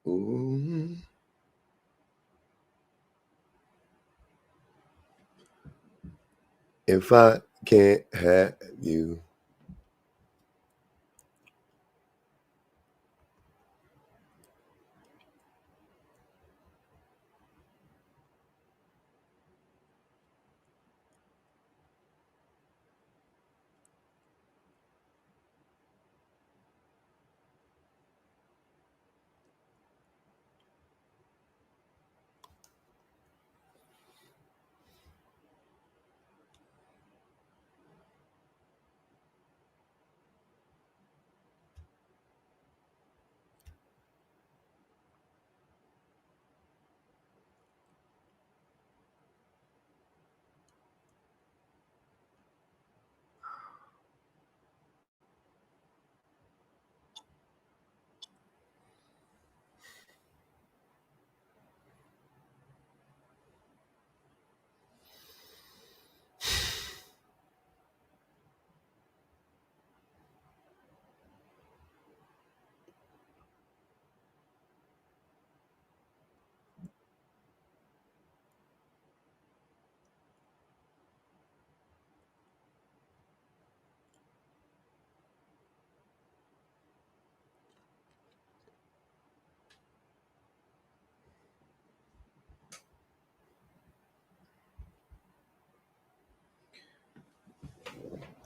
Ooh. If I can't have you.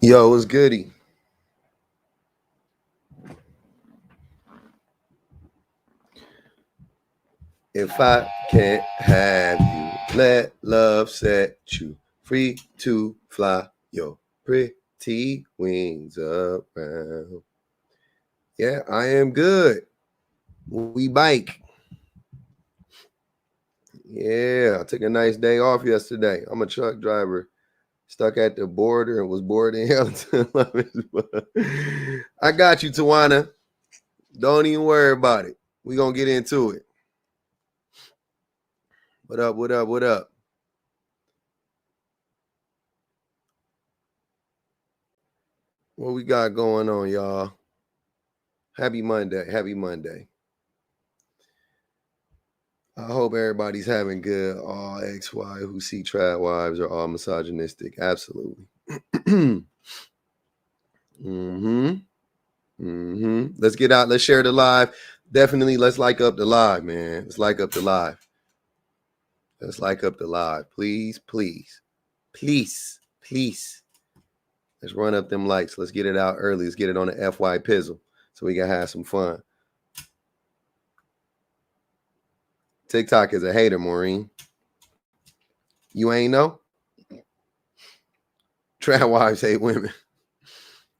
Yo, what's goody? If I can't have you, let love set you free to fly your pretty wings around. Yeah, I am good. We bike. Yeah, I took a nice day off yesterday. I'm a truck driver. Stuck at the border and was bored in hell. I got you, Tawana. Don't even worry about it. We gonna get into it. What up? What up? What up? What we got going on, y'all? Happy Monday. Happy Monday. I hope everybody's having good. All XY who see trad wives are all misogynistic. Absolutely. mm-hmm. Mm-hmm. Let's get out. Let's share the live. Definitely let's like up the live, man. Let's like up the live. Let's like up the live. Please, please. Please. Please. Let's run up them likes. Let's get it out early. Let's get it on the FY Pizzle so we can have some fun. TikTok is a hater, Maureen. You ain't know? Trad wives hate women.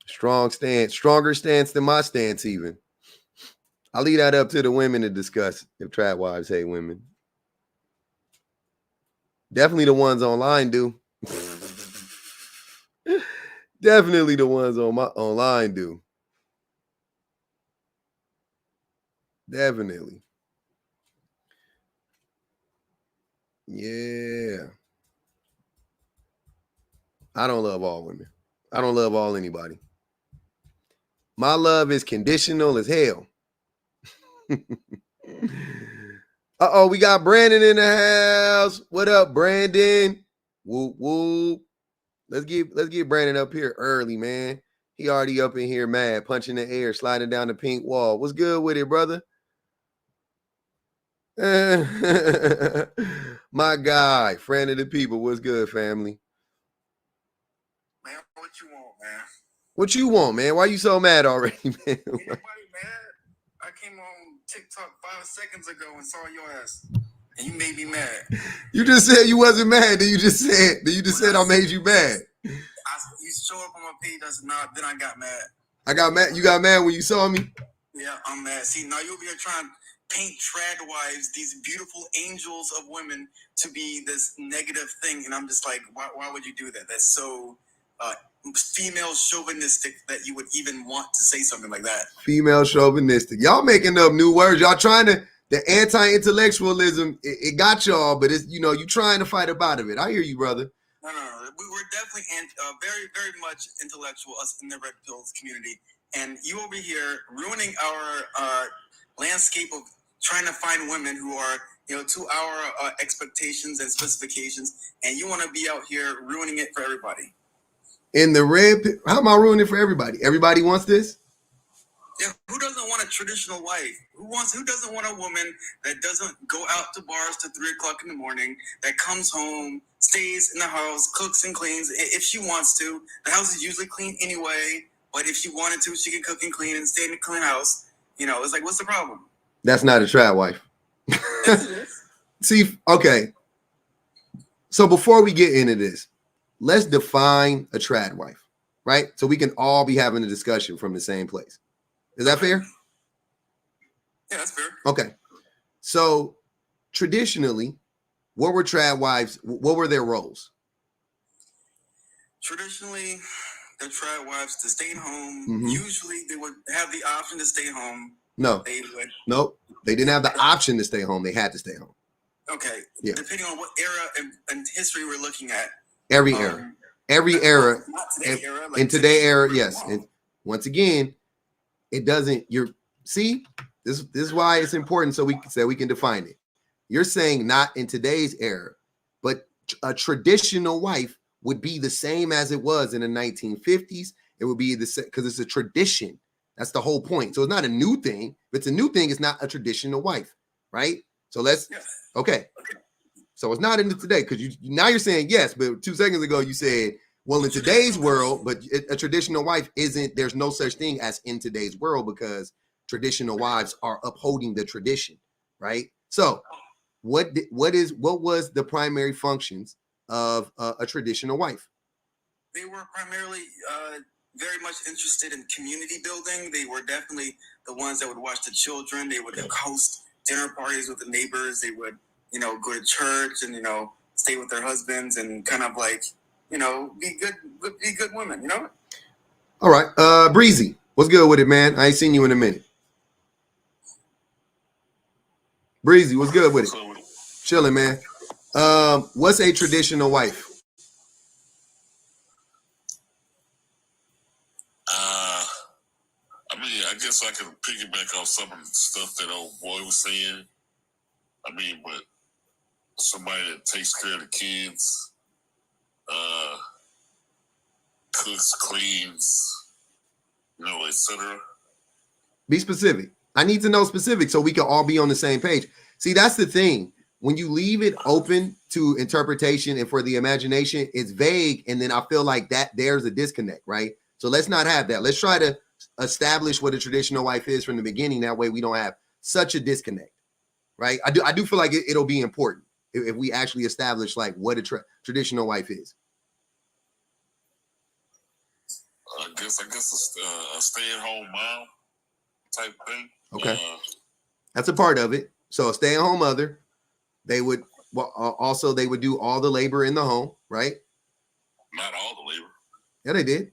Strong stance. Stronger stance than my stance, even. I'll leave that up to the women to discuss if trad wives hate women. Definitely the ones online do. Definitely the ones on my online do. Definitely. Yeah. I don't love all women. I don't love all anybody. My love is conditional as hell. Uh-oh, we got Brandon in the house. What up, Brandon? Whoop whoop. Let's get Brandon up here early, man. He already up in here mad, punching the air, sliding down the pink wall. What's good with it, brother? My guy, friend of the people. What's good, family? Man, what you want, man? What you want, man? Why you so mad already, man? Anybody mad? I came on TikTok 5 seconds ago and saw your ass, and you made me mad. You just said you wasn't mad. Then you just said I made you mad. You show up on my page. I said, nah. Then I got mad. I got mad. You got mad when you saw me? Yeah, I'm mad. See, now you're over here trying to paint trad wives, these beautiful angels of women, to be this negative thing, and I'm just like, why would you do that? That's so female chauvinistic that you would even want to say something like that. Female chauvinistic. Y'all making up new words. Y'all trying to, the anti-intellectualism, it got y'all, but it's, you trying to fight about it. I hear you, brother. No. We're definitely very, very much intellectual, us in the Red Pills community. And you over here ruining our landscape of trying to find women who are, to our expectations and specifications, and you want to be out here ruining it for everybody. In the how am I ruining it for everybody? Everybody wants this? Yeah, who doesn't want a traditional wife? Who doesn't want a woman that doesn't go out to bars till 3 o'clock in the morning, that comes home, stays in the house, cooks and cleans if she wants to. The house is usually clean anyway, but if she wanted to, she could cook and clean and stay in a clean house. It's like, what's the problem? That's not a trad wife. Yes, it is. See, okay. So before we get into this, let's define a trad wife, right? So we can all be having a discussion from the same place. Is that fair? Yeah, that's fair. Okay. So traditionally, what were trad wives? What were their roles? Traditionally, the trad wives to stay home. Mm-hmm. Usually, they would have the option to stay home. No. Nope. They didn't have the option to stay home. They had to stay home. Okay. Yeah. Depending on what era and history we're looking at. Every era. Every era. Not today's era. Like in today's era, yes. And once again, it doesn't. See, this is why it's important so we can define it. You're saying not in today's era, but a traditional wife would be the same as it was in the 1950s. It would be the same because it's a tradition. That's the whole point. So it's not a new thing. If it's a new thing, it's not a traditional wife, right? So okay. So it's not into today because now you're saying yes, but 2 seconds ago you said, well, in today's world, but a traditional wife isn't. There's no such thing as in today's world because traditional wives are upholding the tradition, right? So what was the primary functions of a traditional wife? They were primarily very much interested in community building. They were definitely the ones that would watch the children. They would host dinner parties with the neighbors. They would, go to church and, stay with their husbands and kind of like, be good women, All right. Breezy, what's good with it, man? I ain't seen you in a minute. Breezy, what's good with it? Chilling, man. What's a traditional wife? I guess I can piggyback off some of the stuff that old boy was saying. But somebody that takes care of the kids, cooks, cleans, etc. Be specific. I need to know specific so we can all be on the same page. See, that's the thing. When you leave it open to interpretation and for the imagination, it's vague. And then I feel like there's a disconnect, right? So let's not have that. Let's try to establish what a traditional wife is from the beginning. That way we don't have such a disconnect, right? I do feel like it'll be important if we actually establish like what a traditional wife is. I guess a stay-at-home mom type thing. Okay, that's a part of it. So a stay-at-home mother, they would also they would do all the labor in the home, right? Not all the labor. Yeah, they did.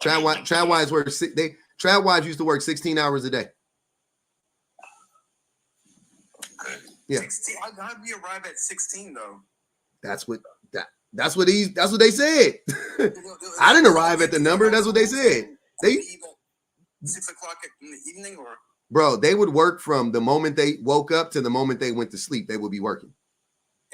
Trad wives work. Trad wives used to work 16 hours a day. Okay. Yeah. 16. How did we arrive at 16 though? That's what they said. I didn't arrive at the number. That's what they said. They 6 o'clock in the evening, or bro, they would work from the moment they woke up to the moment they went to sleep. They would be working.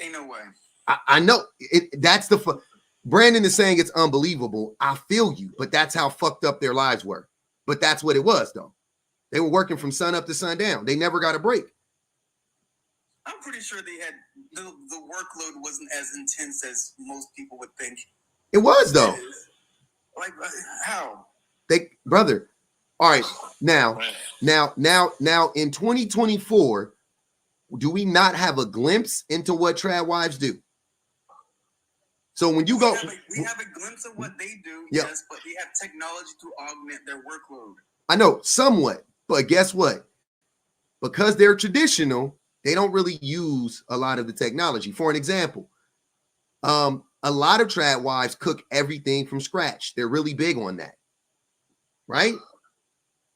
Ain't no way. I know it. That's the. Brandon is saying it's unbelievable. I feel you, but that's how fucked up their lives were. But that's what it was, though. They were working from sun up to sundown. They never got a break. I'm pretty sure they had the workload wasn't as intense as most people would think. It was, though. Like how? Brother. All right, now in 2024, do we not have a glimpse into what trad wives do? So when you we have a glimpse of what they do, yep. Yes, but they have technology to augment their workload. I know, somewhat, but guess what? Because they're traditional, they don't really use a lot of the technology. For an example, a lot of trad wives cook everything from scratch. They're really big on that, right?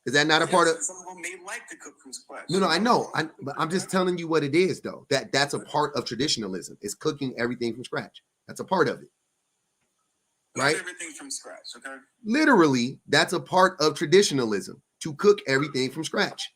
Is that not a part of? Some of them may like to cook from scratch. No, I know. But I'm just telling you what it is, though. That's a part of traditionalism. Is cooking everything from scratch. That's a part of it, right? Everything from scratch, okay? Literally, that's a part of traditionalism, to cook everything from scratch.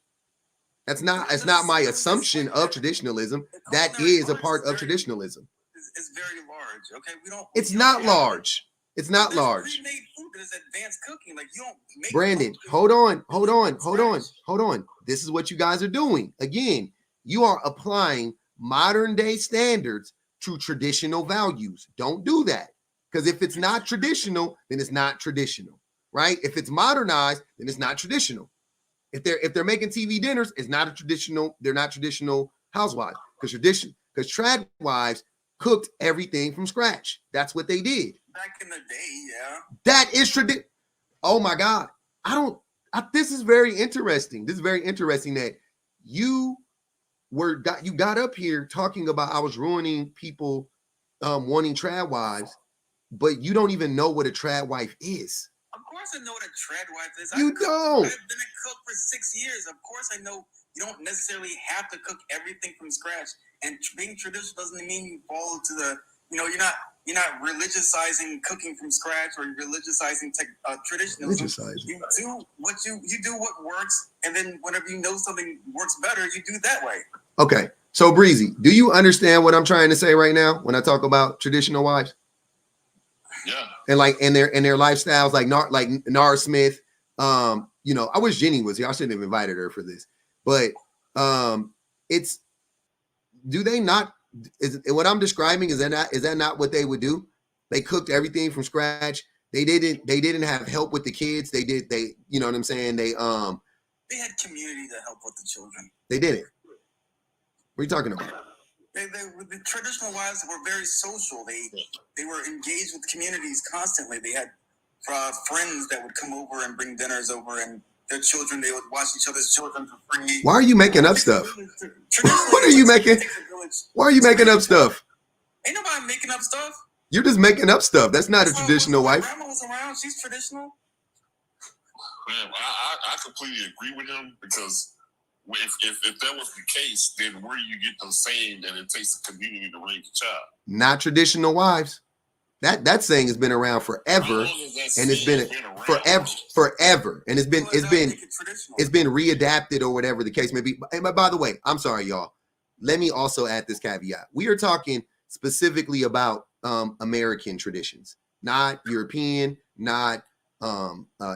That's not my assumption of traditionalism. That is a part of traditionalism. It's very large. Okay, we don't. It's not large. It's not large. Pre-made food that is advanced cooking. Like you don't make. Brandon, hold on. This is what you guys are doing. Again, you are applying modern day standards to traditional values. Don't do that. Because if it's not traditional, then it's not traditional, right? If it's modernized, then it's not traditional. If they're making TV dinners, it's not a traditional. They're not traditional housewives because trad wives cooked everything from scratch. That's what they did back in the day. Yeah, that is tradition. Oh my God, this is very interesting. This is very interesting that you got up here talking about I was ruining people wanting trad wives, but you don't even know what a trad wife is. Of course I know what a trad wife is. Don't. I've been a cook for 6 years. Of course I know you don't necessarily have to cook everything from scratch. And being traditional doesn't mean you fall to the, you're not religiousizing cooking from scratch or religiousizing traditionalism. You do what works, and then whenever you know something works better, you do it that way. Okay. So Breezy, do you understand what I'm trying to say right now when I talk about traditional wives? Yeah. And like in their lifestyles, like Nara Smith. I wish Jenny was here. I shouldn't have invited her for this. But it's, do they not, is what I'm describing, is that not what they would do? They cooked everything from scratch. They didn't have help with the kids. They you know what I'm saying? They had community to help with the children. They didn't. What are you talking about? The traditional wives were very social. They were engaged with communities constantly. They had friends that would come over and bring dinners over, and their children, they would watch each other's children for free. Why are you making up stuff? What are you making? Why are you making up stuff? Ain't nobody making up stuff. You're just making up stuff. That's not a traditional wife. Grandma was around. She's traditional. Man, I completely agree with him, because if that was the case, then where do you get the saying that it takes a community to raise a child? Not traditional wives. That saying has been around forever, and it's been forever, and it's been readapted or whatever the case may be. And by the way, I'm sorry, y'all. Let me also add this caveat: we are talking specifically about American traditions, not European, not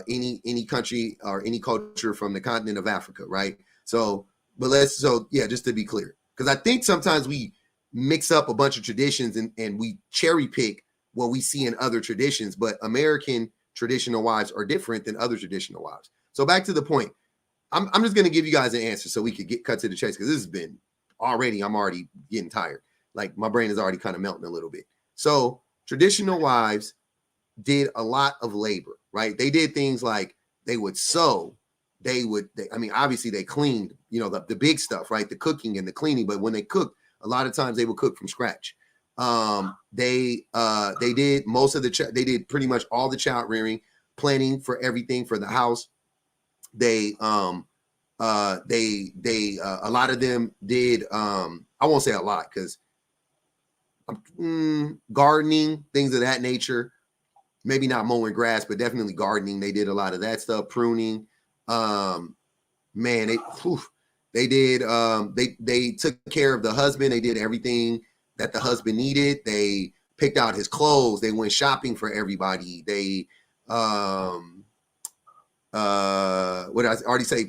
any country or any culture from the continent of Africa, right? So just to be clear, because I think sometimes we mix up a bunch of traditions and we cherry pick what we see in other traditions, but American traditional wives are different than other traditional wives. So back to the point, I'm just going to give you guys an answer so we could cut to the chase, because this has been I'm already getting tired. Like my brain is already kind of melting a little bit. So traditional wives did a lot of labor, right? They did things like they would sew. Obviously they cleaned, the big stuff, right? The cooking and the cleaning. But when they cooked, a lot of times they would cook from scratch. They did they did pretty much all the child rearing, planning for everything for the house. A lot of them did, I won't say a lot, because gardening, things of that nature. Maybe not mowing grass, but definitely gardening. They did a lot of that stuff, pruning. They did, they took care of the husband. They did everything that the husband needed. They picked out his clothes. They went shopping for everybody. They, what did I already say?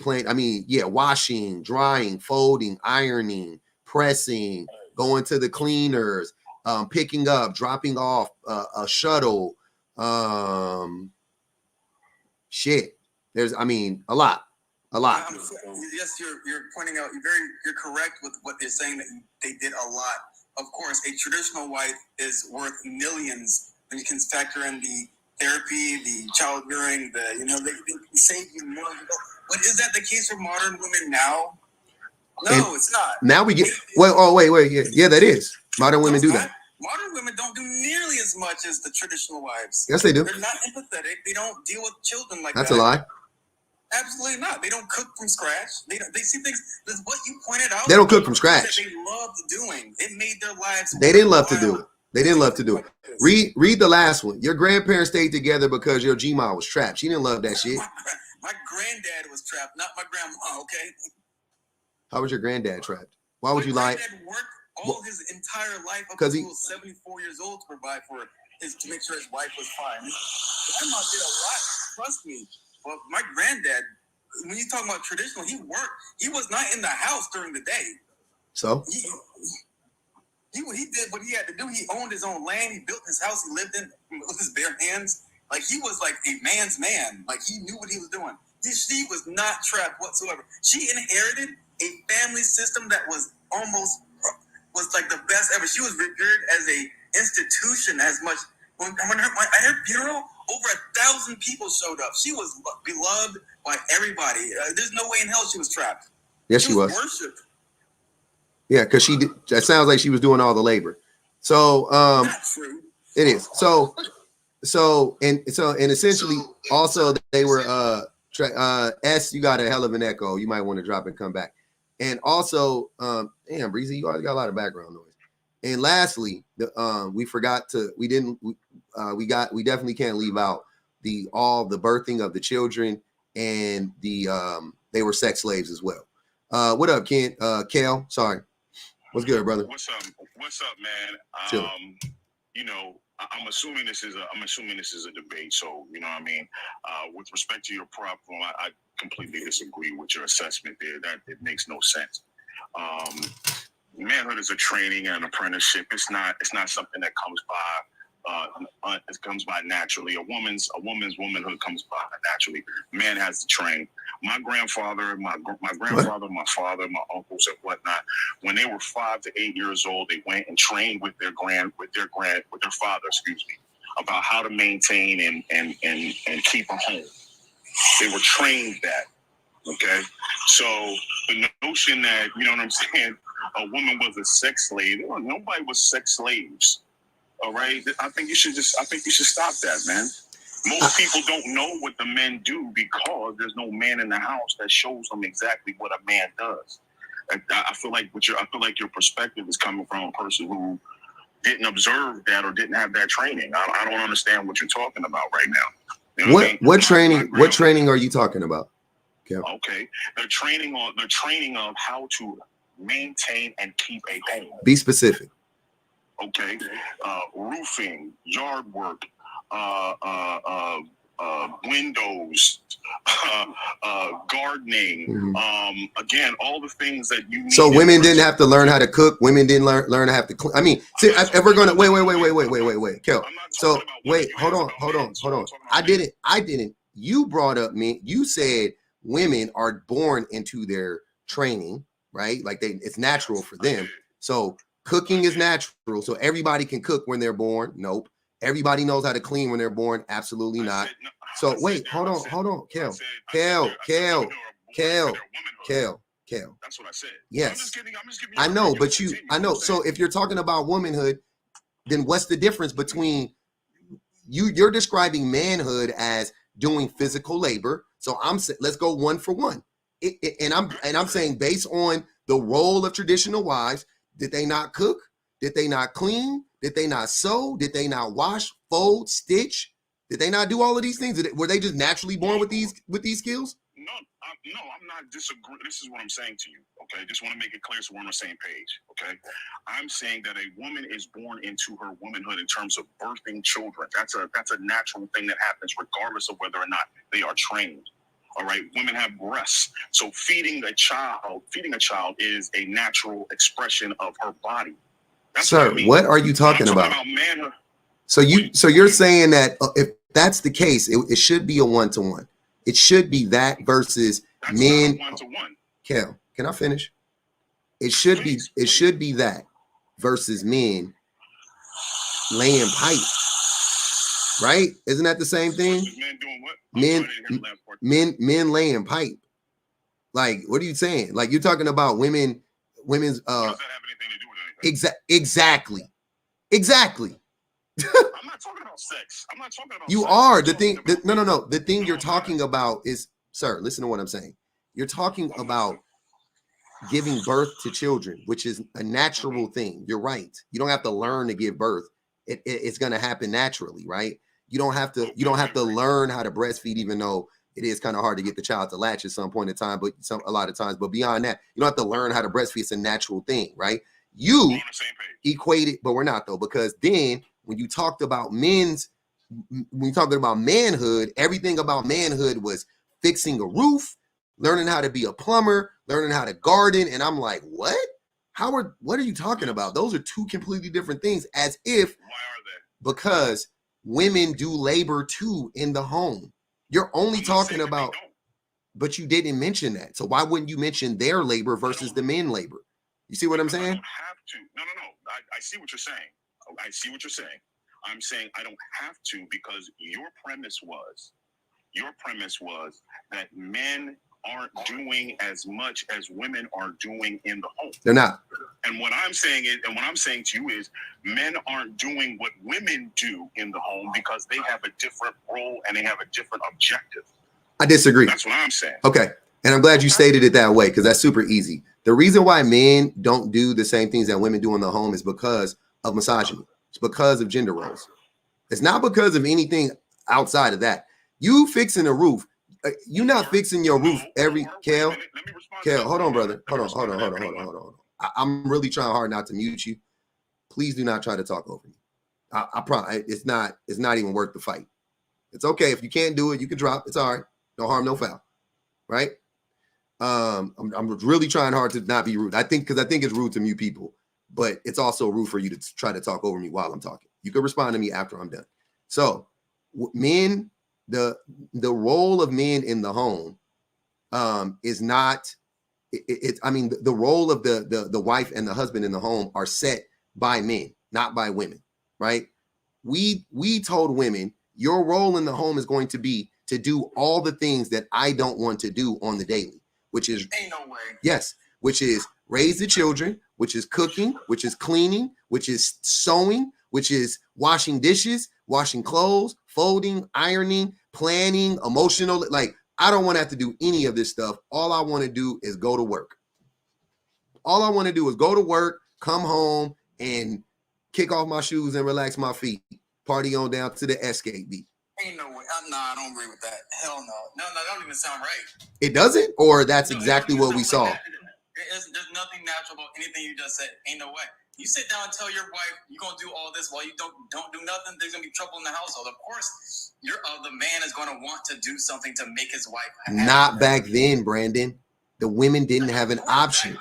Washing, drying, folding, ironing, pressing, going to the cleaners, picking up, dropping off, a shuttle, There's, a lot. Yes, you're pointing out, you're correct with what they're saying, that they did a lot. Of course, a traditional wife is worth millions when you can factor in the therapy, the child rearing, they save you more. But is that the case for modern women now? No, it's not. Now we get, wait. Yeah, that is. Modern women do that. Modern women don't do nearly as much as the traditional wives. Yes, they do. They're not empathetic. They don't deal with children like that. That's a lie. Absolutely not. They don't cook from scratch. They see things. What you pointed out. They don't cook from scratch. That they loved doing. It made their lives. They didn't love to do it. They didn't love to do it. Read the last one. Your grandparents stayed together because your G-ma was trapped. She didn't love that shit. My granddad was trapped, not my grandma. Okay. How was your granddad trapped? Why would you lie? My granddad worked all his entire life up Because until he was 74 years old to provide for to make sure his wife was fine. Grandma did a lot, trust me. But my granddad, when you talk about traditional, he worked. He was not in the house during the day. So he did what he had to do. He owned his own land. He built his house. He lived in with his bare hands. Like, he was like a man's man. Like, he knew what he was doing. She was not trapped whatsoever. She inherited a family system that was like the best ever. She was revered as a institution as much. At her funeral, over 1,000 people showed up. She was beloved by everybody. There's no way in hell she was trapped. Yes, she was. Worshipped. Yeah, because she did. That sounds like she was doing all the labor. So Not true. It is. So essentially, also they were S. You got a hell of an echo. You might want to drop and come back. And also, damn, Breezy, you always got a lot of background noise. And lastly, we definitely can't leave out the birthing of the children, and they were sex slaves as well. What up, Ken? Kale, sorry. What's good, brother? What's up, man? You know, I'm assuming this is a debate. So, you know what I mean? With respect to your problem, I completely disagree with your assessment there. That it makes no sense. Manhood is a training and an apprenticeship. It's not something that comes by. It comes by naturally. A woman's womanhood comes by naturally. Man has to train. My grandfather, my grandfather, my father, my uncles, and whatnot. When they were 5 to 8 years old, they went and trained with their father, about how to maintain and keep a home. They were trained that. Okay, so the notion that, you know what I'm saying, a woman was a sex slave. Nobody was sex slaves. All right, I think you should stop that, man. Most people don't know what the men do because there's no man in the house that shows them exactly what a man does. I feel like your perspective is coming from a person who didn't observe that or didn't have that training. I don't understand what you're talking about right now. You know what training are you talking about? Okay, the training of how to maintain and keep a home. Be specific. Okay, roofing, yard work, windows, gardening. Mm-hmm. Again, all the things that you need. So women didn't have to learn how to cook. Women didn't learn how to clean. I mean, see, if we're gonna wait, Kel. So wait, hold on. I didn't. You brought up me. You said women are born into their training, right? Like it's natural for them. So cooking is natural. So everybody can cook when they're born. Nope. Everybody knows how to clean when they're born. Absolutely not. So wait, hold on. Kel. That's what I said. Yes. I'm just giving I know. So if you're talking about womanhood, then what's the difference between you're describing manhood as doing physical labor. So let's go one for one. And I'm saying, based on the role of traditional wives, did they not cook? Did they not clean? Did they not sew? Did they not wash, fold, stitch? Did they not do all of these things? Were they just naturally born with these skills? No, I'm not disagreeing. This is what I'm saying to you. Okay, just want to make it clear so we're on the same page. Okay, I'm saying that a woman is born into her womanhood in terms of birthing children. That's a natural thing that happens regardless of whether or not they are trained. All right, women have breasts, so feeding a child is a natural expression of her body. That's Sir, what are you talking about? Manhood. So you're saying that if that's the case, it should be a 1-to-1. It should be that versus that's men. Not a 1-to-1. Kel, can I finish? It should be that versus men laying pipe. Right? Isn't that the same thing? Men doing what? Men laying pipe. Like, what are you saying? Like, you're talking about women's does that have anything to do with anything? Exactly. I'm not talking about sex. I'm not talking about you sex. are the thing. No. The thing you're talking about is, sir, listen to what I'm saying. You're talking about giving birth to children, which is a natural thing. You're right. You don't have to learn to give birth. It's going to happen naturally, right? You don't have to learn how to breastfeed, even though it is kind of hard to get the child to latch at some point in time, but a lot of times. But beyond that, you don't have to learn how to breastfeed. It's a natural thing, right? You equate it, but we're not though, because then when you talked about when you talking about manhood, everything about manhood was fixing a roof, learning how to be a plumber, learning how to garden, and I'm like, what? What are you talking about? Those are two completely different things. As if, why are they? Because women do labor too in the home. You're only talking about, but you didn't mention that. So why wouldn't you mention their labor versus the men labor? You see what I'm saying? I don't have to. No. I see what you're saying. I see what you're saying. I'm saying I don't have to, because your premise was that men aren't doing as much as women are doing in the home. They're not. And what I'm saying to you is, men aren't doing what women do in the home because they have a different role and they have a different objective. I disagree. That's what I'm saying. Okay. And I'm glad you stated it that way, because that's super easy. The reason why men don't do the same things that women do in the home is because of misogyny. It's because of gender roles. It's not because of anything outside of that. You fixing a roof. You're not fixing your roof every... Kel, hold on, brother. Hold on. I'm really trying hard not to mute you. Please do not try to talk over me. I promise. It's not even worth the fight. It's okay. If you can't do it, you can drop. It's all right. No harm, no foul. Right? I'm really trying hard to not be rude. Because I think it's rude to mute people, but it's also rude for you to try to talk over me while I'm talking. You can respond to me after I'm done. So men, the role of men in the home is not... the role of the wife and the husband in the home are set by men, not by women, right? We told women, your role in the home is going to be to do all the things that I don't want to do on the daily, which is... Ain't no way. Yes, which is raise the children, which is cooking, which is cleaning, which is sewing, which is washing dishes, washing clothes, folding, ironing, planning, emotional. Like, I don't want to have to do any of this stuff. All I want to do is go to work. All I want to do is go to work, come home, and kick off my shoes and relax my feet. Party on down to the escape beat. Ain't no way. No, I don't agree with that. Hell no. No, that don't even sound right. It doesn't? Or that's exactly what we saw? There's nothing natural about anything you just said. Ain't no way. You sit down and tell your wife you're gonna do all this while you don't do nothing. There's gonna be trouble in the household. Of course, the man is gonna want to do something to make his wife happy. Not back then, Brandon. The women didn't have an option.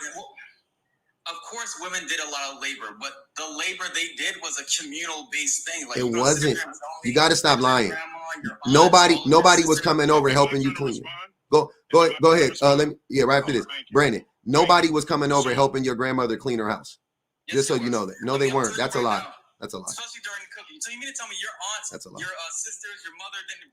Of course, women did a lot of labor, but the labor they did was a communal-based thing. Like, it wasn't. You got to stop lying. Nobody was coming over helping you clean. Go ahead. Right after this, Brandon. Nobody was coming over helping your grandmother clean her house. Just so you know that. No, they weren't. That's a lie. That's a lie. Especially during the cooking. So you mean to tell me your aunts, your sisters, your mother didn't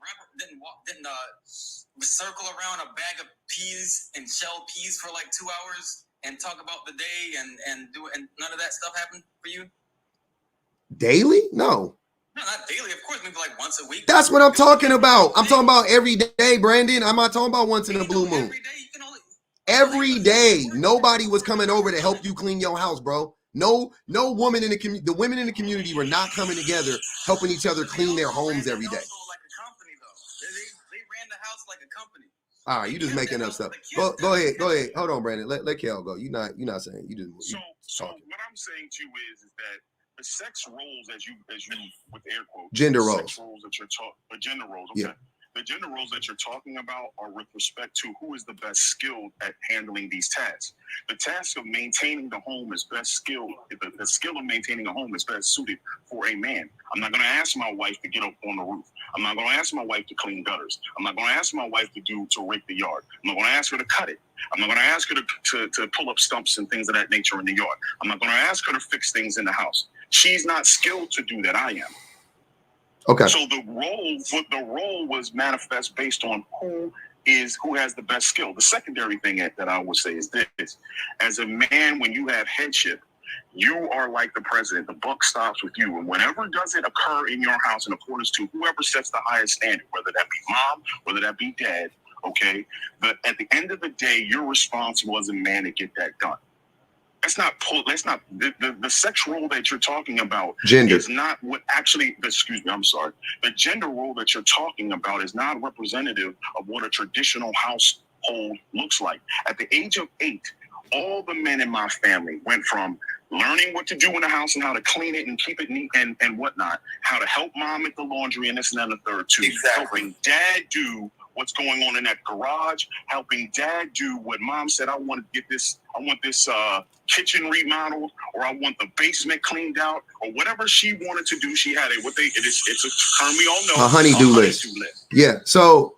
circle around a bag of peas and shell peas for like 2 hours and talk about the day and none of that stuff happened for you? Daily? No, not daily. Of course, maybe like once a week. That's what I'm talking about. I'm talking about every day, Brandon. I'm not talking about once in a blue moon. Every day, nobody was coming over to help you clean your house, bro. No woman in the community. The women in the community were not coming together, helping each other clean their homes every day. They ran the house like a company. All right, you just making up stuff. Go ahead. Hold on, Brandon. Let Kel go. You're not saying. You just. So what I'm saying to you is that the sex roles, as you with air quotes, gender roles. Sex roles that you're talking, gender roles. Okay. Yeah. The gender roles that you're talking about are with respect to who is the best skilled at handling these tasks. The task of maintaining the home is best skilled. The skill of maintaining a home is best suited for a man. I'm not going to ask my wife to get up on the roof. I'm not going to ask my wife to clean gutters. I'm not going to ask my wife to rake the yard. I'm not going to ask her to cut it. I'm not going to ask her to pull up stumps and things of that nature in the yard. I'm not going to ask her to fix things in the house. She's not skilled to do that. I am. Okay. So the role was manifest based on who has the best skill. The secondary thing that I would say is this: as a man, when you have headship, you are like the president. The buck stops with you, and whenever doesn't occur in your house in accordance to whoever sets the highest standard, whether that be mom, whether that be dad, okay. But at the end of the day, you're responsible as a man to get that done. Let's not the sex role that you're talking about. Gender is not what actually. Excuse me. I'm sorry. The gender role that you're talking about is not representative of what a traditional household looks like. At the age of 8, all the men in my family went from learning what to do in the house and how to clean it and keep it neat and whatnot, how to help mom with the laundry and this and that and the third, to helping dad do what's going on in that garage, helping dad do what mom said, I want this kitchen remodeled, or I want the basement cleaned out, or whatever she wanted to do. She had it's a term we all know, a honey-do list. Yeah. So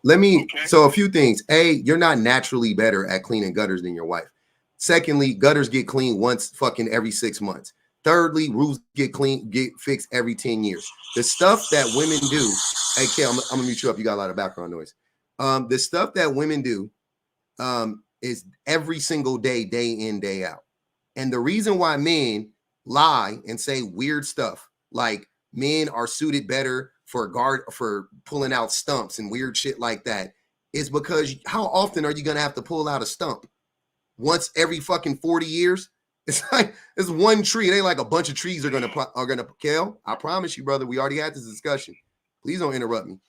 so a few things. A, you're not naturally better at cleaning gutters than your wife. Secondly, gutters get cleaned once fucking every 6 months. Thirdly, roofs get fixed every 10 years. The stuff that women do, hey, Kale, I'm gonna mute you up. You got a lot of background noise. The stuff that women do is every single day, day in, day out. And the reason why men lie and say weird stuff, like men are suited better for pulling out stumps and weird shit like that, is because how often are you gonna have to pull out a stump? Once every fucking 40 years? It's like it's one tree. It ain't like a bunch of trees are gonna Kale. I promise you, brother. We already had this discussion. Please don't interrupt me.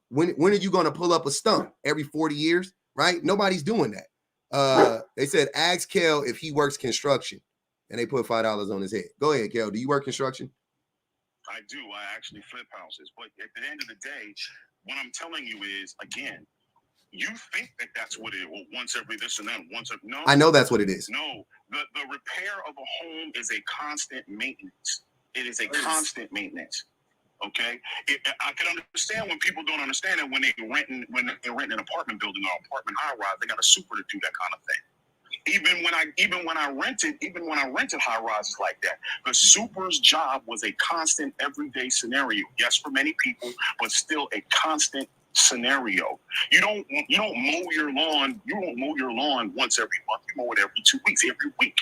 When are you gonna pull up a stump? Every 40 years, right? Nobody's doing that. They said ask Kale if he works construction, and they put $5 on his head. Go ahead, Kale. Do you work construction? I do. I actually flip houses. But at the end of the day, what I'm telling you is, again, you think that that's what it is. Well, once every this and that, no. I know that's what it is. No, the repair of a home is a constant maintenance. It is a constant maintenance. Okay, I can understand when people don't understand it when they rent an apartment building or apartment high rise. They got a super to do that kind of thing. Even when I rented high rises like that, the super's job was a constant everyday scenario. Yes, for many people, but still a constant scenario. You don't mow your lawn. You don't mow your lawn once every month. You mow it every 2 weeks, every week.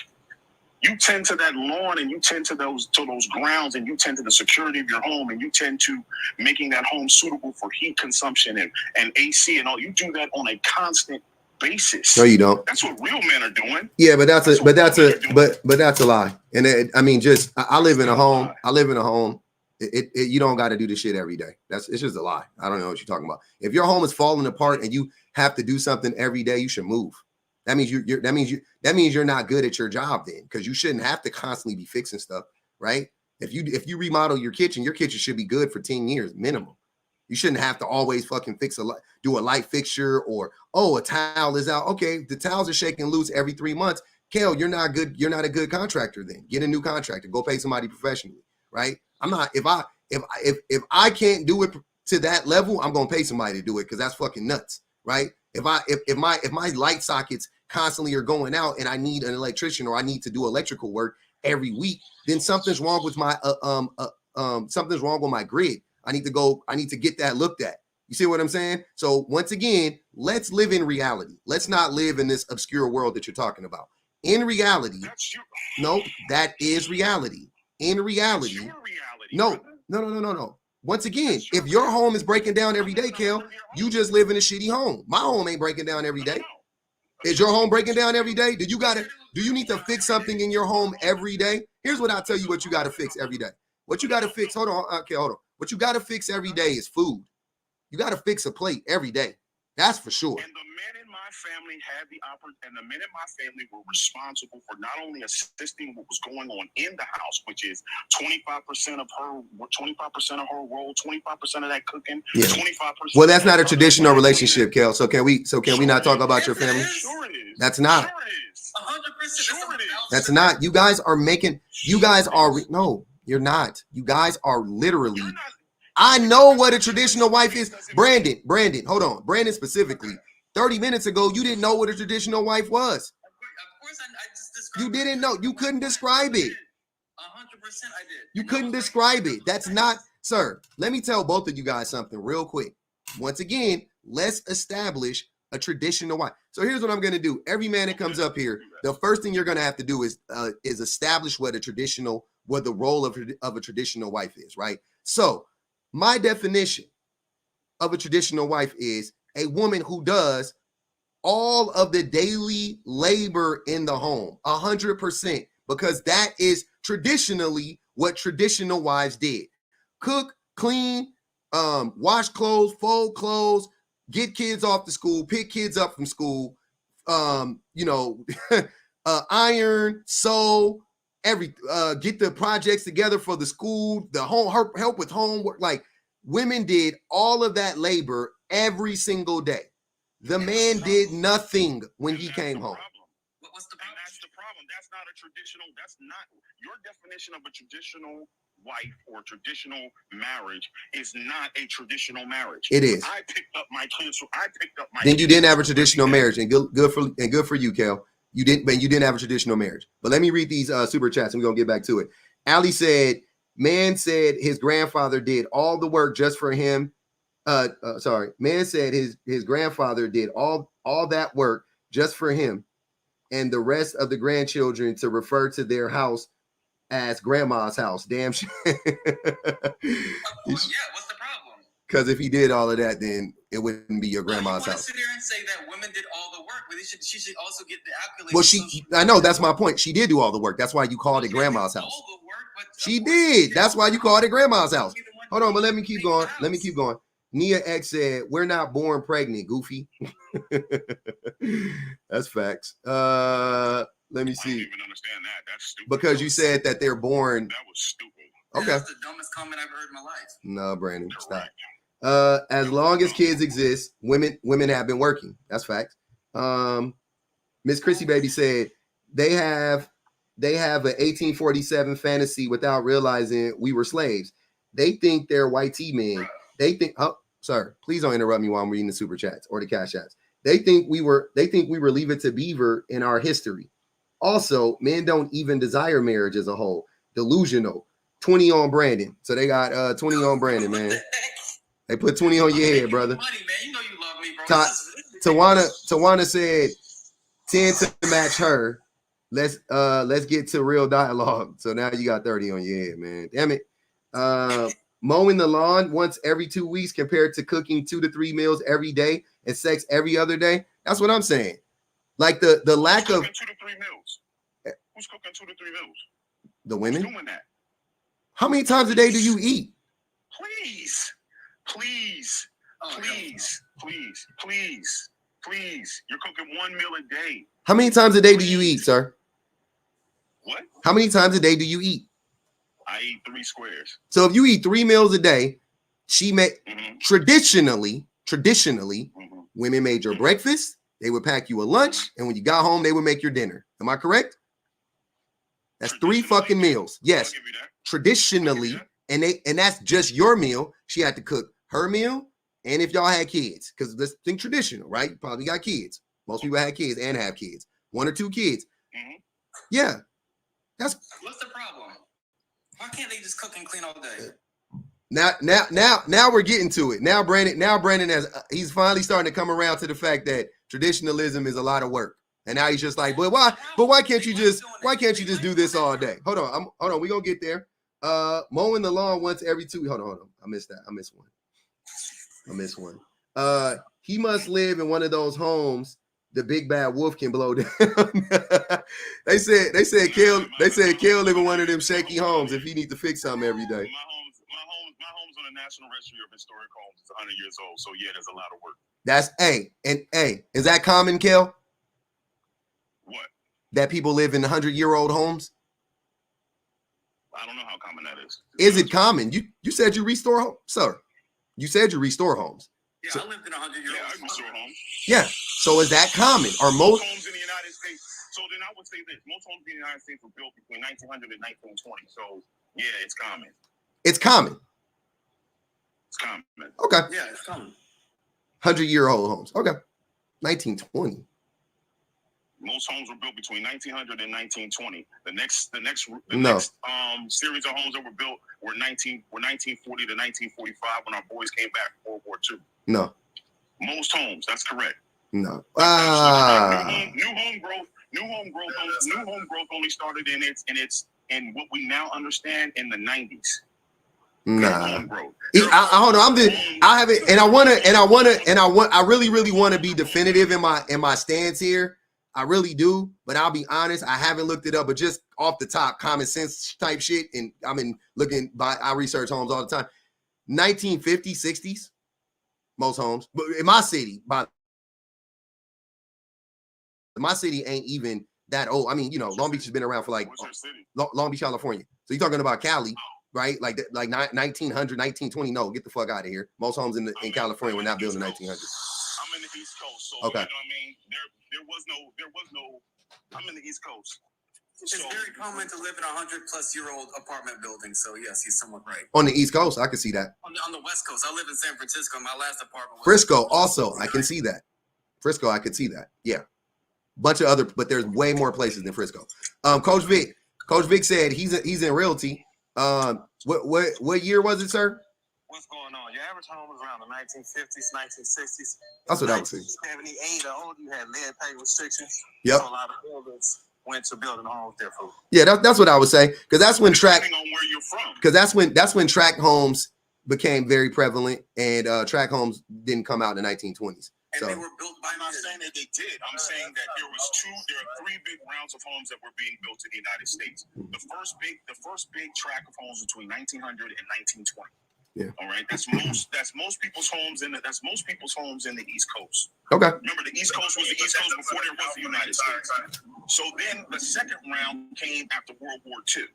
You tend to that lawn and you tend to those grounds and you tend to the security of your home and you tend to making that home suitable for heat consumption and AC and all. You do that on a constant basis. No, you don't. That's what real men are doing. Yeah, but that's a lie. And I live in a home. I live in a home. You don't got to do this shit every day. It's just a lie. I don't know what you're talking about. If your home is falling apart and you have to do something every day, you should move. That means you're not good at your job then, because you shouldn't have to constantly be fixing stuff, right? If you remodel your kitchen should be good for 10 years minimum. You shouldn't have to always fucking do a light fixture or a towel is out. Okay, the towels are shaking loose every 3 months. Kale, you're not good. You're not a good contractor then. Get a new contractor. Go pay somebody professionally, right? I'm not. If I can't do it to that level, I'm gonna pay somebody to do it because that's fucking nuts, right? If my light sockets constantly are going out and I need an electrician or I need to do electrical work every week, then something's wrong with my something's wrong with my grid. I need to get that looked at. You see what I'm saying? So once again, let's live in reality. Let's not live in this obscure world that you're talking about. In reality, no, that is reality. In reality, no. Once again, if your home is breaking down every day, Kel, you just live in a shitty home. My home ain't breaking down every day. Is your home breaking down every day? Do you need to fix something in your home every day? Here's what I'll tell you what you got to fix every day. What you got to fix, hold on. What you got to fix every day is food. You got to fix a plate every day. That's for sure. And the men in my family had the opportunity, and the men in my family were responsible for not only assisting what was going on in the house, which is 25% of her role, 25% of that cooking, 25%. Well, that's not a traditional relationship, Kel. So can we not talk about your family? Sure it is. That's not. Sure it is. 100%. Sure it is. That's not. No, you're not. You guys are literally. I know what a traditional wife is. Brandon, hold on. Brandon specifically. 30 minutes ago, you didn't know what a traditional wife was. Of course, I just described. You didn't know. You couldn't describe it. 100% I did. You couldn't describe it. That's not, sir. Let me tell both of you guys something real quick. Once again, let's establish a traditional wife. So here's what I'm going to do. Every man that comes up here, the first thing you're going to have to do is establish what the role of a traditional wife is, right? So my definition of a traditional wife is a woman who does all of the daily labor in the home, 100%, because that is traditionally what traditional wives did. Cook, clean, wash clothes, fold clothes, get kids off to school, pick kids up from school, iron, sew, get the projects together for the school, the home, help with homework. Like, women did all of that labor every single day. The man did nothing when he came home. What's the problem? And that's the problem. That's not a traditional, that's not your definition of a traditional wife or traditional marriage is not a traditional marriage. It is. I picked up my kids. Then you didn't have a traditional marriage, and good for you, Kel. You didn't have a traditional marriage. But let me read these super chats, and we're gonna get back to it. Ali said, "Man said his grandfather did all the work just for him." Man said his grandfather did all that work just for him, and the rest of the grandchildren to refer to their house as grandma's house. Damn shit. Yeah, what's the problem? Because if he did all of that, then it wouldn't be your grandma's house. Sit here and say that women did all the work, but she should also get the accolades. Well, I know that's my point. She did do all the work. That's why you called it grandma's house. All the work, but she did. That's why you called it grandma's house. Hold on, but let me keep going. Nia X said, "We're not born pregnant, goofy." That's facts. Let me see. I didn't even understand that. That's stupid. Because you said that they're born. That was stupid. Okay. That's the dumbest comment I've heard in my life. No, Brandon, Correct. Stop. As long as kids exist, women have been working. That's facts. Miss Chrissy Baby said they have an 1847 fantasy without realizing we were slaves. They think they're white tea men. They think, oh, sir, please don't interrupt me while I'm reading the super chats or the cash apps. They think we were Leave It to Beaver in our history. Also, men don't even desire marriage as a whole. Delusional. 20 on Brandon. So they got 20 on Brandon, man. They put 20 on your head, brother. Money, man. You know you love me, bro. Tawana said 10 to match her. Let's get to real dialogue. So now you got 30 on your head, man. Damn it. Mowing the lawn once every 2 weeks compared to cooking 2 to 3 meals every day and sex every other day. That's what I'm saying. Like the lack of 2 to 3 meals. Who's cooking 2 to 3 meals? The women. Who's doing that? How many times a day do you eat? Please. You're cooking 1 meal a day. How many times a day do you eat, sir? What? How many times a day do you eat? I eat 3 squares. So if you eat 3 meals a day, she traditionally, women made your breakfast. They would pack you a lunch, and when you got home, they would make your dinner. Am I correct? That's 3 fucking meals. Yes, traditionally, and that's just your meal. She had to cook her meal, and if y'all had kids, because let's think traditional, right? You probably got kids. Most people had kids and have kids, 1 or 2 kids. Yeah, what's the problem? Why can't they just cook and clean all day? Now we're getting to it. Now Brandon he's finally starting to come around to the fact that traditionalism is a lot of work. And now he's just like, but why can't you just do this all day? Hold on, we're gonna get there. Mowing the lawn once every 2. Hold on. I missed one. He must live in one of those homes the big bad wolf can blow down. they said Kel live in one of them shaky homes if he need to fix something every day. My home's on the National Registry of Historic Homes. It's 100 years old. So yeah, there's a lot of work. That's is that common, Kel? What? That people live in 100-year-old homes? I don't know how common that is. Is it common? You said you restore homes, sir. You said you restore homes. Yeah, so, I lived in 100-year-old I restore homes. Yeah. So is that common? Or most homes in the United States? So then I would say this: most homes in the United States were built between 1900 and 1920. So yeah, it's common. It's common. It's common. Okay. Yeah, it's common. 100-year-old homes. Okay. 1920. Most homes were built between 1900 and 1920. The next series of homes that were built were 1940 to 1945 when our boys came back from World War II. No. Most homes. That's correct. No. New home growth only started in what we now understand in the 90s. Nah. I don't know. I haven't, and I really want to be definitive in my stance here. I really do, but I'll be honest, I haven't looked it up, but just off the top, common sense type shit. And I research homes all the time. 1950s, 60s, most homes. But in my city, my city ain't even that old. I mean, Long Beach has been around for like Long Beach, California. So you're talking about Cali, right? Like 1900, 1920. No, get the fuck out of here. Most homes in California were not built in the 1900s. I'm in the East Coast, so okay. You know what I mean? There was no. I'm in the East Coast. It's very common to live in a 100-plus-year-old apartment building. So yes, he's somewhat right. On the East Coast, I can see that. On the West Coast, I live in San Francisco. My last apartment was Frisco. Also, I can see that. Frisco, I could see that. Yeah, bunch of other, but there's way more places than Frisco. Coach Vic said he's in realty. What year was it, sir? What's going on? Your average home was around the 1950s, 1960s. That's what I was saying. 78 or older, you had lead paint restrictions. Yep. So a lot of builders went to building homes different. Yeah, that's what I would say, because that's when depending on where you're from. Because that's when tract homes became very prevalent, and tract homes didn't come out in the 1920s. And so they were built by. I'm not saying that they did. I'm saying that there are three big rounds of homes that were being built in the United States. The first big tract of homes between 1900 and 1920. Yeah. All right. That's most people's homes in the East Coast. Okay. Remember, the East Coast was the East Coast before there was the United States. So then the second round came after World War II.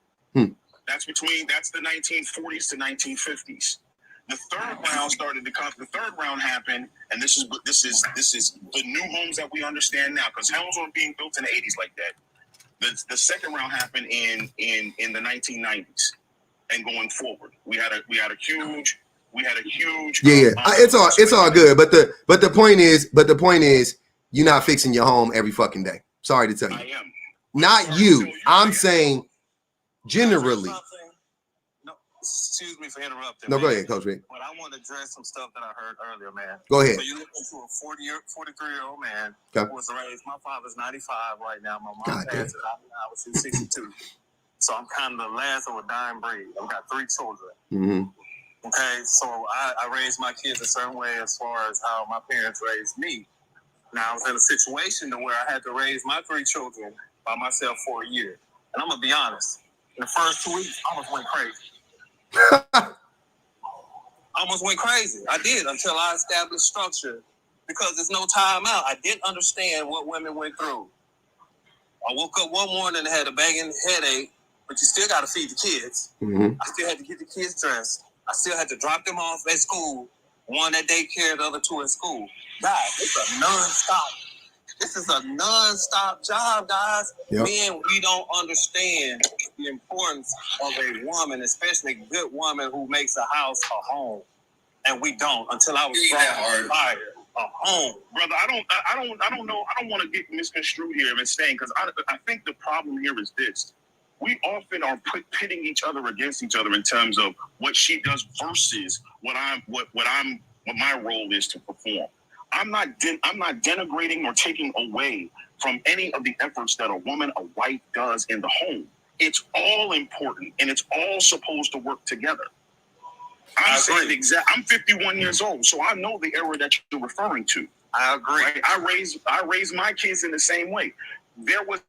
That's the 1940s to 1950s. The third round started to come. The third round happened, and this is the new homes that we understand now, because homes weren't being built in the 80s like that. The second round happened in the 1990s, and going forward, we had a huge. Yeah. It's all good, but the point is, you're not fixing your home every fucking day. Sorry to tell you. I am. Not you. I'm saying generally. No, excuse me for interrupting. No, go ahead, Coach Vic. But I want to address some stuff that I heard earlier, man. Go ahead. So you look into a 43-year-old man who was raised. My father's 95 right now. My mom passed it out when I was 62. So I'm kind of the last of a dying breed. I've got 3 children. Mm-hmm. Okay, so I raised my kids a certain way as far as how my parents raised me. Now, I was in a situation where I had to raise my 3 children by myself for a year. And I'm going to be honest. In the first 2 weeks, I almost went crazy. I did, until I established structure, because there's no time out. I didn't understand what women went through. I woke up one morning and had a banging headache, but you still got to feed the kids. Mm-hmm. I still had to get the kids dressed. I still had to drop them off at school, one at daycare, the other 2 at school. Guys, it's a non-stop. This is a non-stop job, guys. Yep. Men, we don't understand the importance of a woman, especially a good woman who makes a house a home. And we don't, until I was fired. A home. Brother, I don't know. I don't want to get misconstrued here and saying, because I think the problem here is this. We often are pitting each other against each other in terms of what she does versus what my role is to perform. I'm not denigrating or taking away from any of the efforts that a woman, a wife, does in the home. It's all important, and it's all supposed to work together. I'm 51 years old, so I know the era that you're referring to. I agree. Right? I raised my kids in the same way. There was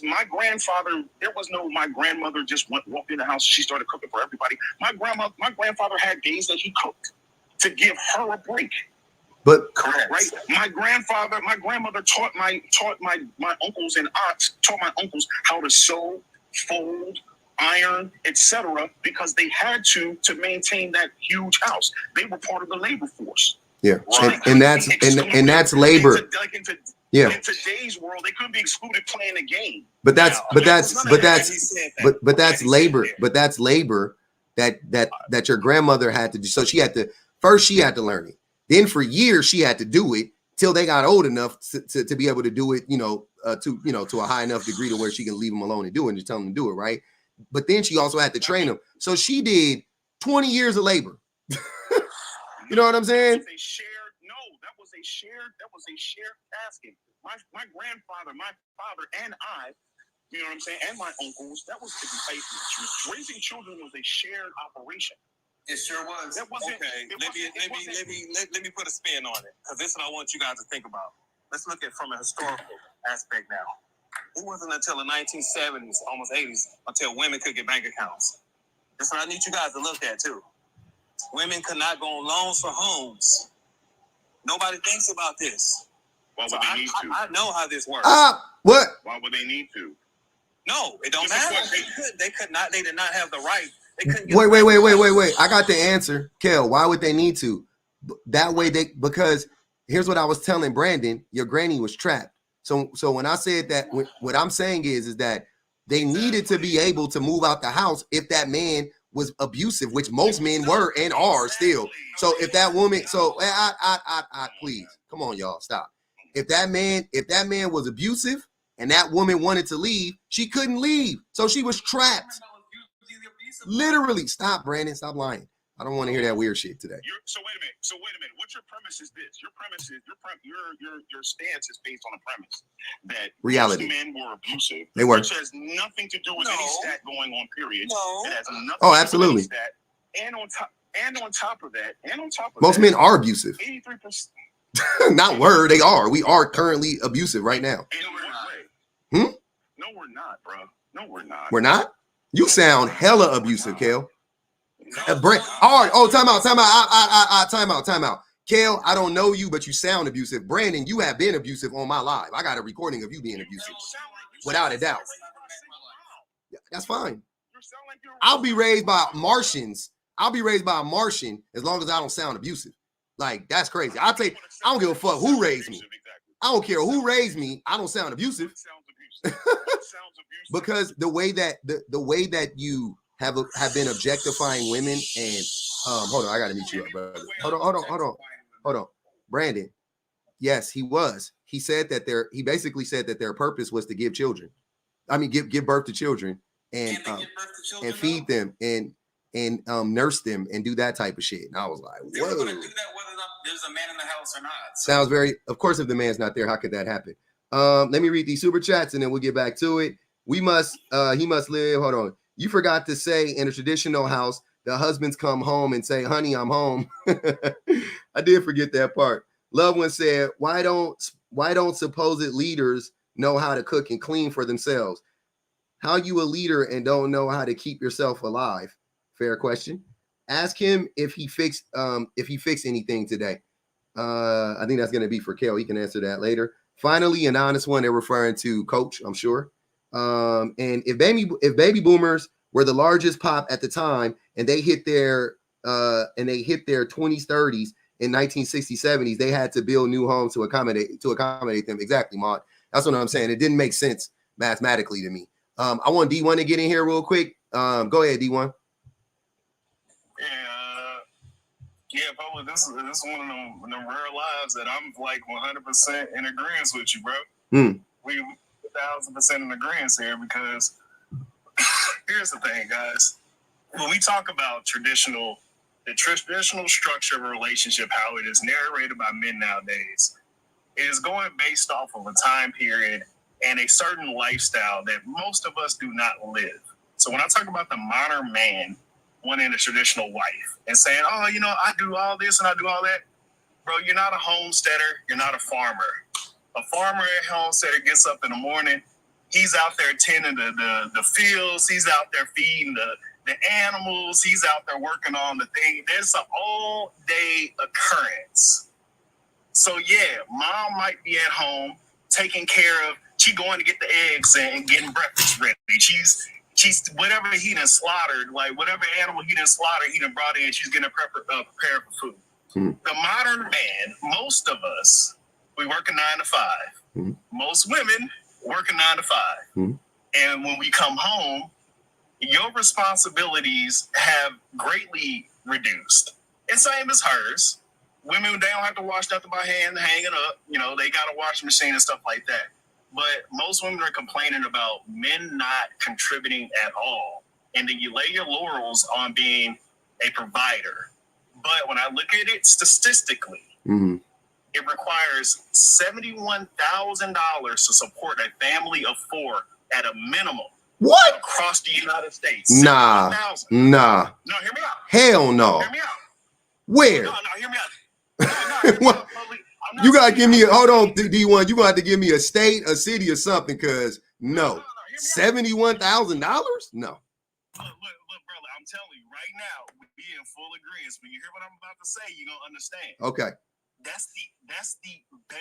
my grandfather. There was no my grandmother just walked in the house. She started cooking for everybody. My grandfather had days that he cooked to give her a break. But correct, right? My grandmother taught my uncles and aunts taught my uncles how to sew, fold, iron, etc., because they had to maintain that huge house. They were part of the labor force. Yeah, right? and that's labor. In today's world, they couldn't be excluded playing a game. But that's labor. But that's labor that your grandmother had to do. So she had to learn it. Then for years she had to do it till they got old enough to be able to do it. To a high enough degree to where she can leave them alone and do it and just tell them to do it, right? But then she also had to train them. So she did 20 years of labor. You know what I'm saying? That was a shared tasking. My grandfather, my father, and I, you know what I'm saying, and my uncles, that was raising children was a shared operation. It sure was. That wasn't. Okay, let me put a spin on it, because this is what I want you guys to think about. Let's look at it from a historical aspect now. It wasn't until the 1970s, almost 80s, until women could get bank accounts. That's what I need you guys to look at too. Women could not go on loans for homes. Nobody thinks about this. Why would they need to? I know how this works. What? Why would they need to? No, it don't matter. They could not. They did not have the right. They couldn't. Wait. I got the answer, Kel. Why would they need to? That way because here's what I was telling Brandon. Your granny was trapped. So when I said that, what I'm saying is that they needed to be able to move out the house if that man was abusive, which most men were and are still. So if that woman, I please, come on, y'all, stop. If that man was abusive and that woman wanted to leave, she couldn't leave. So she was trapped. Literally. Stop, Brandon. Stop lying. I don't want to hear that weird shit today. So wait a minute. What your premise is this? Your premise is your stance is based on a premise that reality. Men were abusive. They were. Which has nothing to do with any stat going on. Period. No. It has nothing. Oh, absolutely. To do with any stat. And on top of that, most men are abusive. 83%. Not were. They are. We are currently abusive right now. No, we're not, bro. No, we're not. We're not. You sound hella abusive, Kel. All right. Oh, time out. Kel, I don't know you, but you sound abusive. Brandon, you have been abusive on my live. I got a recording of you being abusive. Without a doubt. That's fine. I'll be raised by Martians. I'll be raised by a Martian as long as I don't sound abusive. Like, that's crazy. I don't give a fuck who raised me. I don't care who raised me. I don't sound abusive. Because the way that you have been objectifying women and hold on, I gotta meet you up, brother. Hold on. Brandon. Yes, he was. He said that he basically said that their purpose was to give children. I mean, give birth to children and feed them and nurse them and do that type of shit. And I was like, they're gonna do that whether or not there's a man in the house or not. So. Sounds very, of course, if the man's not there, how could that happen? Let me read these super chats and then we'll get back to it. He must live. Hold on. You forgot to say in a traditional house, the husbands come home and say, honey, I'm home. I did forget that part. Loved one said, why don't supposed leaders know how to cook and clean for themselves? How you a leader and don't know how to keep yourself alive? Fair question. Ask him if he fixed anything today. I think that's gonna be for Kel. He can answer that later. Finally, an honest one. They're referring to Coach, I'm sure. And if baby boomers were the largest pop at the time, and they hit their 20s, 30s in 1960s, 70s, they had to build new homes to accommodate them. Exactly, Maud. That's what I'm saying. It didn't make sense mathematically to me. I want D1 to get in here real quick. Go ahead, D1. Yeah, Polo, this is one of them rare lives that I'm like 100% in agreement with you, bro. We 1,000% in agreement here because here's the thing, guys. When we talk about the traditional structure of a relationship, how it is narrated by men nowadays, it is going based off of a time period and a certain lifestyle that most of us do not live. So when I talk about the modern man wanting a traditional wife and saying, oh, I do all this and I do all that, bro, you're not a homesteader. You're not a farmer. A farmer and homesteader gets up in the morning. He's out there tending the fields. He's out there feeding the animals. He's out there working on the thing. There's an all-day occurrence. So, yeah, mom might be at home taking care of, she going to get the eggs and getting breakfast ready. She's whatever he done slaughtered, like whatever animal he done slaughtered, he done brought in, she's getting prepared for food. The modern man, most of us, we work a 9 to 5. Most women work a 9 to 5. And when we come home, your responsibilities have greatly reduced. And same as hers. Women, they don't have to wash nothing by hand, hang it up. They got a washing machine and stuff like that. But most women are complaining about men not contributing at all. And then you lay your laurels on being a provider. But when I look at it statistically, it requires $71,000 to support a family of 4 at a minimum. What? Across the United States. Nah. 71,000. Nah. No, hear me out. Hell no. Hear me out. Where? No, hear me out. No, hear me What? out, public. I'm not You gotta saying- give me hold on, D1. You gonna have to give me a state, a city, or something, cause no. Hear me out. $71,000? No. Look, brother, I'm telling you right now, we in full agreement. When you hear what I'm about to say, you're gonna understand. Okay. That's the bare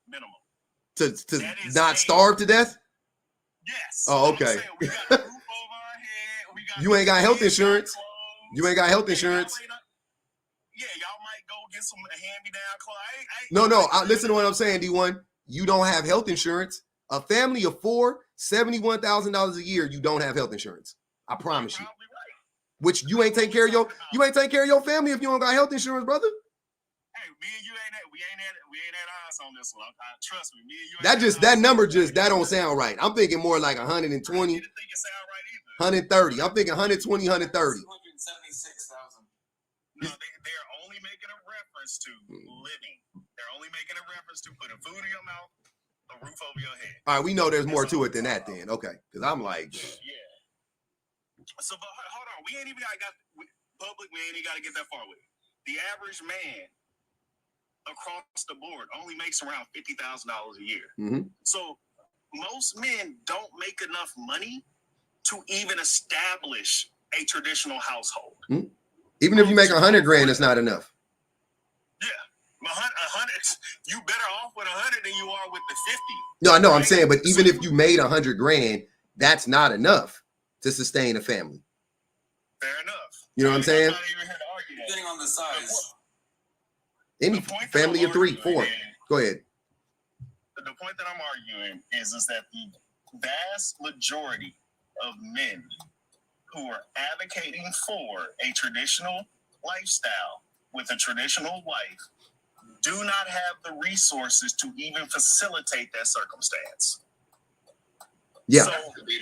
minimum. To That is not starve to death? Yes. Oh, okay. We got a roof over our head. We got You ain't got health kids, insurance. got clothes. You ain't got health insurance. Y'all might go get some hand-me-down clothes. No. Listen to what I'm saying, D1. You don't have health insurance. A family of 4, $71,000 a year. You don't have health insurance. I promise you. Probably right. Which you ain't take care of your family if you don't got health insurance, brother. Hey, me and you we ain't at odds on this one. Trust me, me and you. That number that don't sound right. I'm thinking more like 120, I didn't think it sound right either. 130. I'm thinking 120, 130. 276,000. No, they're only making a reference to living. They're only making a reference to putting food in your mouth, a roof over your head. All right, we know there's more to it than that then. Okay. Because I'm like, yeah. So, but hold on. We ain't even got public. We ain't even got to get that far with it. The average man across the board only makes around $50,000 a year. mm-hmm. So most men don't make enough money to even establish a traditional household. Mm-hmm. Even if you make $100,000, it's not enough. Yeah, 100. You better off with 100 than you are with the 50. No, I know. Right? I'm saying, but even if you made $100,000, that's not enough to sustain a family. Fair enough. You know what I'm saying? Depending on the size. Any family of 3, 4. Go ahead. The point that I'm arguing is that the vast majority of men who are advocating for a traditional lifestyle with a traditional wife do not have the resources to even facilitate that circumstance. Yeah. So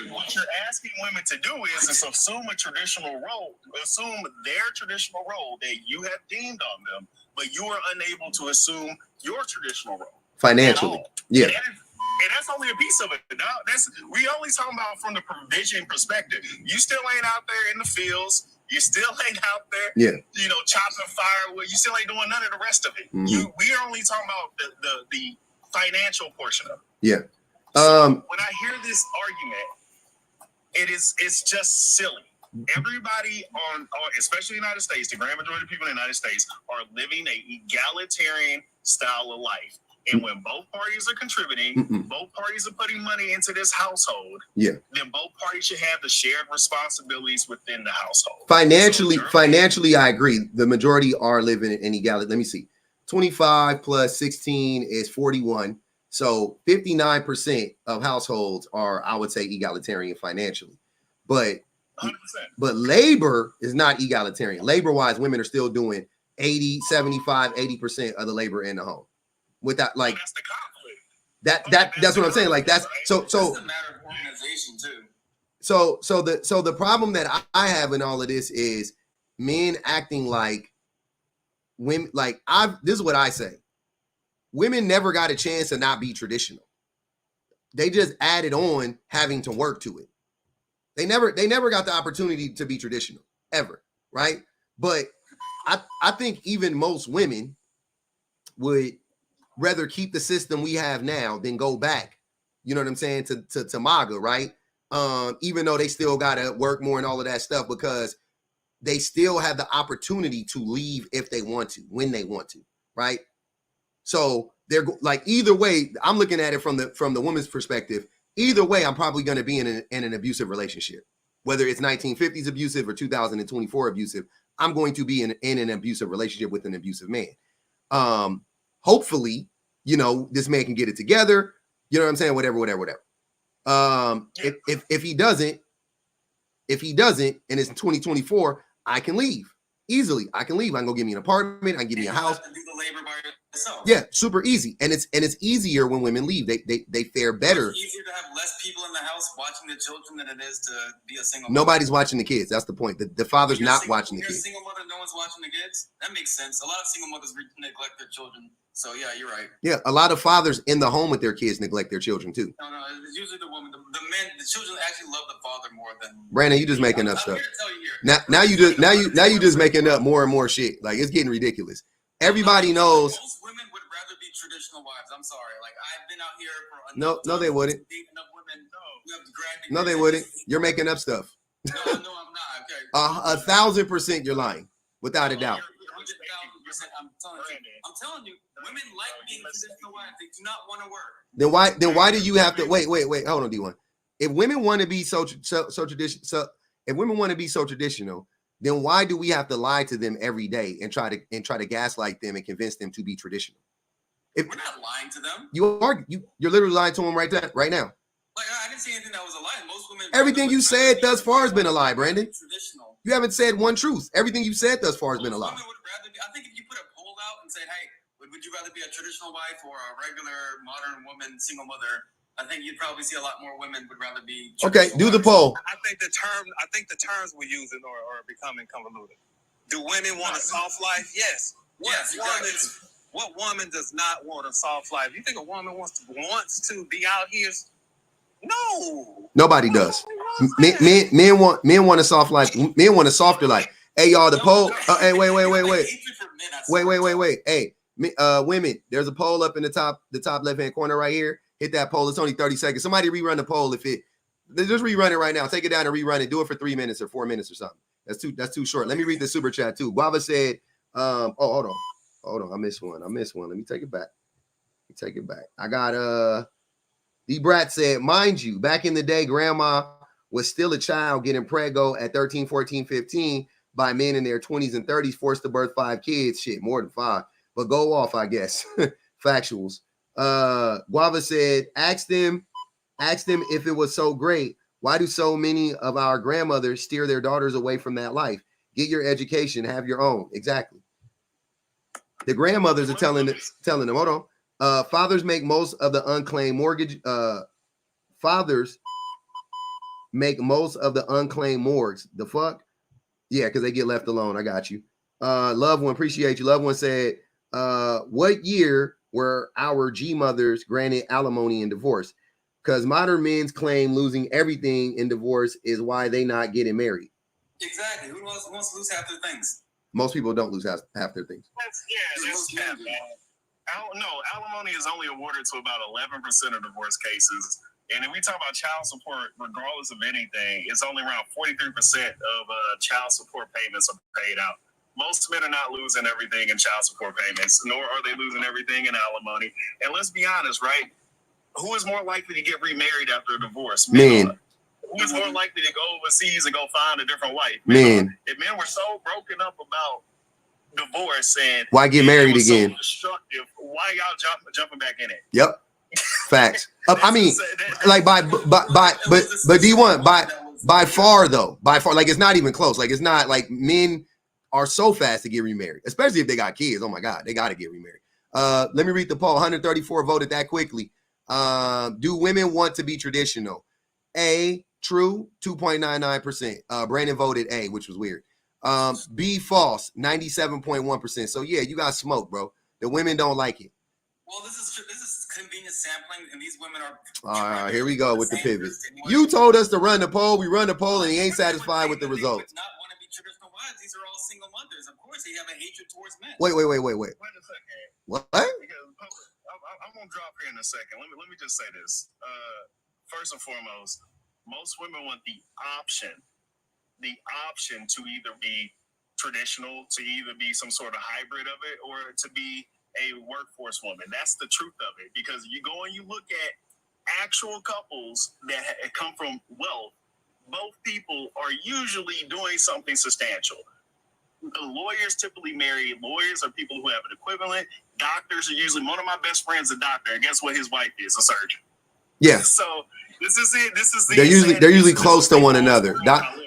what you're asking women to do is assume a traditional role, assume their traditional role that you have deemed on them, but you are unable to assume your traditional role financially. Yeah. And that's only a piece of it. We only talking about from the provision perspective. You still ain't out there in the fields. You still ain't out there, chopping firewood. You still ain't doing none of the rest of it. Mm-hmm. We are only talking about the financial portion of it. Yeah. So when I hear this argument, it's just silly. Everybody especially in the United States, the grand majority of people in the United States are living an egalitarian style of life. And when both parties are contributing, both parties are putting money into this household, then both parties should have the shared responsibilities within the household. Financially, I agree. The majority are living in equality. Let me see. 25 plus 16 is 41. So 59% of households are, I would say, egalitarian financially. But 100%. But labor is not egalitarian. Labor-wise, women are still doing 80, 75, 80% of the labor in the home. Without that's the conflict. That's what I'm saying. Like that's so it's a matter of organization too. So the problem that I have in all of this is men acting like women. Like this is what I say. Women never got a chance to not be traditional. They just added on having to work to it. They never got the opportunity to be traditional ever, right? But I think even most women would rather keep the system we have now than go back, you know what I'm saying, to MAGA, right? Even though they still got to work more and all of that stuff, because they still have the opportunity to leave if they want to, when they want to, right? So they're like, either way, I'm looking at it from the woman's perspective. Either way, I'm probably going to be in an abusive relationship, whether it's 1950s abusive or 2024 abusive. I'm going to be in an abusive relationship with an abusive man. Hopefully, this man can get it together. You know what I'm saying? Whatever. If he doesn't, and it's 2024, I can leave easily. I can leave. I can go get me an apartment. I can get me a house. Do the labor by Yeah, super easy, and it's easier when women leave. They fare better. It's easier to have less people in the house watching the children than it is to be a single. Nobody's watching the kids. That's the point. The father's not watching the kids. You're a single mother. No one's watching the kids. That makes sense. A lot of single mothers neglect their children. So yeah, you're right. Yeah, a lot of fathers in the home with their kids neglect their children too. No, it's usually the woman. The men, the children actually love the father more than. Brandon, you just making up stuff. Now you just making up more and more shit. Like, it's getting ridiculous. Everybody knows. Most women would rather be traditional wives. I'm sorry. Like, I've been out here for no, they wouldn't. No, they wouldn't. You're making up stuff. No, I'm not. Okay. 1,000% you're lying, without a doubt. 100,000%. I'm telling you, women like being traditional wives. They do not want to work. Then why do you have to wait? Hold on, D1. If women want to be so traditional, if women want to be so traditional, then why do we have to lie to them every day and try to gaslight them and convince them to be traditional? We're not lying to them. You're literally lying to them right now. Like, I didn't say anything that was a lie. Most women. Everything you said thus far has been a lie, Brandon. Traditional. You haven't said one truth. Everything you said thus far has been a lie. Women would rather be, I think if you put a poll out and say, hey, would you rather be a traditional wife or a regular modern woman, single mother? I think you'd probably see a lot more women would rather be. Okay, do the poll. I think the terms we're using are becoming convoluted. Do women want a soft life? Yes. What woman does not want a soft life? You think a woman wants to be out here? No. Nobody does. Men want a soft life. Men want a softer life. Hey, y'all, the poll. Hey, wait. Hey, women, there's a poll up in the top left-hand corner right here. Hit that poll. It's only 30 seconds. Somebody rerun the poll. Just rerun it right now. Take it down and rerun it. Do it for 3 minutes or 4 minutes or something. That's too short. Let me read the super chat too. Guava said, hold on. I missed one. Let me take it back. I got D Brat said, mind you, back in the day, grandma was still a child getting preggo at 13, 14, 15 by men in their 20s and 30s, forced to birth 5 kids. Shit, more than 5. But go off, I guess. Factuals. Guava said, ask them if it was so great. Why do so many of our grandmothers steer their daughters away from that life? Get your education, have your own. Exactly. The grandmothers are telling them, hold on. Fathers make most of the unclaimed mortgage. Fathers make most of the unclaimed morgues. The fuck? Yeah, because they get left alone. I got you. Loved one, appreciate you. Loved one said, what year were our G mothers granted alimony in divorce? Because modern men's claim losing everything in divorce is why they not getting married. Exactly. Who wants to lose half their things? Most people don't lose half their things. That's cap, man. Alimony is only awarded to about 11% of divorce cases. And if we talk about child support, regardless of anything, it's only around 43% of child support payments are paid out. Most men are not losing everything in child support payments, nor are they losing everything in alimony. And let's be honest, right? Who is more likely to get remarried after a divorce? Men. Who is more likely to go overseas and go find a different wife? Men. If men were so broken up about divorce and why get married again? So destructive, why y'all jumping back in it? Yep. Facts. I mean, like but D1 by far, like it's not even close. Like it's not like men are so fast to get remarried, especially if they got kids. Oh my God, they got to get remarried. Let me read the poll. 134 voted that quickly. Do women want to be traditional? A, true, 2.99%. Brandon voted A, which was weird. B, false, 97.1%. So yeah, you got smoked, bro. The women don't like it. Well, this is convenient sampling, and these women are. Here we go with the pivot. You told us to run the poll. We run the poll, and he ain't satisfied with the results. Not want to be traditional wives. These are all single mothers. Of course, they have a hatred towards men. Wait. Wait a second. What? I'm gonna drop here in a second. Let me just say this. First and foremost, most women want the option to either be traditional, to either be some sort of hybrid of it, or to be a workforce woman. That's the truth of it. Because you go and you look at actual couples that come from wealth, both people are usually doing something substantial. The lawyers typically marry. Lawyers are people who have an equivalent. Doctors are usually, one of my best friends a doctor, and guess what his wife is? A surgeon. Yeah. So this is it. They're usually close to one another.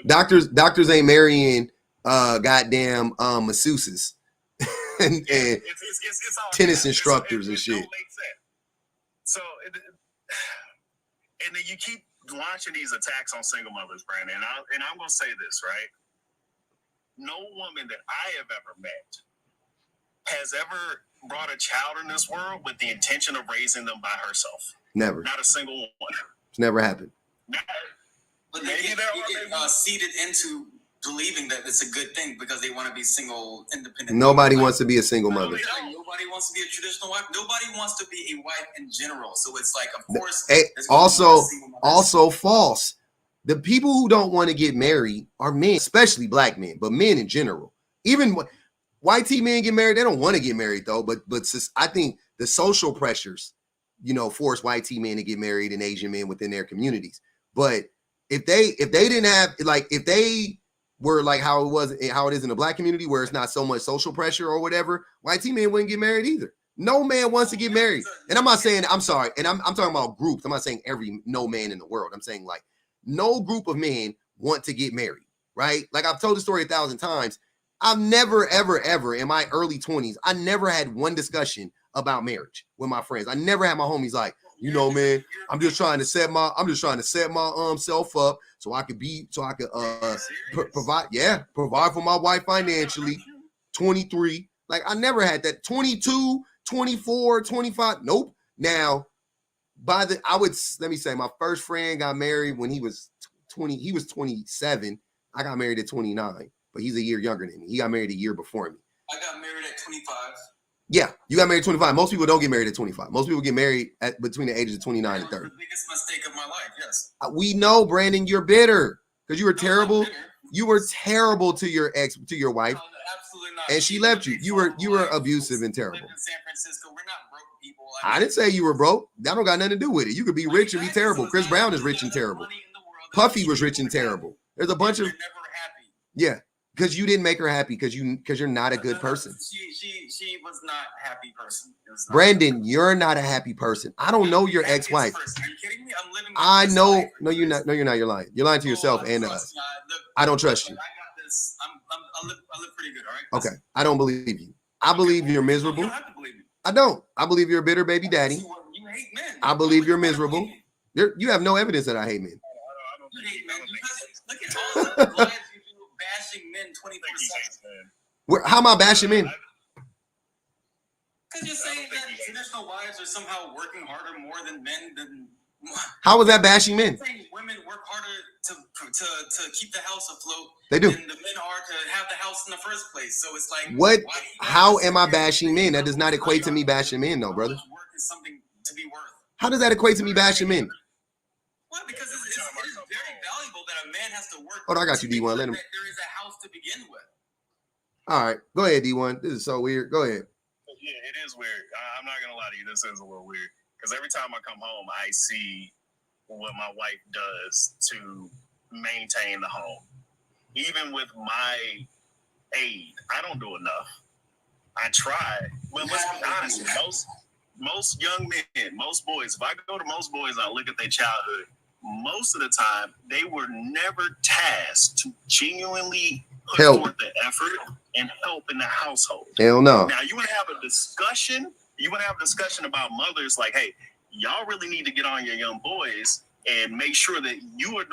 Doctors ain't marrying goddamn masseuses. and it's all tennis bad. instructors and It shit. don't make sense. So, and then you keep launching these attacks on single mothers, Brandon. And I'm going to say this, right? No woman that I have ever met has ever brought a child in this world with the intention of raising them by herself. Never. Not a single one. It's never happened. But they get seeded into believing that it's a good thing because they want to be single, independent. Nobody wants to be a single mother. Nobody wants to be a traditional wife. Nobody wants to be a wife in general. So it's like, of course, also false. The people who don't want to get married are men, especially black men, but men in general. Even white men get married. They don't want to get married though. But I think the social pressures, force white men to get married and Asian men within their communities. But if they didn't have, like, if they were like how it is in the black community, where it's not so much social pressure or whatever, white men wouldn't get married either. No man wants to get married. And I'm not saying, I'm sorry, and I'm talking about groups. I'm not saying no man in the world. I'm saying, like, no group of men want to get married, right? Like, I've told the story 1,000 times. I've never, ever in my early 20s, I never had one discussion about marriage with my friends. I never had my homies like, man, I'm just trying to set my self up so I could provide for my wife financially. 23, like, I never had that. 22, 24, 25, nope. Now, let me say, my first friend got married when he was 20. He was 27. I got married at 29, but he's a year younger than me. He got married a year before me. I got married at 25. Yeah, you got married at 25. Most people don't get married at 25. Most people get married between the ages of 29 and 30. The biggest mistake of my life, yes. We know, Brandon, you're bitter because you were terrible. You were terrible to your wife. No, absolutely not. And she left you. You were abusive and terrible. In San Francisco, we're not broke people. I didn't say you were broke. That don't got nothing to do with it. You could be rich and be terrible. Chris Brown is rich and terrible. Puffy was rich and terrible. There's a bunch of never happy. Yeah, because you didn't make her happy because you're not a good person. She was not a happy person. Brandon, you're not a happy person. I don't know your ex-wife. Are you kidding me? I'm living. I know. No, you're not. No, you're not. You're lying. You're lying to yourself and us. I don't trust you. I got this. I live pretty good. All right. Okay. I don't believe you. I believe you're miserable. You don't have to believe me. I don't. I believe you're a bitter baby daddy. You hate men. I believe you're miserable. You have no evidence that I hate men. You hate men. Look at all the lives you do bashing men 24/7. How am I bashing men? Because you're saying that traditional wives are somehow working harder more than men. How was that bashing men? Women work harder to keep the house afloat. They do. Than the men are to have the house in the first place. So it's like, what? How am I bashing men? That does not equate to me bashing men, though, brother. Work is something to be worth. How does that equate to me bashing men? Well, because it is very valuable that a man has to work. Oh, I got you, D1. Let him. There is a house to begin with. All right, go ahead, D1. This is so weird. Go ahead. Yeah, it is weird. I'm not gonna lie to you. This is a little weird because every time I come home, I see what my wife does to maintain the home. Even with my aid, I don't do enough. I try, but let's be honest. Most young men, most boys. If I go to most boys, I look at their childhood. Most of the time, they were never tasked to genuinely put forth the effort and help in the household. Hell no. Now you want to have a discussion. You want to have a discussion about mothers, like, hey, y'all really need to get on your young boys and make sure that you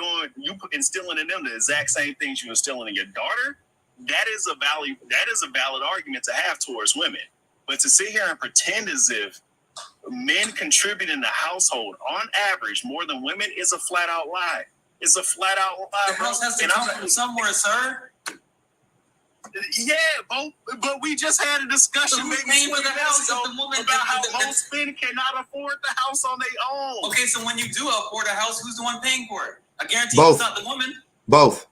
instilling in them the exact same things you instilling in your daughter. That is a valid argument to have towards women. But to sit here and pretend as if men contribute in the household on average more than women is a flat out lie. It's a flat out lie. The house has to come from somewhere, sir. Yeah, but we just had a discussion maybe with the house of the woman about how most men cannot afford the house on their own. Okay, so when you do afford a house, who's the one paying for it? I guarantee it's not the woman. Both.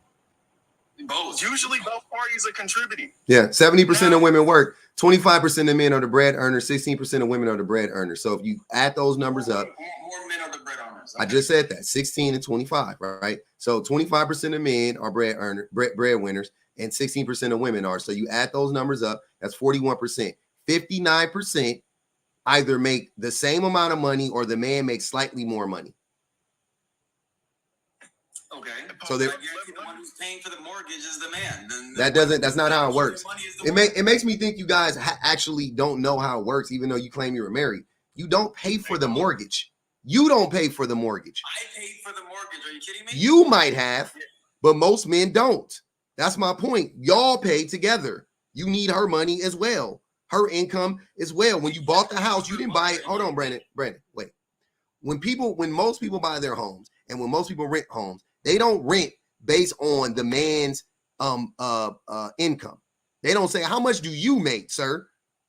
Usually both parties are contributing. Yeah, 70% of women work. 25% of men are the bread earners. 16% of women are the bread earners. So if you add those numbers up, more men are the bread earners. Okay. I just said that 16 and 25, right? So 25% of men are breadwinners, and 16% of women are. So you add those numbers up, that's 41%. 59% either make the same amount of money or the man makes slightly more money. Okay. So I guarantee the one who's paying for the mortgage is the man. That's not how it works. It makes me think you guys actually don't know how it works, even though you claim you were married. You don't pay for the mortgage. You don't pay for the mortgage. I paid for the mortgage. Are you kidding me? You might have, but most men don't. That's my point. Y'all pay together. You need her money as well. Her income as well. When you bought the house, you didn't buy it. Hold on, Brandon, wait. When most people buy their homes and when most people rent homes, they don't rent based on the man's income. They don't say, how much do you make, sir?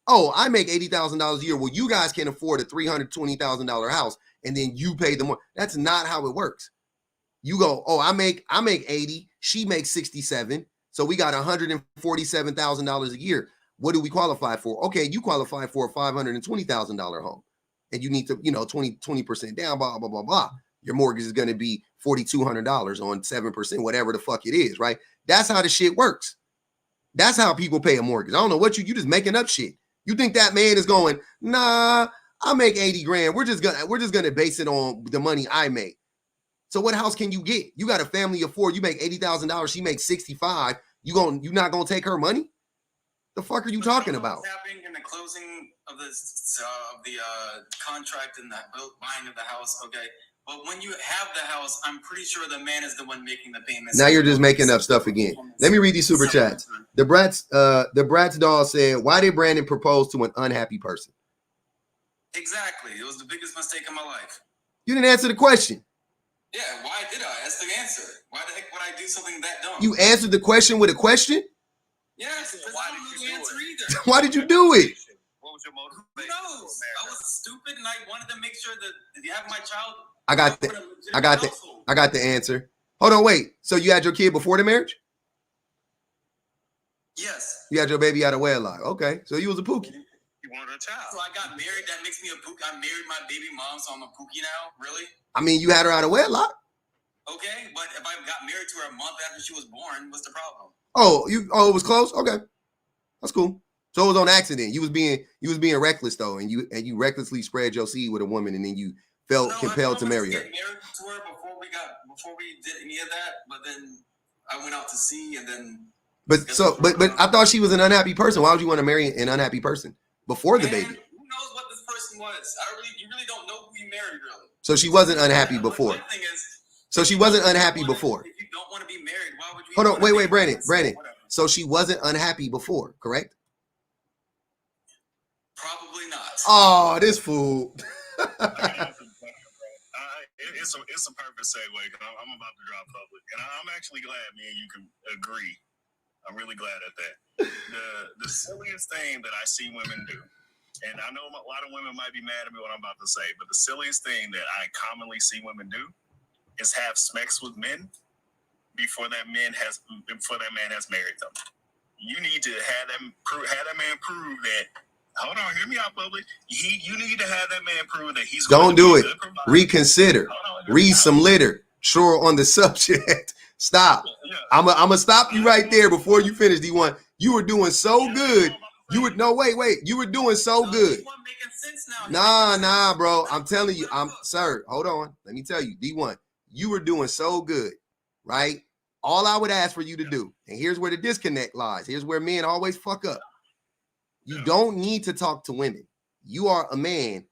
Oh, I make $80,000 a year. Well, you guys can afford a $320,000 house, and then you pay the more. That's not how it works. You go, oh, I make 80, she makes 67, so we got $147,000 a year. What do we qualify for? Okay, you qualify for a $520,000 home, and you need to, 20% down, blah blah blah blah. Your mortgage is going to be $4,200 on 7%, whatever the fuck it is, right? That's how the shit works. That's how people pay a mortgage. I don't know what you just making up shit. You think that man is going, nah, I make 80 grand. We're just gonna base it on the money I make. So what house can you get? You got a family of 4. You make $80,000. She makes 65. You not gonna take her money? The fuck are you talking about? What's happening in the closing of the contract and the buying of the house? Okay, but when you have the house, I'm pretty sure the man is the one making the payments. Now you're just making up stuff again. Let me read these super chats. The Bratz doll said, "Why did Brandon propose to an unhappy person?" Exactly. It was the biggest mistake of my life. You didn't answer the question. Yeah, why did I? That's the answer. Why the heck would I do something that dumb? You answered the question with a question? Yes, because I don't know the answer either. Why did you do it? What was your motivation? Who knows? I was stupid and I wanted to make sure that you have my child. I got the answer. Hold on, wait. So you had your kid before the marriage? Yes. You had your baby out of wedlock. Okay. So you was a pookie. You wanted a child. So I got married. That makes me a pookie. I married my baby mom, so I'm a pookie now. Really? I mean, you had her out of wedlock. Okay, but if I got married to her a month after she was born, what's the problem? It was close? Okay. That's cool. So it was on accident. You was being reckless though, and you recklessly spread your seed with a woman, and then you felt compelled to marry her. I married to her before we did any of that, but then I went out to sea, and then. But I thought she was an unhappy person. Why would you want to marry an unhappy person before the baby? Who knows what this person was? You really don't know who you married, really. So she wasn't unhappy before. The thing is, so she wasn't unhappy before. If you don't want to be married, why would you? Hold on, wait, Brandon. So she wasn't unhappy before, correct? Probably not. Oh, this fool. It's a perfect segue. I'm about to drop public, and I'm actually glad me and you can agree. I'm really glad at that. The silliest thing that I see women do, and I know a lot of women might be mad at me what I'm about to say, but the silliest thing that I commonly see women do is have sex with men before that man has married them. You need to have that man prove that. Hold on, hear me out, public. You need to have that man prove that he's. Don't do it. Reconsider. Read some litter. Sure, on the subject. Stop. I'm gonna stop you right there before you finish. D1, you were doing so good. You were wait. You were doing so good. Nah, bro. I'm telling you, sir. Hold on. Let me tell you, D1, you were doing so good, right? All I would ask for you to do, and here's where the disconnect lies. Here's where men always fuck up. You don't need to talk to women. You are a man.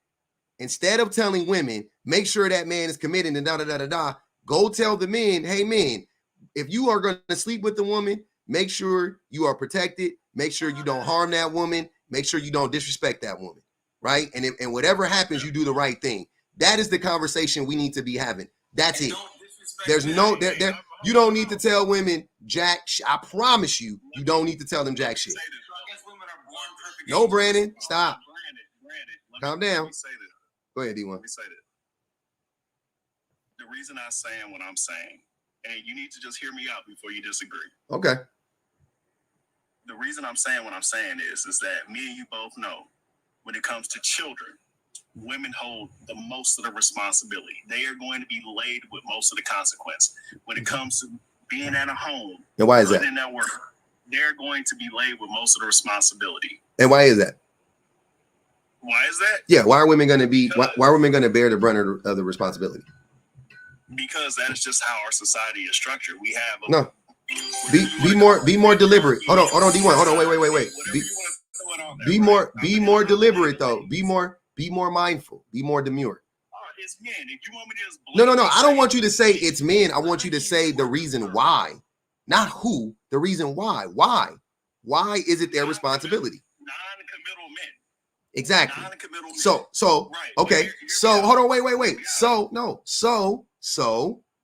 Instead of telling women, make sure that man is committed and da-da-da-da-da, go tell the men, hey, men, if you are going to sleep with the woman, make sure you are protected. Make sure you don't harm that woman. Make sure you don't disrespect that woman, right? And whatever happens, you do the right thing. That is the conversation we need to be having. That's it. There's no, you don't need to tell women jack. I promise you, you don't need to tell them jack shit. No, Brandon, stop. Brandon, Calm down. Let me say this. Go ahead, D1. Let me say this. The reason I'm saying what I'm saying, and you need to just hear me out before you disagree. Okay. The reason I'm saying what I'm saying is that me and you both know when it comes to children, women hold the most of the responsibility. They are going to be laid with most of the consequence. When it comes to being at a home, and why is that? In that work, they're going to be laid with most of the responsibility. And why is that? Why is that? Yeah, why are women going to be? Why are women going to bear the brunt of the responsibility? because that is just how our society is structured. We have a, no. Be more deliberate. Hold on, D1. Hold on, wait. Be more deliberate though. Be more mindful. Be more demure. It's men. If you want me to just No. I don't want you to say it's men. I want you to say the reason why, not who. The reason why. Why is it their responsibility? Non-committal men. Exactly. Non-committal men. So Right. okay. So hold on, wait. So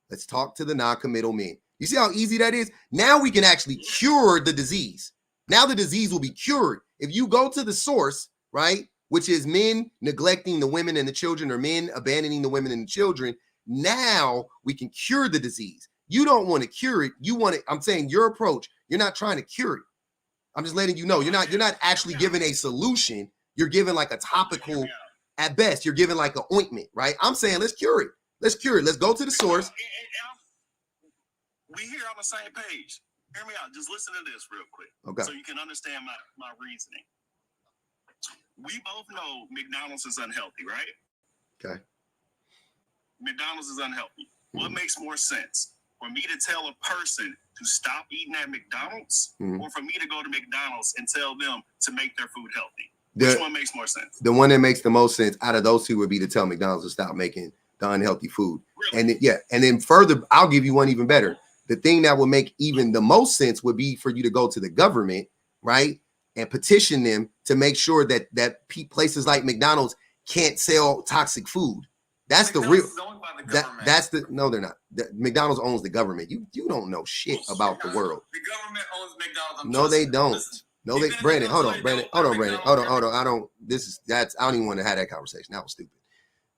let's talk to the non-committal men. You see how easy that is? Now we can actually cure the disease. Now the disease will be cured. If you go to the source, right, which is men neglecting the women and the children, or men abandoning the women and the children, now we can cure the disease. You don't want to cure it. You want it. I'm saying your approach, you're not trying to cure it. I'm just letting you know you're not actually giving a solution. You're giving like a topical, at best, you're giving like an ointment, right? I'm saying let's cure it. Let's go to the source. We here on the same page. Hear me out. Just listen to this real quick. Okay. So you can understand my reasoning. We both know McDonald's is unhealthy, right? Okay. McDonald's is unhealthy. What makes more sense? For me to tell a person to stop eating at McDonald's, or for me to go to McDonald's and tell them to make their food healthy? Which one makes more sense? The one that makes the most sense out of those two would be to tell McDonald's to stop making the unhealthy food. Really? And then further, I'll give you one even better. The thing that would make even the most sense would be for you to go to the government, right, and petition them to make sure that places like McDonald's can't sell toxic food. That's McDonald's the real. That's the no, they're not. McDonald's owns the government. You don't know shit about the world. The government owns McDonald's. No, they don't. No, they. Brandon, hold on, Brandon. Hold on. I don't even want to have that conversation. That was stupid.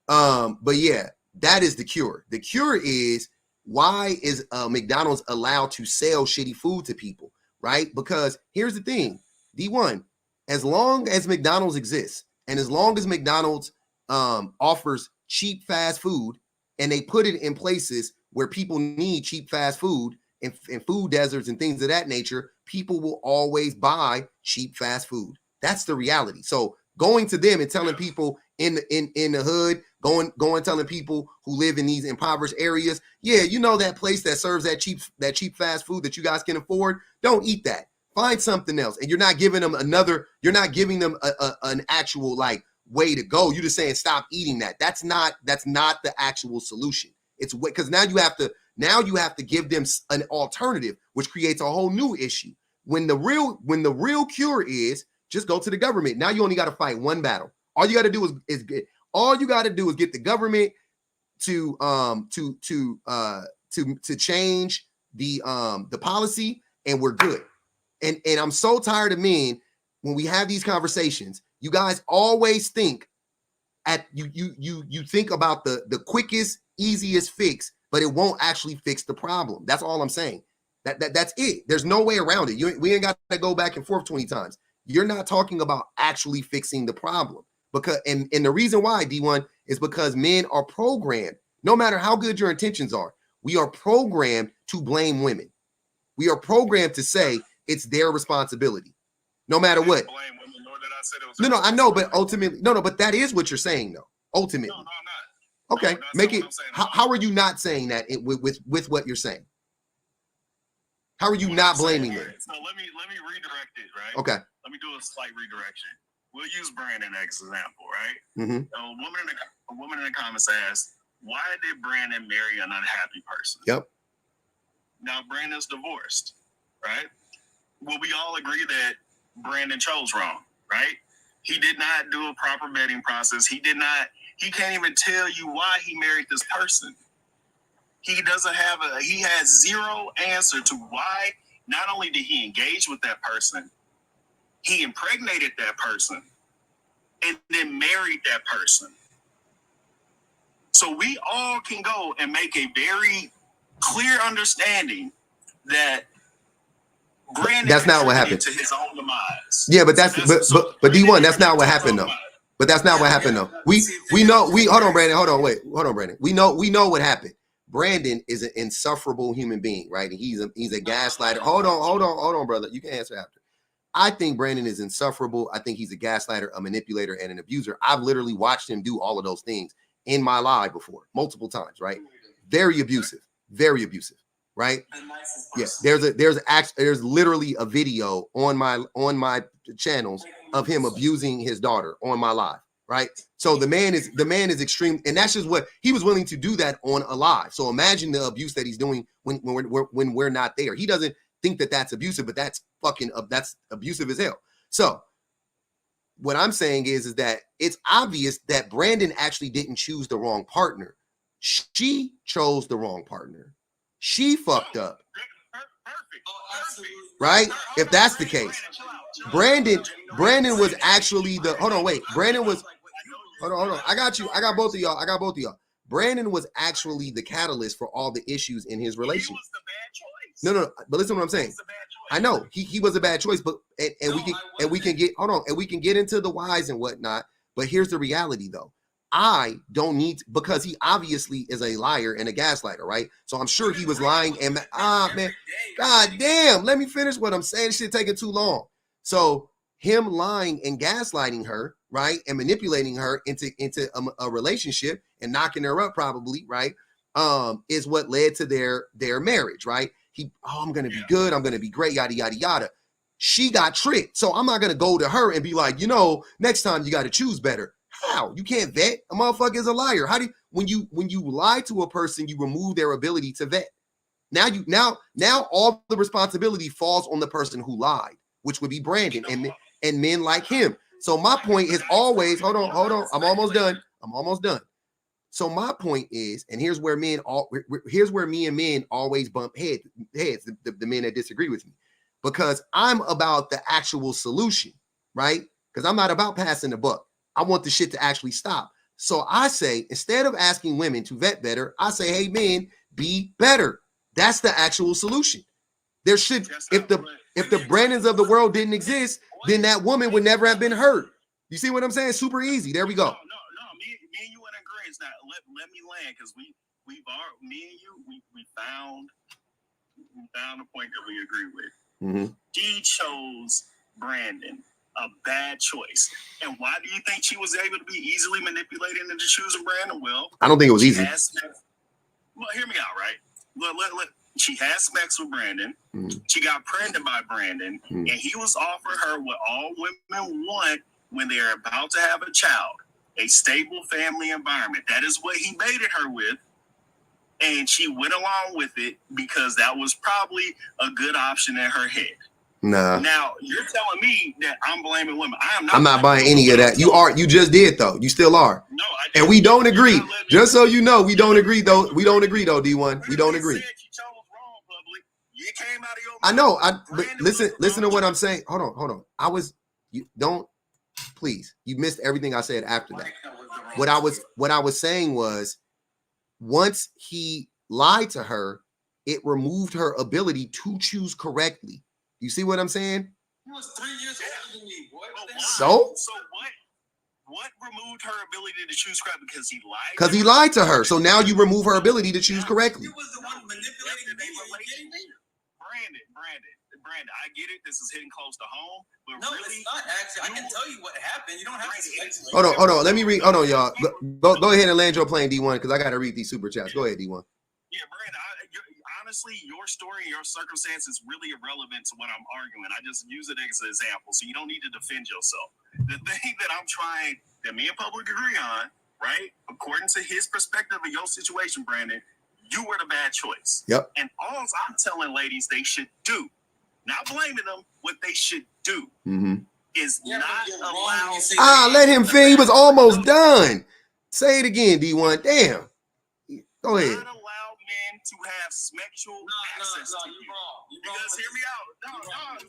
But yeah, that is the cure. The cure is, why is McDonald's allowed to sell shitty food to people, right? Because here's the thing, D1, as long as McDonald's exists and as long as McDonald's offers cheap fast food, and they put it in places where people need cheap fast food and food deserts and things of that nature, people will always buy cheap fast food. That's the reality. So going to them and telling people in the hood, going telling people who live in these impoverished areas, yeah, you know, that place that serves that cheap fast food that you guys can afford, don't eat that. Find something else. And you're not giving them an actual like way to go. You're just saying stop eating that. That's not the actual solution. It's because now you have to give them an alternative, which creates a whole new issue. When the real cure is just go to the government. Now you only got to fight one battle. All you got to do is get the government to change the policy, and we're good. And I'm so tired of men when we have these conversations. You guys always think you think about the quickest, easiest fix, but it won't actually fix the problem. That's all I'm saying. That's it. There's no way around it. We ain't got to go back and forth 20 times. You're not talking about actually fixing the problem. Because and the reason why, D1, is because men are programmed, no matter how good your intentions are, we are programmed to blame women. We are programmed to say it's their responsibility, no matter what. No, I know, but ultimately, no, but that is what you're saying, though. Ultimately. No, I'm not. Okay, make it. How are you not saying that with what you're saying? How are you not blaming them? So let me redirect it, right? Okay. Let me do a slight redirection. We'll use Brandon as an example, right? Mm-hmm. A woman in the comments asked, why did Brandon marry an unhappy person? Yep. Now Brandon's divorced, right? Well, we all agree that Brandon chose wrong, right? He did not do a proper vetting process. He can't even tell you why he married this person. He has zero answer to why. Not only did he engage with that person, he impregnated that person and then married that person. So we all can go and make a very clear understanding that Brandon, that's not what happened, to his own demise. Yeah, but but D1, that's not what happened though. But that's not what happened though. We know hold on, Brandon. Hold on, Brandon. We know what happened. Brandon is an insufferable human being, right? And he's a gaslighter. Hold on, brother. You can answer after. I think Brandon is insufferable. I think he's a gaslighter, a manipulator, and an abuser. I've literally watched him do all of those things in my life before, multiple times, right? very abusive, right? The nicest Yeah, person. there's literally a video on my channels of him abusing his daughter on my live, right? So the man is extreme, and that's just what he was willing to do that on a live. So imagine the abuse that he's doing when we're not there. He doesn't think that that's abusive, but that's that's abusive as hell. So what I'm saying is that it's obvious that Brandon actually didn't choose the wrong partner. She chose the wrong partner. She fucked up. Perfect. Right? If that's the case. Brandon was actually the hold on, wait. Brandon was hold on. I got you. I got both of y'all. Brandon was actually the catalyst for all the issues in his relationship. No, but listen to what I'm saying. I know he was a bad choice, but we can get into the whys and whatnot. But here's the reality, though. I don't need because he obviously is a liar and a gaslighter, right? So I'm sure he was lying and man, god damn, let me finish what I'm saying. This shit taking too long. So him lying and gaslighting her, right, and manipulating her into a relationship and knocking her up, probably, right, is what led to their marriage, right? I'm gonna be good, I'm gonna be great, yada yada yada. She got tricked, so I'm not gonna go to her and be like, next time you got to choose better. How? You can't vet. A motherfucker is a liar. How do you when you lie to a person, you remove their ability to vet. Now all the responsibility falls on the person who lied, which would be Brandon and men like him. So my point is always, hold on. I'm almost done. So my point is, and here's where me and men always bump heads, the men that disagree with me, because I'm about the actual solution, right? Because I'm not about passing the buck. I want the shit to actually stop. So I say, instead of asking women to vet better, I say, hey, men, be better. That's the actual solution. There should, if the Brandons of the world didn't exist, then that woman would never have been hurt. You see what I'm saying? Super easy. There we go. No, me and you in agreement. Now let me land because we found a point that we agree with. Mm-hmm. She chose Brandon. A bad choice. And why do you think she was able to be easily manipulated into choosing Brandon? Well, I don't think it was easy. Well, hear me out, right? She had sex with Brandon. Mm-hmm. She got pregnant by Brandon, and he was offering her what all women want when they're about to have a child: a stable family environment. That is what he baited her with, and she went along with it because that was probably a good option in her head. Nah. Now you're telling me that I'm blaming women. I'm not buying any of that. You just did though. You still are. No, I didn't. And we don't agree. Just so you know, we don't agree though. We don't agree though, D1. We don't agree. I know. But listen to what I'm saying. Hold on. Please. You missed everything I said after that. What I was saying was, once he lied to her, it removed her ability to choose correctly. You see what I'm saying? He was 3 years older than me, boy. So what removed her ability to choose correctly? Because he lied. Because he lied to her. So now you remove her ability to choose correctly. He was the one manipulating me. Are you kidding me? Brandon, I get it. This is hitting close to home, but no, really, it's not actually. I can tell you what happened. You don't have to speculate. Hold on. Let me read. Hold on, y'all. Go ahead and land your plane, D1, because I got to read these super chats. Go ahead, D1. Yeah, Brandon, honestly, your story, your circumstance is really irrelevant to what I'm arguing. I just use it as an example, so you don't need to defend yourself. The thing that me and public agree on, right? According to his perspective of your situation, Brandon, you were the bad choice. Yep. And all I'm telling ladies they should do, not blaming them, what they should do is not allow. Let him finish. He was almost done. Say it again, D1. Damn. Go ahead. Not allow men to have sexual access to you. Because hear me out. No.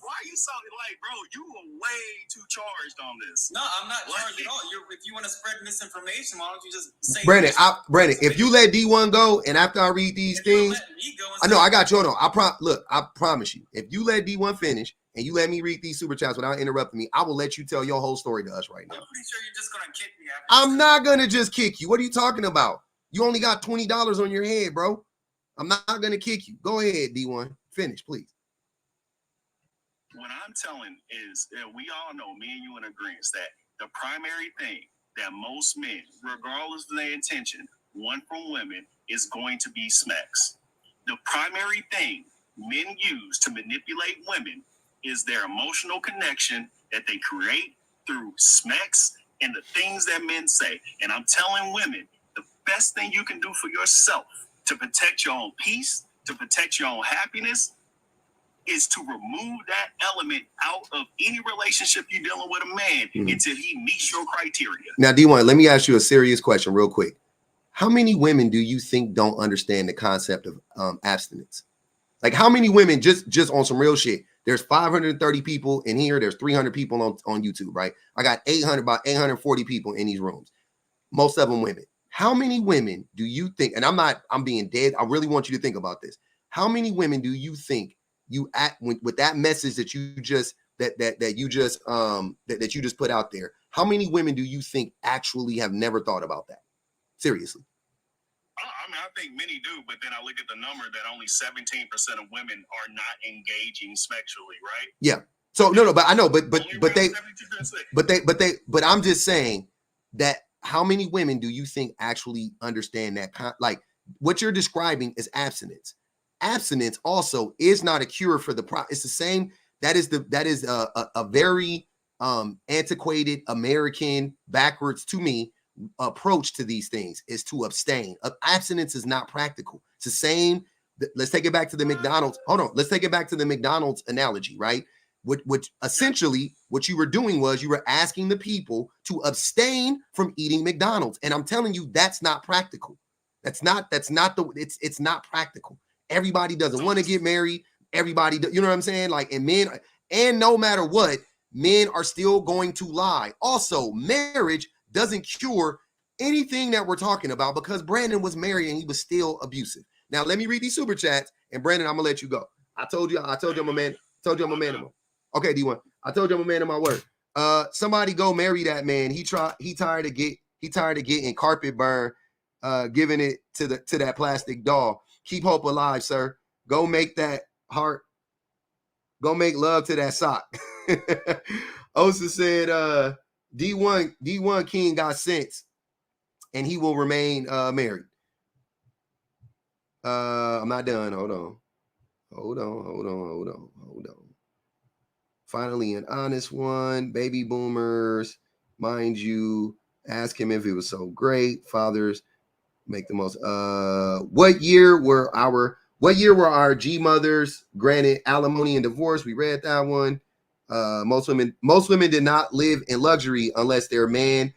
Why are you so bro? You are way too charged on this. No, I'm not charged at all. If you want to spread misinformation, why don't you just say Brandon, if you let D1 go, and after I read these things, I know I got you. Hold on. I promise you, if you let D1 finish and you let me read these super chats without interrupting me, I will let you tell your whole story to us right now. I'm pretty sure you're just gonna kick me. I'm not gonna just kick you. What are you talking about? You only got $20 on your head, bro. I'm not gonna kick you. Go ahead, D1. Finish, please. What I'm telling is that we all know, me and you in agreement, that the primary thing that most men, regardless of their intention, one from women, is going to be smecks. The primary thing men use to manipulate women is their emotional connection that they create through smecks and the things that men say. And I'm telling women, the best thing you can do for yourself to protect your own peace, to protect your own happiness, is to remove that element out of any relationship you're dealing with a man until he meets your criteria. Now, D1, let me ask you a serious question real quick. How many women do you think don't understand the concept of abstinence? Like, how many women, just on some real shit, there's 530 people in here, there's 300 people on YouTube, right? I got about 840 people in these rooms, most of them women. How many women do you think, and I'm being dead, I really want you to think about this. How many women do you think you act with that message that you just that you just put out there? How many women do you think actually have never thought about that? Seriously. I mean, I think many do, but then I look at the number that only 17% of women are not engaging sexually, right? Yeah. So no, but I know, but I'm just saying that how many women do you think actually understand that? Like, what you're describing is abstinence. Abstinence also is not a cure for the problem. It's the same. That is a very antiquated American, backwards to me, approach to these things is to abstain. Abstinence is not practical. It's the same. Let's take it back to the McDonald's. Hold on. Let's take it back to the McDonald's analogy, right? Which essentially what you were doing was you were asking the people to abstain from eating McDonald's. And I'm telling you, that's not practical. It's not practical. Everybody doesn't want to get married. Everybody, you know what I'm saying? Like, and men, and no matter what, men are still going to lie. Also, marriage doesn't cure anything that we're talking about, because Brandon was married and he was still abusive. Now, let me read these super chats, and Brandon, I'm gonna let you go. I told you I'm a man. Okay, D1. I told you I'm a man of my word. Somebody go marry that man. He tired of getting carpet burn, giving it to that plastic doll. Keep hope alive, sir. Go make that heart. Go make love to that sock. Osa said, D1 King got sense, and he will remain married. I'm not done. Hold on. Finally, an honest one. Baby boomers, mind you, ask him if it was so great. Fathers make the most. What year were our G mothers granted alimony and divorce? We read that one. Most women did not live in luxury unless their man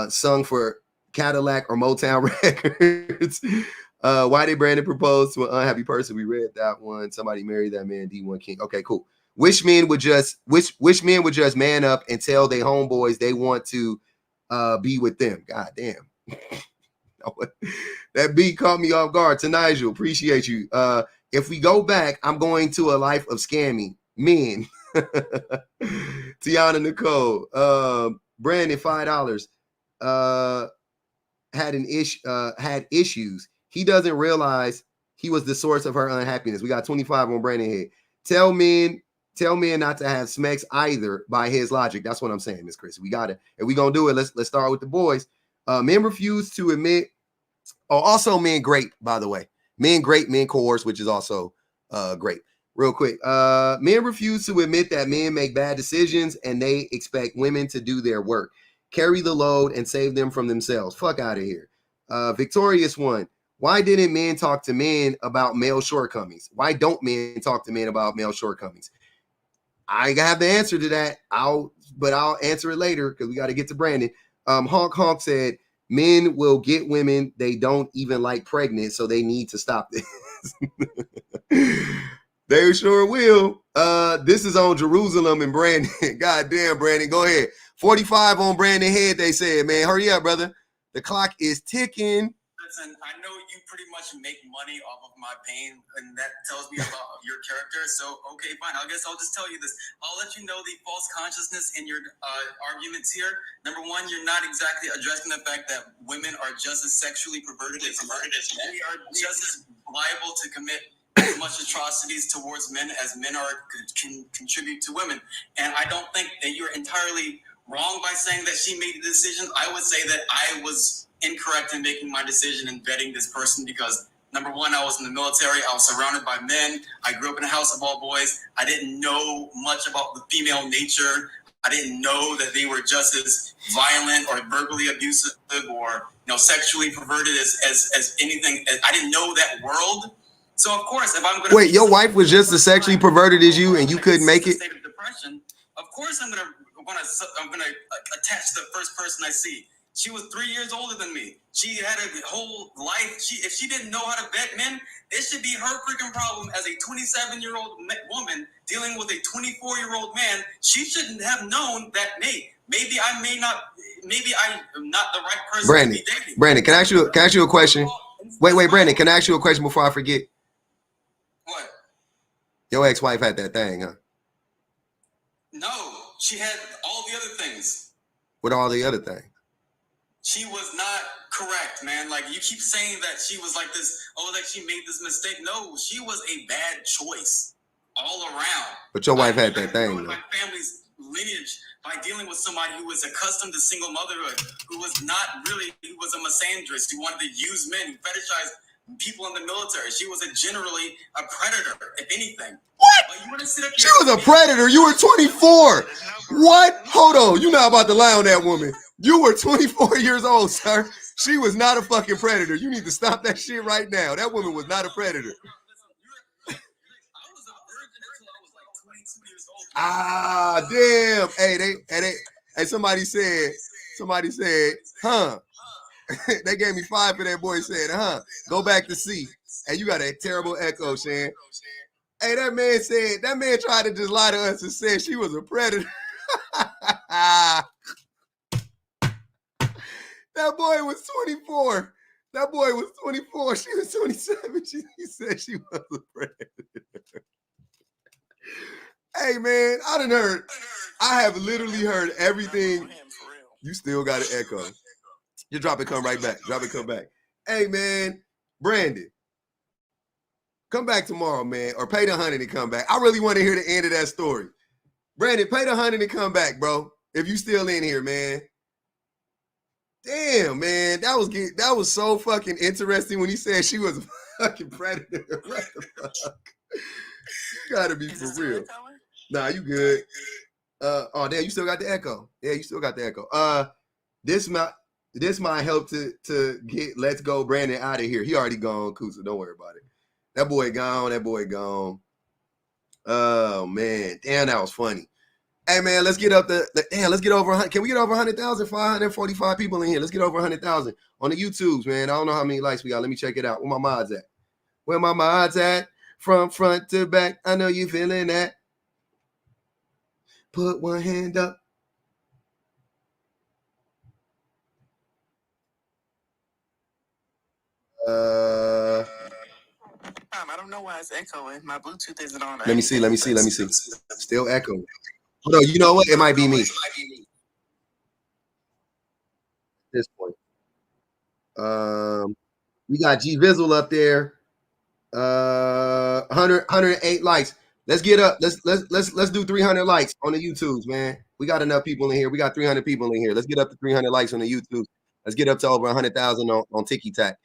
sung for Cadillac or Motown Records. Why did Brandon propose to an unhappy person? We read that one. Somebody married that man, D1 King. Okay, cool. Which men would just man up and tell their homeboys they want to be with them? God damn. That beat caught me off guard. To Nigel, appreciate you. If we go back, I'm going to a life of scamming men. Tiana Nicole, Brandon, $5. Had issues. He doesn't realize he was the source of her unhappiness. We got 25 on Brandon here. Tell men not to have smecks either by his logic. That's what I'm saying, Miss Chris. We got it. If we gonna do it, let's start with the boys. Men refuse to admit. Oh, also men grape, by the way. Men grape, men coerce, which is also great. Real quick. Men refuse to admit that men make bad decisions and they expect women to do their work, carry the load, and save them from themselves. Fuck out of here. Victorious one. Why didn't men talk to men about male shortcomings? Why don't men talk to men about male shortcomings? I have the answer to that. I'll answer it later because we got to get to Brandon. Honk said, men will get women they don't even like pregnant, so they need to stop this. They sure will. This is on Jerusalem and Brandon. God damn, Brandon, go ahead. 45 on Brandon head, they said, man. Hurry up, brother. The clock is ticking. Listen, I know you pretty much make money off of my pain, and that tells me about your character. So, okay, fine. I guess I'll just tell you this. I'll let you know the false consciousness in your arguments here. Number one, you're not exactly addressing the fact that women are just as sexually perverted as men. We are just as liable to commit as much atrocities towards men as men can contribute to women. And I don't think that you're entirely wrong by saying that she made the decision. I would say that I was incorrect in making my decision and vetting this person because number one, I was in the military. I was surrounded by men. I grew up in a house of all boys. I didn't know much about the female nature. I didn't know that they were just as violent or verbally abusive or sexually perverted as anything. I didn't know that world. So of course, if I'm going to wait, your wife was just as sexually perverted as you, and you couldn't make it. State of depression. Of course, I'm gonna attach to the first person I see. She was 3 years older than me. She had a whole life. If she didn't know how to vet men, it should be her freaking problem as a 27-year-old woman dealing with a 24-year-old man. She shouldn't have known that. Maybe I'm not the right person to be dating. Brandon, can I ask you a question? Wait, Brandon, can I ask you a question before I forget? What? Your ex-wife had that thing, huh? No, she had all the other things. What all the other things? She was not correct, man. Like, you keep saying that she was like this, that she made this mistake. No, she was a bad choice all around. But your wife had that thing, though. My family's lineage by dealing with somebody who was accustomed to single motherhood, who was a misandrist, who wanted to use men, who fetishized people in the military. She was generally a predator, if anything. What? She was a predator. You were 24. What? Hold on. You're not about to lie on that woman. You were 24 years old, sir. She was not a fucking predator. You need to stop that shit right now. That woman was not a predator. Ah, damn. Hey, somebody said, huh? They gave me 5 for that boy saying, huh? Go back to C. Hey, you got a terrible echo, Shan. Hey, that man tried to just lie to us and said she was a predator. That boy was 24. She was 27. He said she was a predator. Hey, man, I have literally heard everything. You still got an echo. You drop it, come right back. Come back. Hey, man, Brandon, come back tomorrow, man, or pay the 100 and come back. I really want to hear the end of that story. Brandon, pay the 100 and come back, bro, if you still in here, man. Damn, man, that was so fucking interesting when he said she was a fucking predator. What the fuck? You gotta be for real. Nah, you good. Oh, damn, you still got the echo. Yeah, you still got the echo. This might help to get Let's Go Brandon out of here. He already gone, Kusa. Don't worry about it. That boy gone. Oh, man. Damn, that was funny. Hey, man, let's get up let's get over 100. Can we get over 100,000? 545 people in here. Let's get over 100,000 on the YouTubes, man. I don't know how many likes we got. Let me check it out. Where my mods at? From front to back. I know you feeling that. Put one hand up. I don't know why it's echoing. My Bluetooth isn't on. Let me see. Still echoing. No, you know what? It might be me. At this point. We got G Vizzle up there. 108 likes. Let's get up. Let's do 300 likes on the YouTubes, man. We got enough people in here. We got 300 people in here. Let's get up to 300 likes on the YouTube. Let's get up to over 100,000 on Tiki Tac.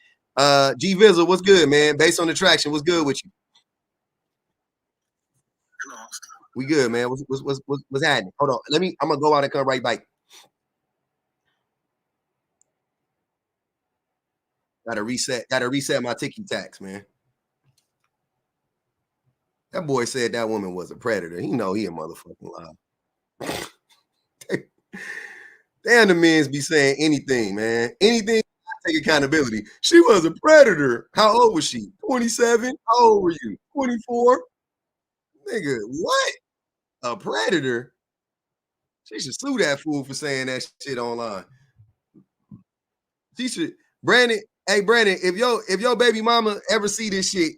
G Vizzle, what's good, man? Based on the traction, what's good with you? We good, man. What's happening? Hold on. I'm gonna go out and come right back. Gotta reset my Tiki Tacs, man. That boy said that woman was a predator. He know he a motherfucking lie. Damn, the men's be saying anything, man. Anything, take accountability. She was a predator. How old was she? 27? How old were you? 24? Nigga, what? A predator? She should sue that fool for saying that shit online. She should. Brandon, hey Brandon, if your baby mama ever see this shit,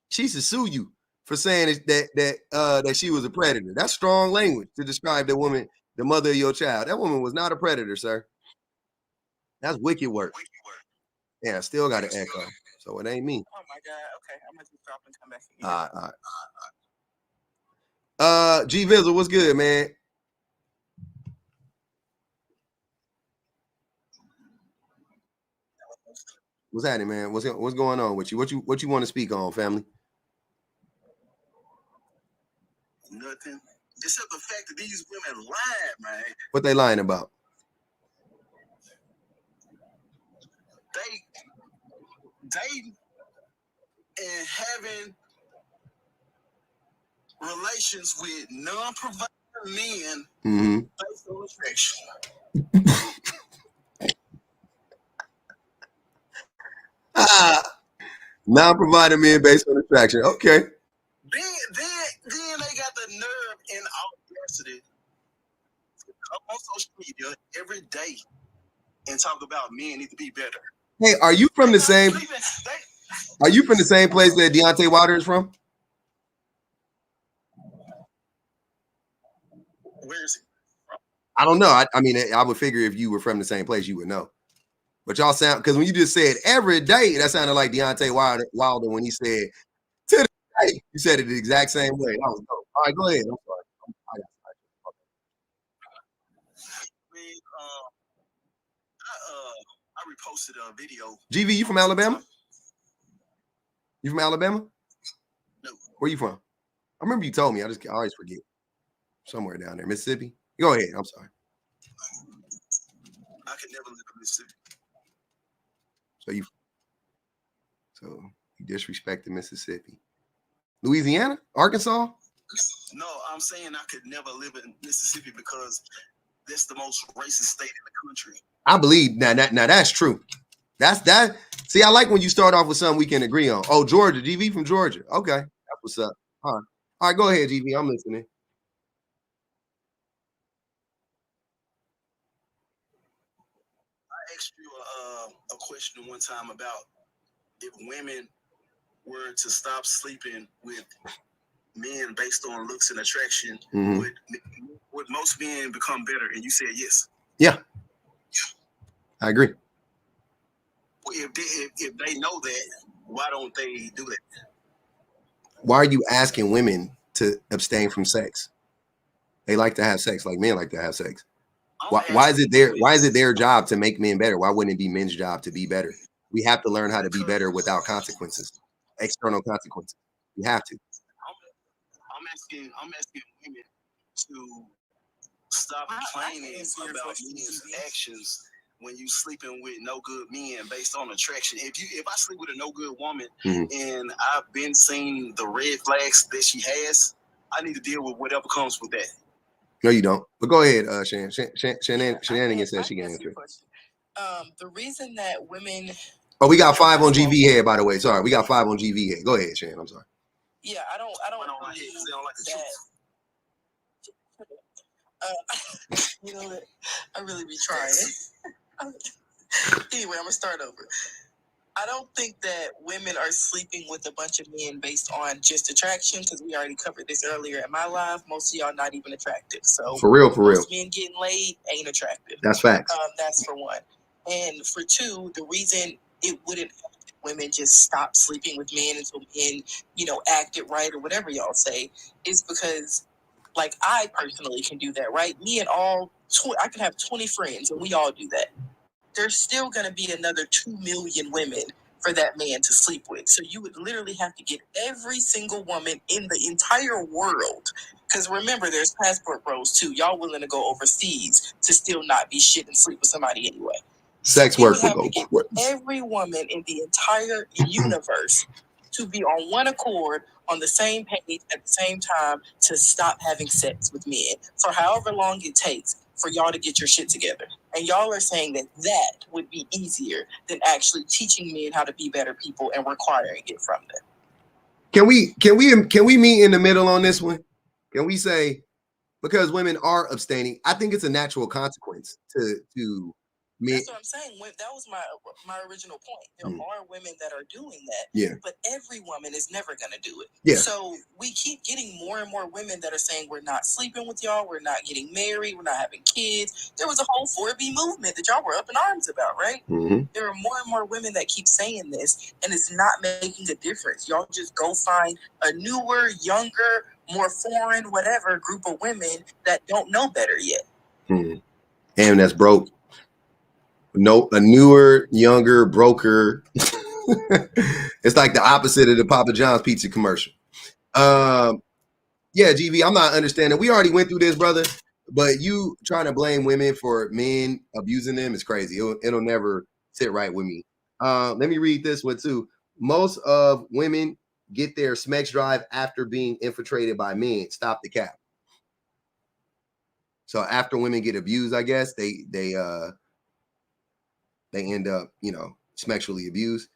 she should sue you for saying that she was a predator. That's strong language to describe the woman, the mother of your child. That woman was not a predator, sir. That's wicked work. Yeah, I still got an echo, so it ain't me. Oh my God. Okay, I'm gonna just drop and come back again. All right. G Vizzle, what's good, man? What's happening, man? What's going on with you? What you want to speak on, family? Nothing. Except the fact that these women lied, man. What they lying about? They dating and having relations with non-provider men based on attraction. Non-provider men based on attraction. Okay. Then they got the nerve and audacity to come on social media every day and talk about men need to be better. Hey, are you from the same? Are you from the same place that Deontay Wilder is from? Where is he from? I don't know. I mean, I would figure if you were from the same place, you would know. But y'all sound, because when you just said every day, that sounded like Deontay Wilder when he said to the day. You said it the exact same way. That was dope. All right, go ahead. I'm sorry. I reposted a video. GV, you from Alabama? You from Alabama? No. Where you from? I remember you told me. I always forget. Somewhere down there, Mississippi. Go ahead. I'm sorry. I could never live in Mississippi. So you disrespected Mississippi. Louisiana? Arkansas? No, I'm saying I could never live in Mississippi because that's the most racist state in the country. I believe now that's true. That. See, I like when you start off with something we can agree on. Oh, Georgia, GV from Georgia. Okay, that's what's up. All right, go ahead, GV. I'm listening. I asked you a question one time about if women were to stop sleeping with men based on looks and attraction, would most men become better? And you said yes. Yeah, I agree. If they know that, why don't they do that? Why are you asking women to abstain from sex? They like to have sex, like men like to have sex. Why is it their job to make men better? Why wouldn't it be men's job to be better? We have to learn how to be better without consequences, external consequences. We have to. I'm asking women to stop complaining about men's actions when you sleeping with no good men based on attraction. If I sleep with a no good woman and I've been seeing the red flags that she has, I need to deal with whatever comes with that. No, you don't. But go ahead, Shenanigans says she can answer. The reason that women. Oh, we got 5 on GV here, by the way. Sorry, we got 5 on GV here. Go ahead, Shan. I'm sorry. Yeah, I don't believe that. You know what? I really be trying. Anyway, I'm gonna start over. I don't think that women are sleeping with a bunch of men based on just attraction, because we already covered this earlier in my life. Most of y'all not even attractive. So for real, most men getting laid ain't attractive. That's facts. That's for one. And for two, the reason it wouldn't women just stop sleeping with men until men, acted right or whatever y'all say, is because, like, I personally can do that, right? Me and I can have 20 friends and we all do that. There's still going to be another 2 million women for that man to sleep with. So you would literally have to get every single woman in the entire world. Because remember, there's passport bros too. Y'all willing to go overseas to still not be shit and sleep with somebody anyway. Sex So work would have to get every woman in the entire universe to be on one accord, on the same page at the same time, to stop having sex with men for however long it takes for y'all to get your shit together. And y'all are saying that would be easier than actually teaching men how to be better people and requiring it from them. Can we meet in the middle on this one? Can we say, because women are abstaining, I think it's a natural consequence to men. That's what I'm saying. That was my original point. There are women that are doing that. Yeah. But every woman is never going to do it. Yeah. So we keep getting more and more women that are saying we're not sleeping with y'all, we're not getting married, we're not having kids. There was a whole 4B movement that y'all were up in arms about, right? There are more and more women that keep saying this, and it's not making a difference. Y'all just go find a newer, younger, more foreign, whatever group of women that don't know better yet. And that's broke. No, a newer, younger, broker. It's like the opposite of the Papa John's pizza commercial. Yeah, GV, I'm not understanding. We already went through this, brother. But you trying to blame women for men abusing them is crazy. It'll never sit right with me. Let me read this one too. Most of women get their sex drive after being infiltrated by men. Stop the cap. So after women get abused, I guess they end up, sexually abused.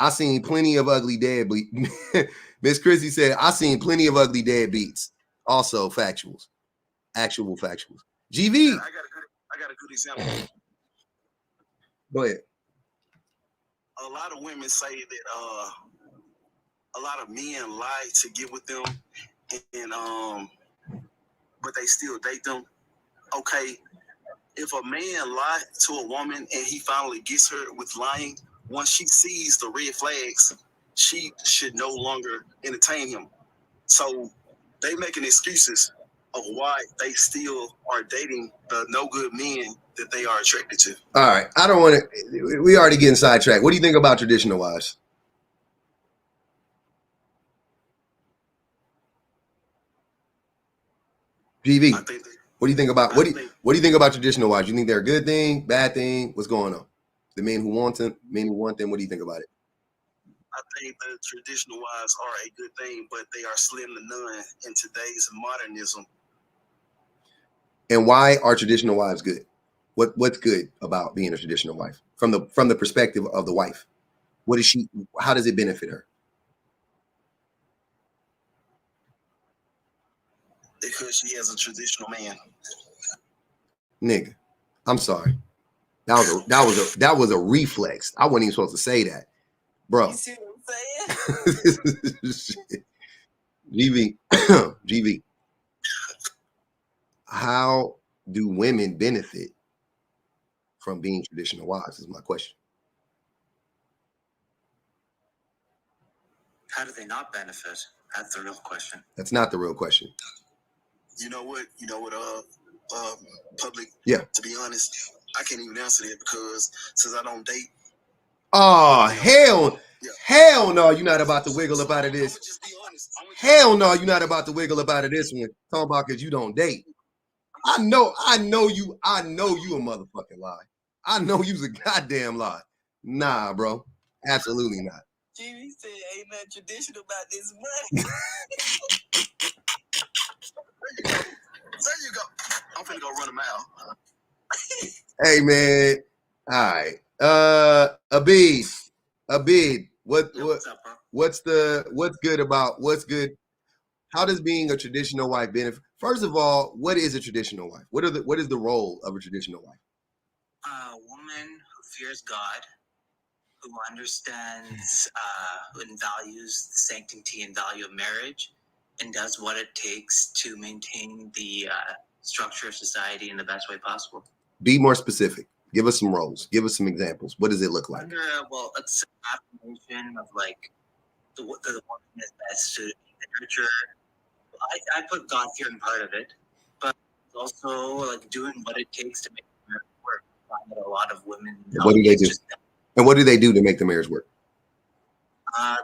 I seen plenty of ugly deadbeat. Miss Chrissy said, I seen plenty of ugly deadbeats. Also factuals. Actual factuals. GV. I got a good example. Go ahead. A lot of women say that a lot of men lie to get with them, and but they still date them. Okay, if a man lied to a woman and he finally gets her with lying, once she sees the red flags, she should no longer entertain him. So they making excuses of why they still are dating the no good men that they are attracted to. All right. I don't want to. We already getting sidetracked. What do you think about traditional wives? GV. What do you think about what do you think about traditional wives? You think they're a good thing, bad thing? What's going on? The men who want them, what do you think about it? I think the traditional wives are a good thing, but they are slim to none in today's modernism. And why are traditional wives good? What's good about being a traditional wife from the perspective of the wife? What is she? How does it benefit her? Because she has a traditional man. Nigga, I'm sorry. That was a reflex. I wasn't even supposed to say that, bro. You see what I'm saying? GV, GV. How do women benefit from being traditional wives? Is my question. How do they not benefit? That's the real question. That's not the real question. You know what? Public. Yeah. To be honest, I can't even answer that because since I don't date. Oh, hell. Yeah. Hell no, you're not about to wiggle up out of this. Just be honest. Hell no, you're not about to wiggle up out of this one. Talking about because you don't date. I know you a motherfucking lie. I know you's a goddamn lie. Nah, bro. Absolutely not. Jimmy said ain't nothing traditional about this money. There you go. I'm finna go run a mile. Hey man. All right. Abid, what's good? How does being a traditional wife benefit? First of all, what is a traditional wife? What is the role of a traditional wife? A woman who fears God, who understands and values the sanctity and value of marriage, and does what it takes to maintain the structure of society in the best way possible. Be more specific. Give us some roles. Give us some examples. What does it look like? Well, it's an affirmation of like the woman is best to nurture. I put God-fearing part of it, but also like doing what it takes to make the marriage work. I find that a lot of women. What do they do? And what do they do to make the marriage work?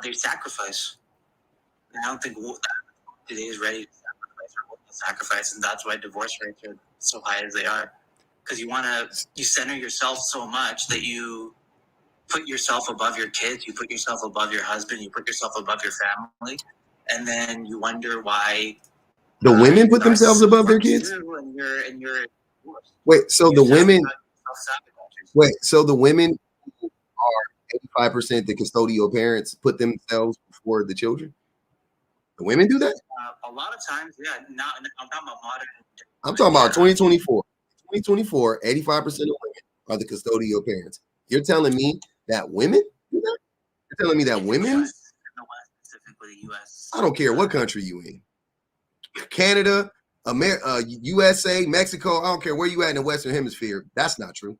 They sacrifice. I don't think today is ready to sacrifice, and that's why divorce rates are so high as they are. Because you center yourself so much that you put yourself above your kids, you put yourself above your husband, you put yourself above your family, and then you wonder why the women put themselves above their kids. And you're wait, so the women. Wait, so the women are 85% the custodial parents put themselves before the children? The women do that? A lot of times, yeah. I'm talking about modern. I'm talking about 2024. 2024, 85% of women are the custodial parents. You're telling me that women do that? You're telling me that women? Specifically U.S. I don't care what country you in. Canada, USA, Mexico, I don't care where you at in the Western Hemisphere. That's not true.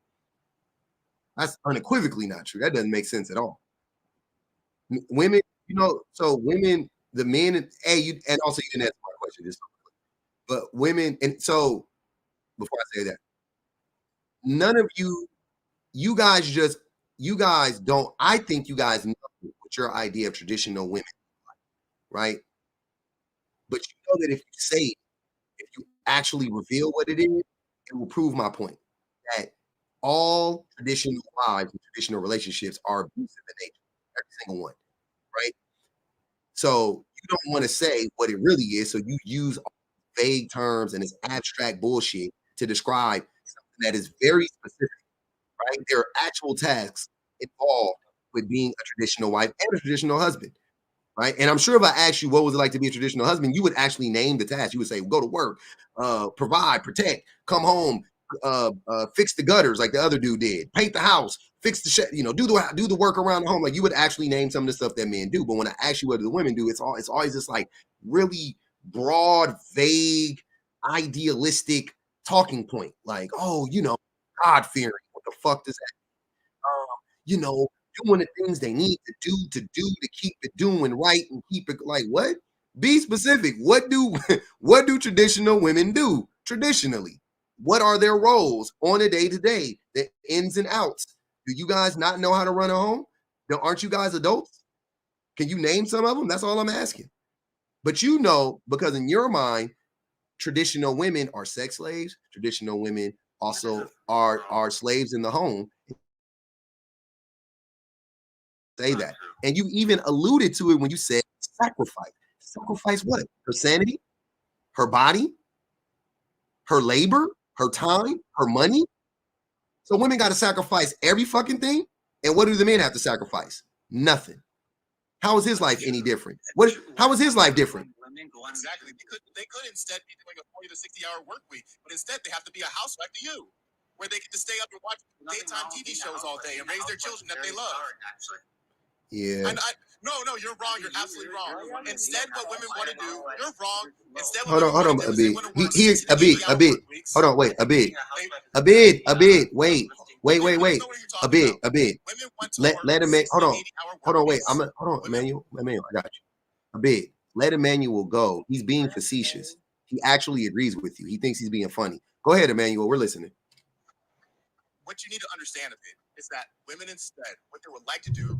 That's unequivocally not true. That doesn't make sense at all. Women, so women, the men, and also you didn't answer my question. But women, and so before I say that, none of you you guys don't, I think you guys know what your idea of traditional women, right? But you know that if you say it, if you actually reveal what it is, it will prove my point that all traditional wives and traditional relationships are abusive in nature, every single one, right? So you don't want to say what it really is, so you use vague terms and this abstract bullshit to describe something that is very specific, right? There are actual tasks involved with being a traditional wife and a traditional husband, right? And I'm sure if I asked you what was it like to be a traditional husband, you would actually name the task. You would say, go to work, provide, protect, come home, fix the gutters like the other dude did, paint the house, fix the shed, do the work around the home. Like you would actually name some of the stuff that men do. But when I ask you what do the women do, it's always this like really broad, vague, idealistic talking point. Like, oh, God fearing. What the fuck does that doing the things they need to keep it doing right and keep it like what? Be specific. What do what do traditional women do traditionally? What are their roles on a day-to-day, the ins and outs? Do you guys not know how to run a home? Aren't you guys adults? Can you name some of them? That's all I'm asking. But because in your mind, traditional women are sex slaves. Traditional women also are slaves in the home. Say that. And you even alluded to it when you said sacrifice. Sacrifice what? Her sanity, her body, her labor, her time, her money. So women got to sacrifice every fucking thing. And what do the men have to sacrifice? Nothing. How is his life any different? How is his life different? Exactly. They could instead be doing a 40 to 60-hour work week, but instead they have to be a housewife to you, where they get to stay up and watch daytime TV shows all day and raise their children that they love. Yeah. No, you're wrong. You're absolutely wrong. Instead, what women want to do, you're wrong. Instead, hold on, a bit. Hold on, wait, a bit. A bit. Wait. A bit. Let him make. Hold on, wait. Hold on, Emmanuel, I got you. A bit. Let Emmanuel go. He's being facetious. He actually agrees with you. He thinks he's being funny. Go ahead, Emmanuel. We're listening. What you need to understand of it is that women instead, what they would like to do,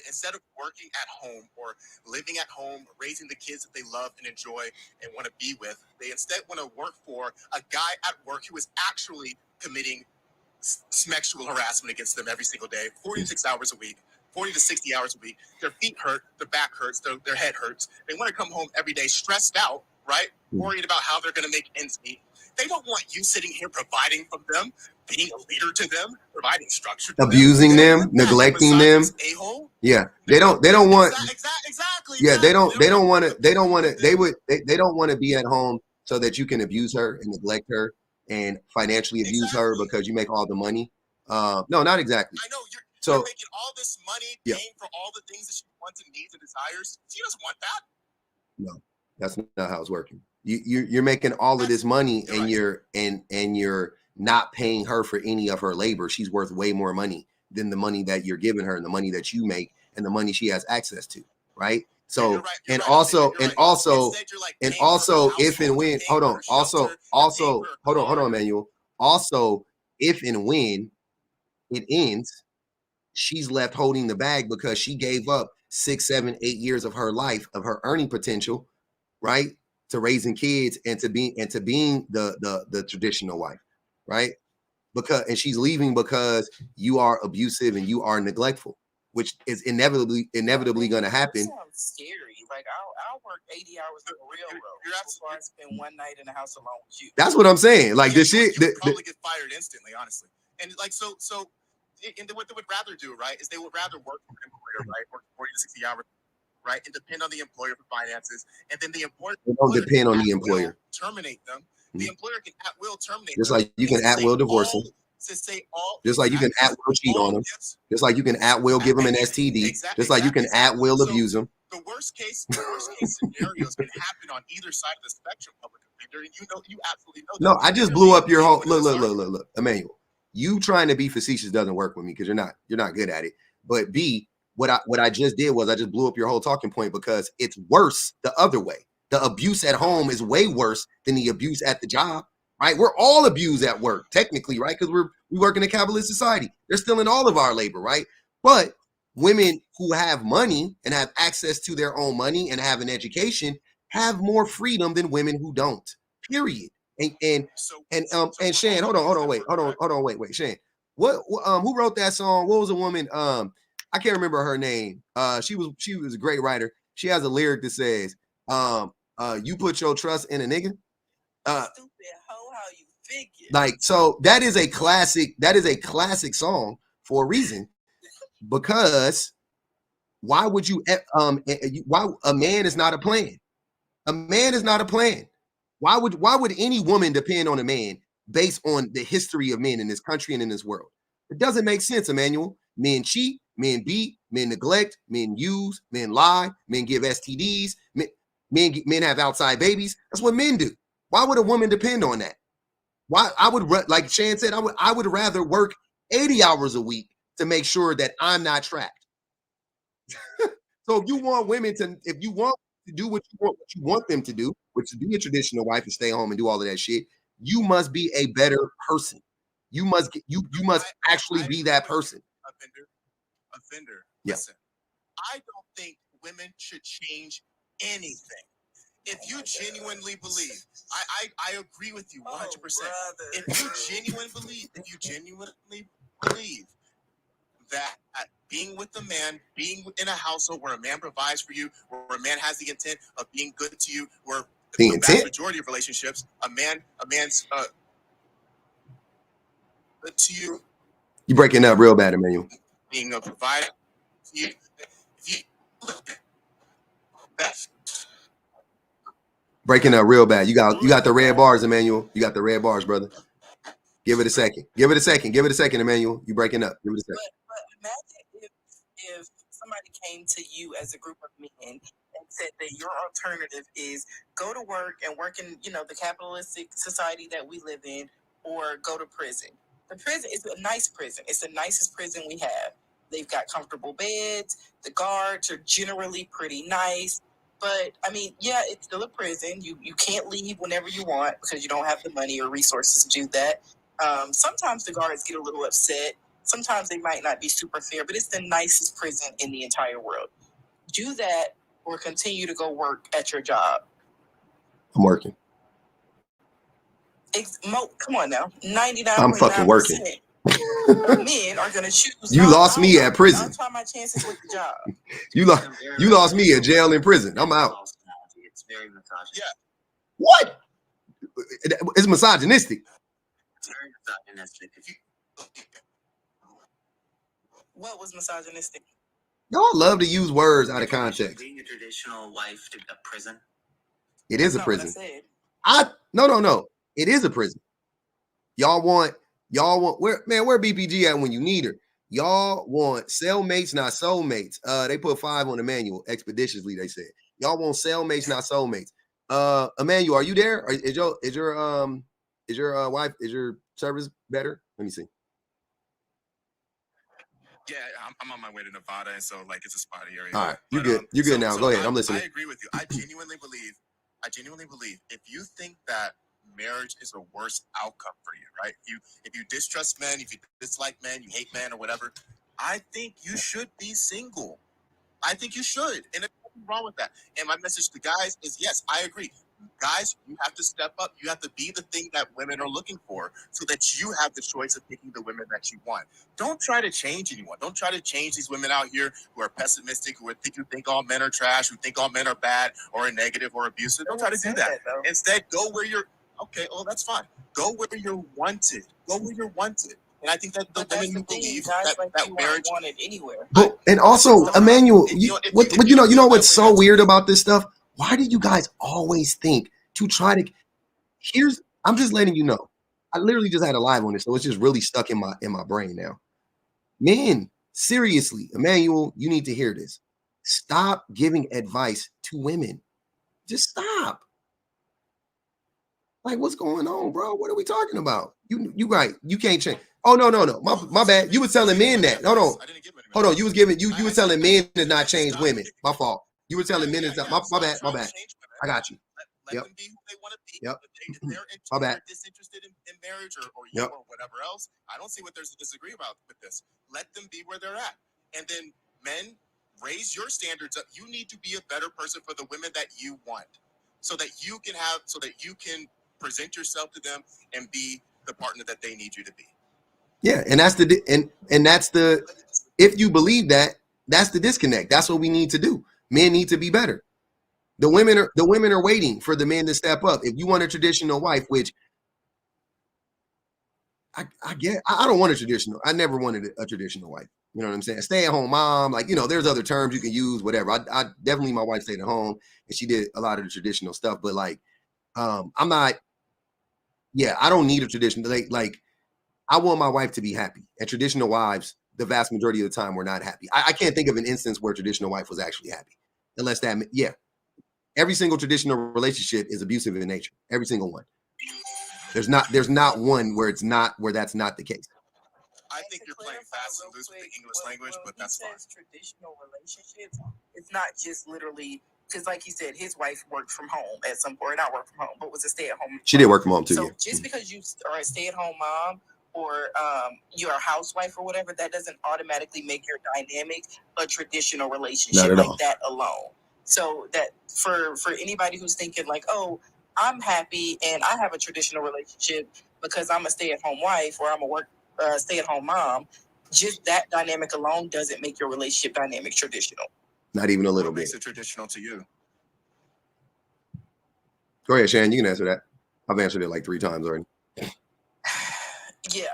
instead of working at home or living at home, raising the kids that they love and enjoy and want to be with, they instead want to work for a guy at work who is actually committing sexual harassment against them every single day, 46 hours a week, 40 to 60 hours a week. Their feet hurt, their back hurts, their head hurts. They want to come home every day stressed out, right? Worried about how they're going to make ends meet. They don't want you sitting here providing for them, being a leader to them, providing structure to abusing them, neglecting them. A-hole. Yeah. They don't want exactly. Yeah, they don't want to they don't want to be at home so that you can abuse her and neglect her and financially abuse her because you make all the money. No, not exactly. I know you're making all this money, paying for all the things that she wants and needs and desires. She doesn't want that. No, that's not how it's working. You're making all of this money and you're not paying her for any of her labor. She's worth way more money than the money that you're giving her and the money that you make and the money she has access to, right? So also if and when hold on, Emmanuel. Also, if and when it ends, she's left holding the bag because she gave up 6, 7, 8 years of her life, of her earning potential, right? To raising kids and to being the traditional wife, right? And she's leaving because you are abusive and you are neglectful, which is inevitably going to happen. That sounds scary. Like I'll work 80 hours on the railroad before I spend one night in the house alone with you. That's what I'm saying. Like this shit, you probably get fired instantly, honestly. And like so, and what they would rather do, right, is they would rather work for an employer, right, work 40 to 60 hours, right, and depend on the employer for finances, and then the employer don't depend on the employer. Terminate them. The employer can at will terminate just them. Like you can at will divorce them. Just like you can at will cheat on them. Just like you can at will give them an STD. Just like you can at will abuse them. The worst case scenarios can happen on either side of the spectrum, public offender, and you absolutely know that. No, I just blew up your whole look, Emmanuel. You trying to be facetious doesn't work with me because you're not good at it. But B, what I just did was I just blew up your whole talking point because it's worse the other way. The abuse at home is way worse than the abuse at the job, right? We're all abused at work, technically, right? Because we work in a capitalist society. They're stealing all of our labor, right? But women who have money and have access to their own money and have an education have more freedom than women who don't. Period. And Shan, hold on, wait, Shan. Who wrote that song? What was the woman? I can't remember her name. She was a great writer. She has a lyric that says, you put your trust in a nigga. Stupid hoe, how you figure. Like, so that is a classic song for a reason. Because why would you why a man is not a plan? A man is not a plan. Why would any woman depend on a man based on the history of men in this country and in this world? It doesn't make sense, Emmanuel. Men cheat, men beat, men neglect, men use, men lie, men give STDs, men have outside babies. That's what men do. Why would a woman depend on that? Why? I would, like Shan said, I would rather work 80 hours a week to make sure that I'm not trapped. So if you want to do what you want them to do, which is be a traditional wife and stay home and do all of that shit, you must be a better person. You must actually be that person. Offender. Yeah. Listen, I don't think women should change anything. If you genuinely believe, I agree with you 100%. If you genuinely believe that being with a man, being in a household where a man provides for you, where a man has the intent of being good to you, where the vast majority of relationships, a man's good to you. You breaking up real bad, Emmanuel. Being a provider to you. Breaking up real bad. You got the red bars, Emmanuel. You got the red bars, brother. Give it a second. Emmanuel. You breaking up. Give it a second. But imagine if somebody came to you as a group of men and said that your alternative is go to work and work in, the capitalistic society that we live in, or go to prison. The prison is a nice prison. It's the nicest prison we have. They've got comfortable beds. The guards are generally pretty nice. But, it's still a prison. You can't leave whenever you want because you don't have the money or resources to do that. Sometimes the guards get a little upset. Sometimes they might not be super fair, but it's the nicest prison in the entire world. Do that or continue to go work at your job. I'm working. Come on now. 99.9%. I'm fucking working. Men are going to choose. You lost me at prison. I'll try my chances with the job. You lost me at jail and prison. I'm out. It's very misogynistic. Yeah. What? It's misogynistic. It's very misogynistic. What was misogynistic? Y'all love to use words out of context. Being a traditional wife to a prison. It is a That's prison. Not what I said. No. It is a prison. Y'all want where BPG at when you need her? Y'all want cellmates, not soulmates. They put 5 on the manual expeditiously. They said y'all want cellmates, not soulmates. Emmanuel, are you there? Is your wife, is your service better? Let me see. Yeah, I'm on my way to Nevada, and so it's a spotty area. All right, you're good. You're good now. Go ahead. I'm listening. I agree with you. I genuinely believe if you think that marriage is a worse outcome for you, right? If you distrust men, if you dislike men, you hate men or whatever, I think you should be single. I think you should, and there's nothing wrong with that. And my message to guys is, yes, I agree. Guys, you have to step up. You have to be the thing that women are looking for so that you have the choice of picking the women that you want. Don't try to change anyone. Don't try to change these women out here who are pessimistic, who think all men are trash, who think all men are bad or negative or abusive. Don't try to do that. Instead, go where you're okay. Oh, that's fine. Go where you're wanted. And I think that the women who believe that marriage wanted anywhere. But and also, Emmanuel, you know what's so weird about this stuff? Why do you guys always think to try to? I'm just letting you know. I literally just had a live on this, so it's just really stuck in my brain now. Men, seriously, Emmanuel, you need to hear this. Stop giving advice to women. Just stop. Like, what's going on, bro? What are we talking about? You right. You can't change. Oh, no. My bad. You were telling men that. Hold on. You were telling men to not change women. My fault. You were telling men to not. My bad. I got you. Let them be who they want to be. Yep. If they're disinterested in marriage or you or whatever else, I don't see what there's to disagree about with this. Let them be where they're at. And then men, raise your standards up. You need to be a better person for the women that you want, so that you can present yourself to them and be the partner that they need you to be. Yeah, and that's the if you believe that, that's the disconnect. That's what we need to do. Men need to be better. The women are waiting for the men to step up. If you want a traditional wife, which I get, I don't want a traditional. I never wanted a traditional wife. You know what I'm saying? Stay at home mom, like, there's other terms you can use, whatever. I definitely, my wife stayed at home and she did a lot of the traditional stuff, but like, I'm not. Yeah, I don't need a traditional. Like I want my wife to be happy, and traditional wives, the vast majority of the time, were not happy. I can't think of an instance where a traditional wife was actually happy, unless that, every single traditional relationship is abusive in nature. Every single one. There's not one where that's not the case. I think you're playing fast and loose with the English language, but that's fine. Traditional relationships, it's not just literally, because like he said, his wife worked from home at some point, or not work from home, but was a stay-at-home. She did work from home too. So just because you are a stay-at-home mom or you're a housewife or whatever, that doesn't automatically make your dynamic a traditional relationship like all. That alone. So that for anybody who's thinking like, oh, I'm happy and I have a traditional relationship because I'm a stay-at-home wife or I'm a stay-at-home mom, just that dynamic alone doesn't make your relationship dynamic traditional. Not even a little bit. What makes it traditional to you? Go ahead, Shan. You can answer that. I've answered it like 3 times already. Yeah,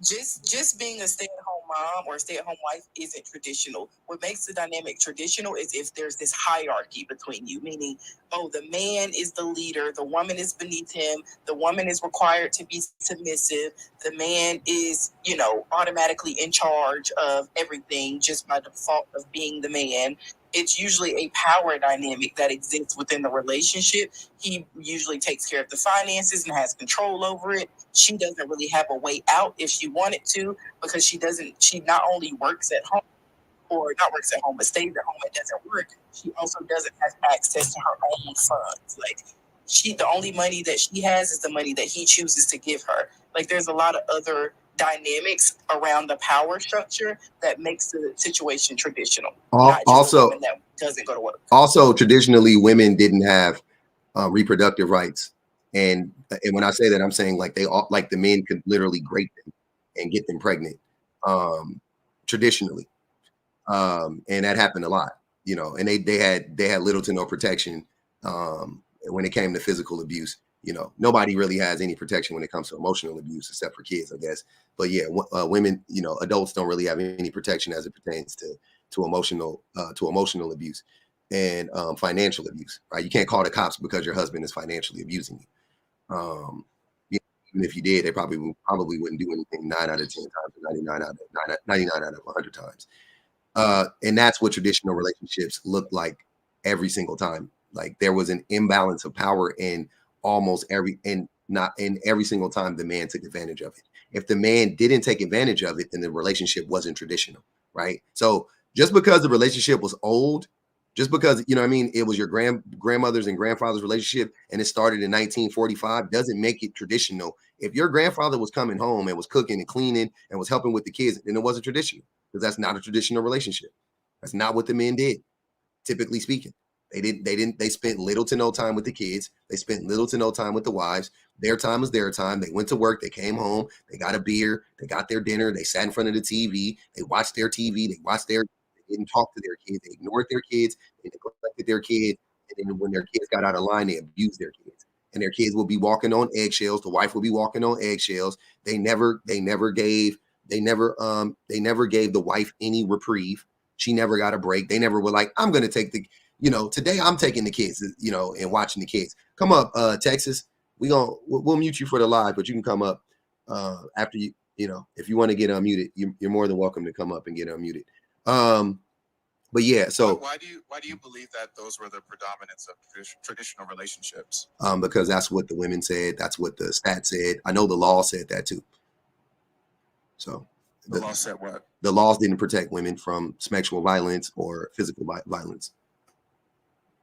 just being a stay-at-home mom or a stay-at-home wife isn't traditional. What makes the dynamic traditional is if there's this hierarchy between you, meaning, oh, the man is the leader, the woman is beneath him, the woman is required to be submissive, the man is, automatically in charge of everything just by default of being the man. It's usually a power dynamic that exists within the relationship. He usually takes care of the finances and has control over it. She doesn't really have a way out if she wanted to, because she not only works at home, or not works at home, but stays at home and doesn't work. She also doesn't have access to her own funds. Like, the only money that she has is the money that he chooses to give her. Like, there's a lot of other dynamics around the power structure that makes the situation traditional. Not just also, a woman that doesn't go to work. Also, traditionally, women didn't have reproductive rights, and when I say that, I'm saying like the men could literally grape them and get them pregnant, traditionally, and that happened a lot, and they had little to no protection when it came to physical abuse. Nobody really has any protection when it comes to emotional abuse, except for kids, I guess. But yeah, women, adults don't really have any protection as it pertains to emotional abuse and financial abuse. Right? You can't call the cops because your husband is financially abusing you. Even if you did, they probably wouldn't do anything 9 out of 10 times, 99 out of 100 times. And that's what traditional relationships look like every single time. Like, there was an imbalance of power in not in every single time the man took advantage of it. If the man didn't take advantage of it, then the relationship wasn't traditional, right? So just because the relationship was old, just because, it was your grandmother's and grandfather's relationship and it started in 1945, doesn't make it traditional. If your grandfather was coming home and was cooking and cleaning and was helping with the kids, then it wasn't traditional, because that's not a traditional relationship. That's not what the men did, typically speaking. They spent little to no time with the kids. They spent little to no time with the wives. Their time was their time. They went to work. They came home. They got a beer. They got their dinner. They sat in front of the TV. They watched their TV. They didn't talk to their kids. They ignored their kids. They neglected their kids. And then when their kids got out of line, they abused their kids. And their kids will be walking on eggshells. The wife will be walking on eggshells. They never gave the wife any reprieve. She never got a break. They never were like, I'm going to take today I'm taking the kids, and watching the kids. Come up, Texas. We'll mute you for the live, but you can come up after if you want to get unmuted, you're more than welcome to come up and get unmuted. But yeah, so why do you believe that those were the predominance of traditional relationships? Because that's what the women said. That's what the stats said. I know the law said that too. So the law said what? The laws didn't protect women from sexual violence or physical violence.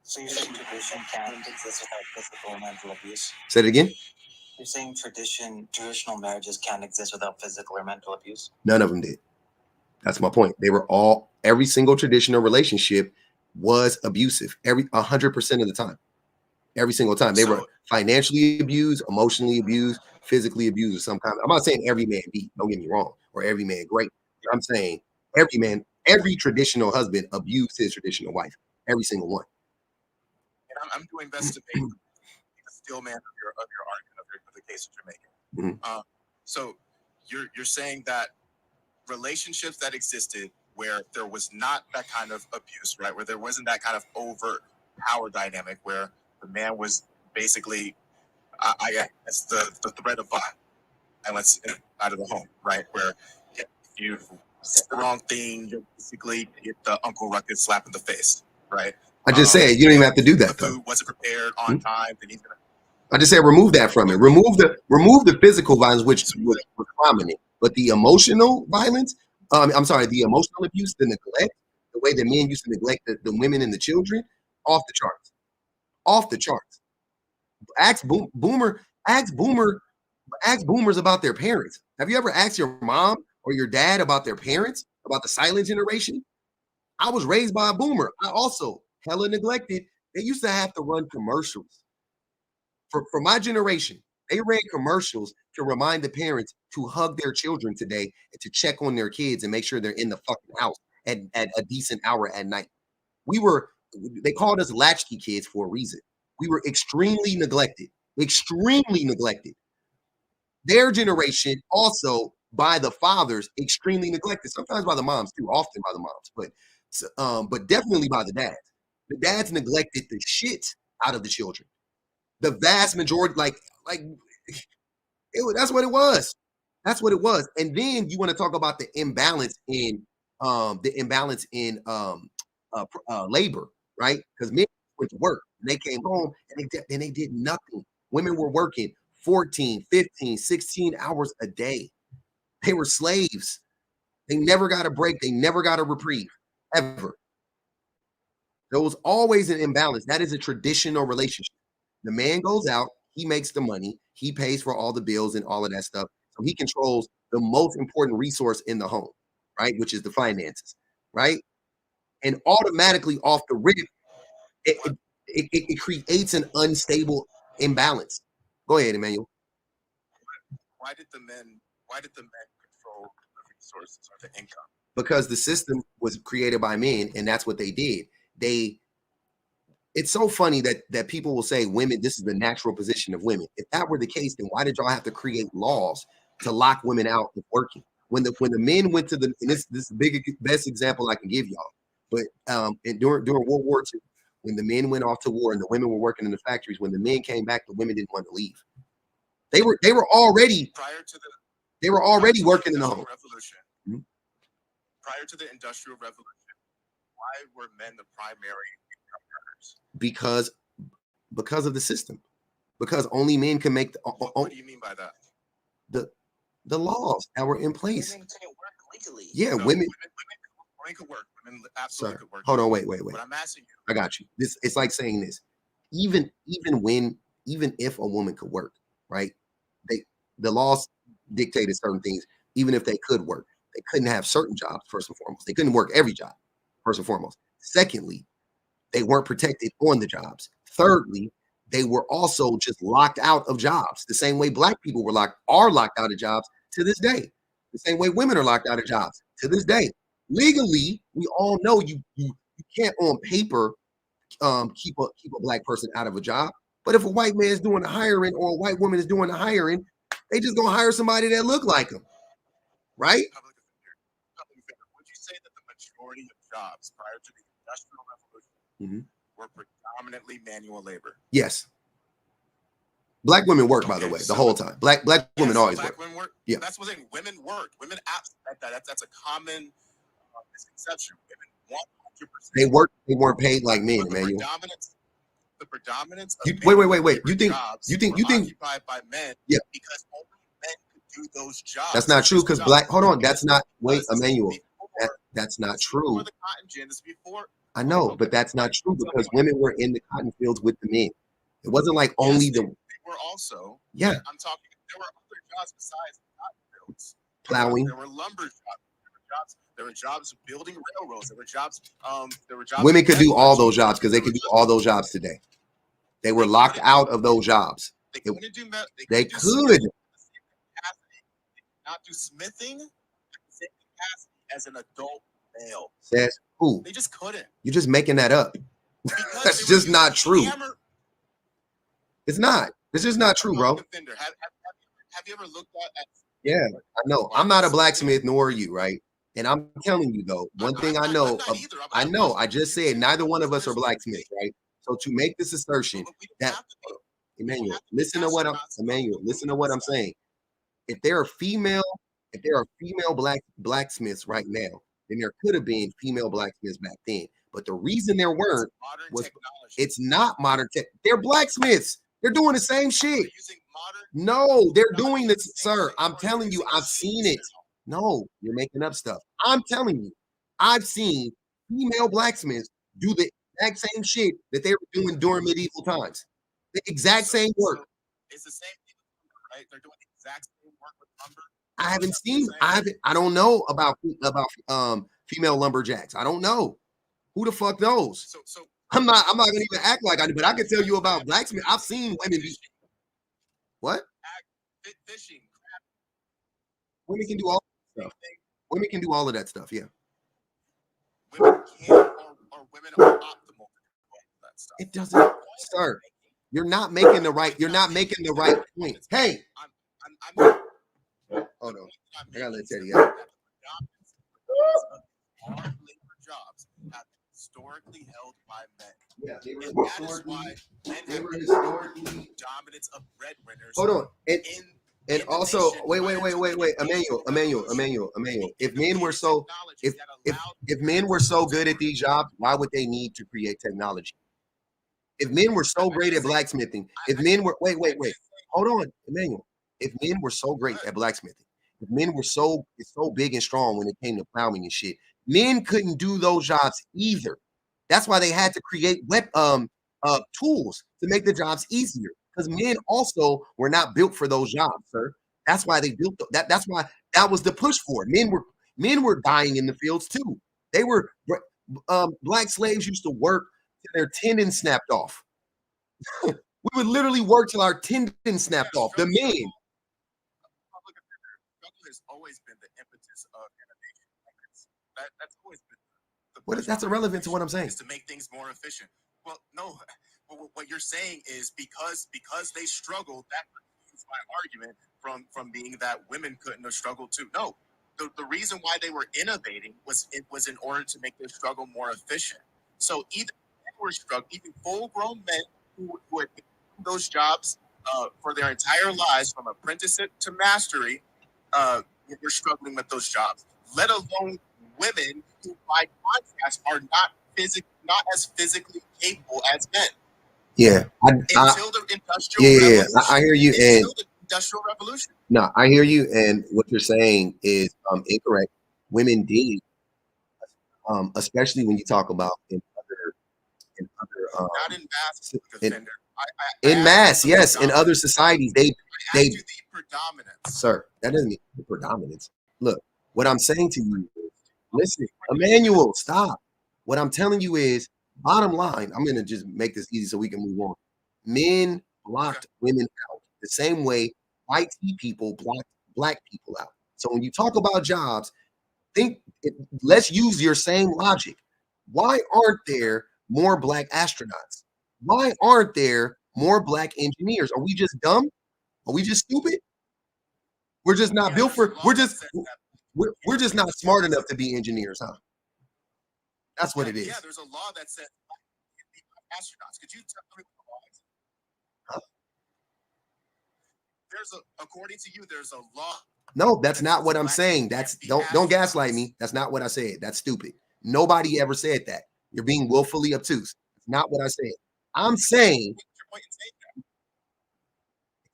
So you're saying tradition can't exist without physical and mental abuse? Say it again. You're saying traditional marriages can't exist without physical or mental abuse? None of them did. That's my point. Every single traditional relationship was abusive. 100% of the time. Every single time. They were financially abused, emotionally abused, physically abused of some kind. I'm not saying every man beat, don't get me wrong, or every man great. I'm saying every traditional husband abused his traditional wife. Every single one. And I'm doing best to make a steel man of your argument of the case that you're making. So you're saying that relationships that existed where there was not that kind of abuse, right? Where there wasn't that kind of overt power dynamic where the man was basically, I guess, the threat of violence out of the home, right? Where if you said the wrong thing, you basically get the Uncle Ruckus slap in the face, right? I just said you don't even have to do that. The food wasn't prepared on time, then he's gonna. I just said remove that from it. Remove the physical violence, which was prominent, but the emotional violence. I'm sorry, the emotional abuse, the neglect, the way that men used to neglect the women and the children, off the charts. Off the charts. Ask boomers about their parents. Have you ever asked your mom or your dad about their parents, about the silent generation? I was raised by a boomer. I also hella neglected. They used to have to run commercials. For my generation, they ran commercials to remind the parents to hug their children today and to check on their kids and make sure they're in the fucking house at a decent hour at night. They called us latchkey kids for a reason. We were extremely neglected. Their generation also by the fathers, extremely neglected. Sometimes by the moms too, often by the moms, but definitely by the dads. The dads neglected the shit out of the children. The vast majority, that's what it was. That's what it was. And then you want to talk about the imbalance in labor, right? Because men went to work and they came home and they did nothing. Women were working 14, 15, 16 hours a day. They were slaves. They never got a break. They never got a reprieve, ever. There was always an imbalance. That is a traditional relationship. The man goes out, he makes the money, he pays for all the bills and all of that stuff. So he controls the most important resource in the home, right? Which is the finances, right? And automatically off the rip, it creates an unstable imbalance. Go ahead, Emmanuel. Why did the men control the resources or the income? Because the system was created by men, and that's what they did. It's so funny that people will say women, this is the natural position of women. If that were the case, then why did y'all have to create laws to lock women out of working? When the men went to and this is the best example I can give y'all. But during World War II, when the men went off to war and the women were working in the factories, when the men came back, the women didn't want to leave. They were already working in the home. Revolution. Prior to the Industrial Revolution, why were men the primary income earners? Because of the system. Because only men can make what do you mean by that? The laws that were in place. Women couldn't work legally. Yeah, women could work. Women absolutely could work. Hold on, wait. But I'm asking you. I got you. It's like saying this. Even if a woman could work, right? The laws dictated certain things. Even if they could work, they couldn't have certain jobs. First and foremost, they couldn't work every job. First and foremost. Secondly, they weren't protected on the jobs. Thirdly, they were also just locked out of jobs. The same way black people are locked out of jobs to this day. The same way women are locked out of jobs to this day. Legally, we all know you can't on paper keep a black person out of a job. But if a white man is doing the hiring or a white woman is doing the hiring, they just gonna hire somebody that look like them, right? Would you say that the majority of jobs prior to the Industrial Revolution were predominantly manual labor? Yes. Black women work, by the way, the whole time. Black women always work. Women work. Yeah, that's what I'm saying. Women work. Women that's a common misconception. Women 100%. They work. They weren't paid like men, Emmanuel. The predominance of wait. You think occupied by men? Yeah. Because only men could do those jobs. That's not true. Because hold on. That's not. Wait, Emmanuel. That's not true. Before the cotton gin, this before I know, but that's not true because women were in the cotton fields with the men. It wasn't like only Yes, the. they were also. Yeah. I'm talking. There were other jobs besides the cotton fields. Plowing. There were lumber jobs. There were jobs building railroads. There were jobs. Women could do all those jobs because they could do all those jobs today. They were locked out of those jobs. They couldn't do. They could. Not do smithing at the same capacity as an adult male. Says who? They just couldn't. You're just making that up. That's just not true. It's not. It's just not true, bro. Have you ever looked at? Yeah, I know. I'm not a blacksmith, nor are you, right? And I'm telling you though, one thing I know. I know. I just said neither one of us are blacksmiths, right? So to make this assertion that Emmanuel, listen to what I'm saying. If there are female blacksmiths right now, then there could have been female blacksmiths back then. But the reason there weren't was it's not modern tech. They're blacksmiths. They're doing the same shit. No, they're doing this, sir. I'm telling you, I've seen it. No, you're making up stuff. I'm telling you, I've seen female blacksmiths do the exact same shit that they were doing during medieval times. The exact same work. It's the same thing, right? They're doing the exact same work with lumber. I don't know about female lumberjacks. I don't know. Who the fuck knows? So I'm not gonna even act like I do, but I can tell you about blacksmith. I've seen women be what? Fishing. Women can do all that stuff. Women can do all of that stuff, yeah. Women can or women are optimal for that stuff. It doesn't, sir. You're not making the right point. Hey. Hold on. I gotta let Teddy out. Jobs have historically held by men. Yeah, they were historically dominance of breadwinners. Hold on. And also, wait, Emmanuel. If men were so good at these jobs, why would they need to create technology? If men were so great at blacksmithing, hold on, Emmanuel. If men were so great at blacksmithing, if men were so big and strong when it came to plowing and shit, men couldn't do those jobs either. That's why they had to create tools to make the jobs easier. Because men also were not built for those jobs, sir. That's why they built that. That's why that was the push for it. Men were dying in the fields too. They were black slaves used to work till their tendons snapped off. We would literally work till our tendons snapped off. The men. Struggle has always been the impetus of innovation. That's always been. That's irrelevant to what I'm saying. Is to make things more efficient. Well, no. What you're saying is because they struggled, that refutes my argument from being that women couldn't have struggled too. No, the reason why they were innovating was in order to make their struggle more efficient. So either men were struggling, even full-grown men who had those jobs for their entire lives, from apprenticeship to mastery, were struggling with those jobs. Let alone women who, by contrast, are not as physically capable as men. Yeah, until the industrial revolution. I hear you. Until the industrial revolution. No, I hear you, and what you're saying is incorrect. Women did, especially when you talk about in other not in mass defender. In mass, yes, in other societies, they the predominance. Sir, that doesn't mean the predominance. Look, what I'm saying to you is, listen, Emmanuel, stop. What I'm telling you is, bottom line, I'm going to just make this easy so we can move on. Men blocked women out the same way white people blocked black people out. So when you talk about jobs, let's use your same logic. Why aren't there more black astronauts? Why aren't there more black engineers? Are we just dumb? Are we just stupid? We're just not built for. We're just not smart enough to be engineers, huh? That's what it is. Yeah, there's a law that says astronauts. Could you tell me what the law is? According to you, there's a law. No, that's not what I'm saying. Don't gaslight me. That's not what I said. That's stupid. Nobody ever said that. You're being willfully obtuse. It's not what I said. I'm saying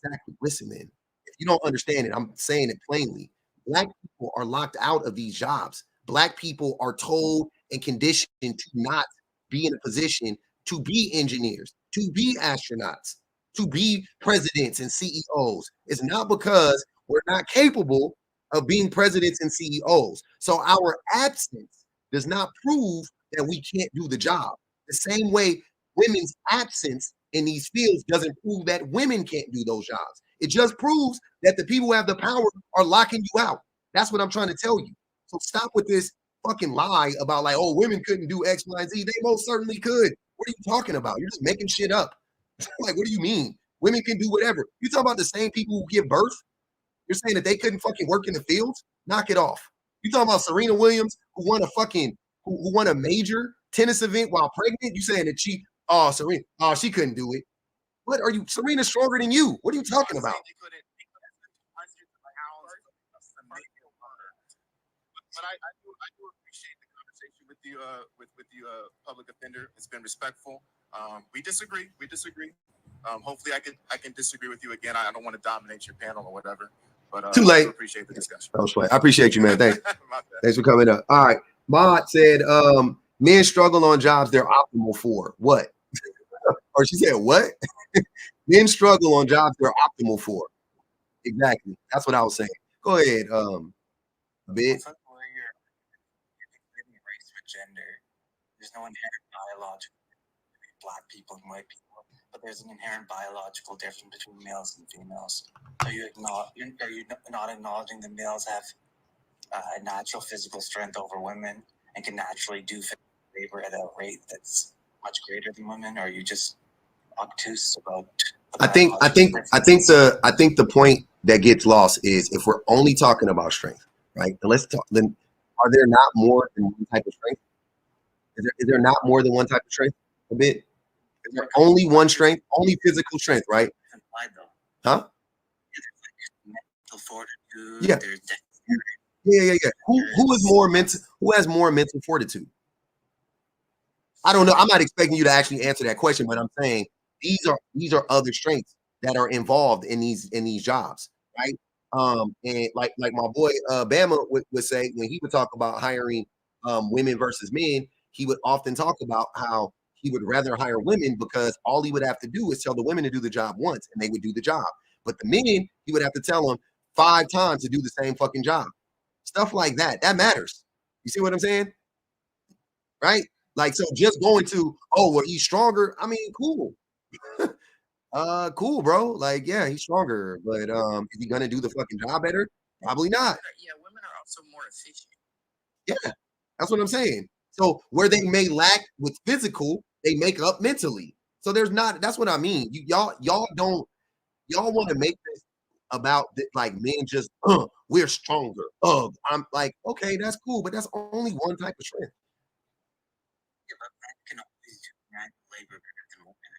exactly. Listen, man. If you don't understand it, I'm saying it plainly. Black people are locked out of these jobs. Black people are told and conditioned to not be in a position to be engineers, to be astronauts, to be presidents and CEOs. It's not because we're not capable of being presidents and CEOs. So our absence does not prove that we can't do the job. The same way women's absence in these fields doesn't prove that women can't do those jobs. It just proves that the people who have the power are locking you out. That's what I'm trying to tell you. So stop with this fucking lie about like, oh, women couldn't do X, Y, and Z. They most certainly could. What are you talking about? You're just making shit up. Like, what do you mean? Women can do whatever. You talking about the same people who give birth? You're saying that they couldn't fucking work in the fields? Knock it off. You talking about Serena Williams who won a fucking who won a major tennis event while pregnant? You saying that Serena, she couldn't do it. What are you? Serena's stronger than you. What are you talking about? But I do appreciate the conversation with you, public offender. It's been respectful. We disagree. Hopefully, I can disagree with you again. I don't want to dominate your panel or whatever. But too late. I appreciate the discussion. I appreciate you, man. Thanks. Thanks for coming up. All right. Maud said, men struggle on jobs they're optimal for. What? Or she said, what? Men struggle on jobs they're optimal for. Exactly. That's what I was saying. Go ahead, a bit. Race or gender. There's no inherent biological between Black people and white people, but there's an inherent biological difference between males and females. So are you not acknowledging that males have a natural physical strength over women and can naturally do labor at a rate that's much greater than women, or are you just obtuse about? I think the point that gets lost is if we're only talking about strength, right? Then are there not more than one type of strength? Is there not more than one type of strength? A bit. Is there only one strength? Only physical strength, right? Huh? Mental fortitude. Yeah. Who is more mental? Who has more mental fortitude? I don't know. I'm not expecting you to actually answer that question, but I'm saying these are other strengths that are involved in these jobs, right? And like my boy Bama would say when he would talk about hiring women versus men, he would often talk about how he would rather hire women because all he would have to do is tell the women to do the job once and they would do the job. But the men, he would have to tell them 5 times to do the same fucking job. Stuff like that. That matters. You see what I'm saying? Right? Like, so just going to, oh, well, he's stronger. I mean, cool. Cool, bro. Like, yeah, he's stronger. But is he gonna do the fucking job better? Probably not. Yeah, women are also more efficient. Yeah, that's what I'm saying. So where they may lack with physical, they make up mentally. So there's not, that's what I mean. Y'all want to make this about like men just we're stronger. I'm like, okay, that's cool, but that's only one type of strength.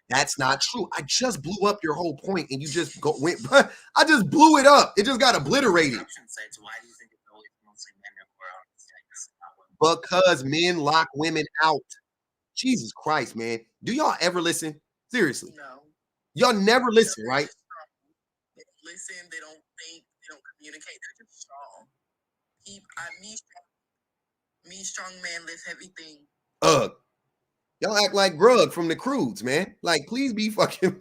That's not true. I just blew up your whole point, and you just went. I just blew it up. It just got obliterated. Because men lock women out. Jesus Christ, man. Do y'all ever listen? Seriously. No. Y'all never listen, right? They don't listen. They don't think. They don't communicate. They're just strong. Me strong man lift heavy thing. Y'all act like Grug from the Croods, man. Like, please be fucking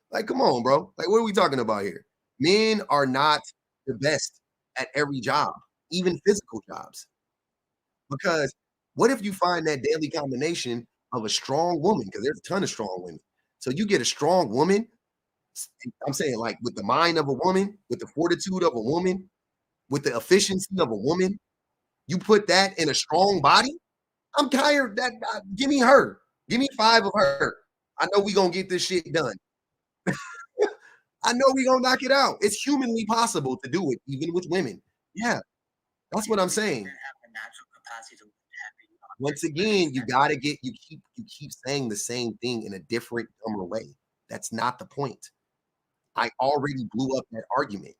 like, come on, bro. Like, what are we talking about here? Men are not the best at every job, even physical jobs. Because what if you find that deadly combination of a strong woman? Because there's a ton of strong women. So you get a strong woman. I'm saying, like, with the mind of a woman, with the fortitude of a woman, with the efficiency of a woman, you put that in a strong body. I'm tired. Give me her. Give me 5 of her. I know we're going to get this shit done. I know we're going to knock it out. It's humanly possible to do it, even with women. Yeah, that's what I'm saying. Once again, you keep saying the same thing in a different, dumber way. That's not the point. I already blew up that argument.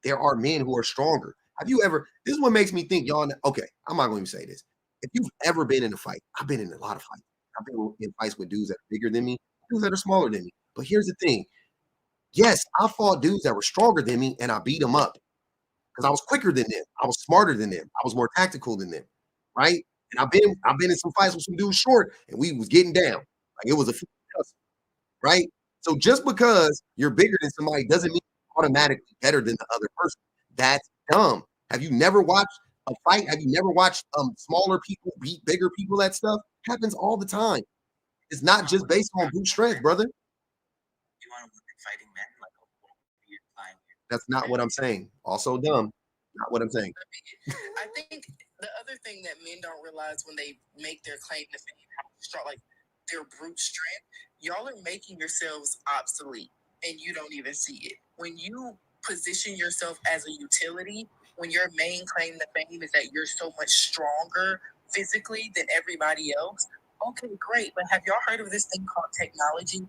There are men who are stronger. Have you ever, this is what makes me think y'all, okay, I'm not going to say this. If you've ever been in a fight, I've been in a lot of fights. I've been in fights with dudes that are bigger than me, dudes that are smaller than me. But here's the thing. Yes, I fought dudes that were stronger than me and I beat them up because I was quicker than them. I was smarter than them. I was more tactical than them, right? And I've been in some fights with some dudes short, and we was getting down. Like it was a tussle, right? So just because you're bigger than somebody doesn't mean you're automatically better than the other person. That's dumb. Have you never watched a fight? Have you never watched smaller people beat bigger people? That stuff happens all the time. It's not just based on brute strength, brother. You want women fighting men like a weird flying. That's not what I'm saying. Also dumb. Not what I'm saying. I think the other thing that men don't realize when they make their claim to fame, how strong, like their brute strength, y'all are making yourselves obsolete, and you don't even see it. When you position yourself as a utility, when your main claim to fame is that you're so much stronger physically than everybody else, okay, great. But have y'all heard of this thing called technology?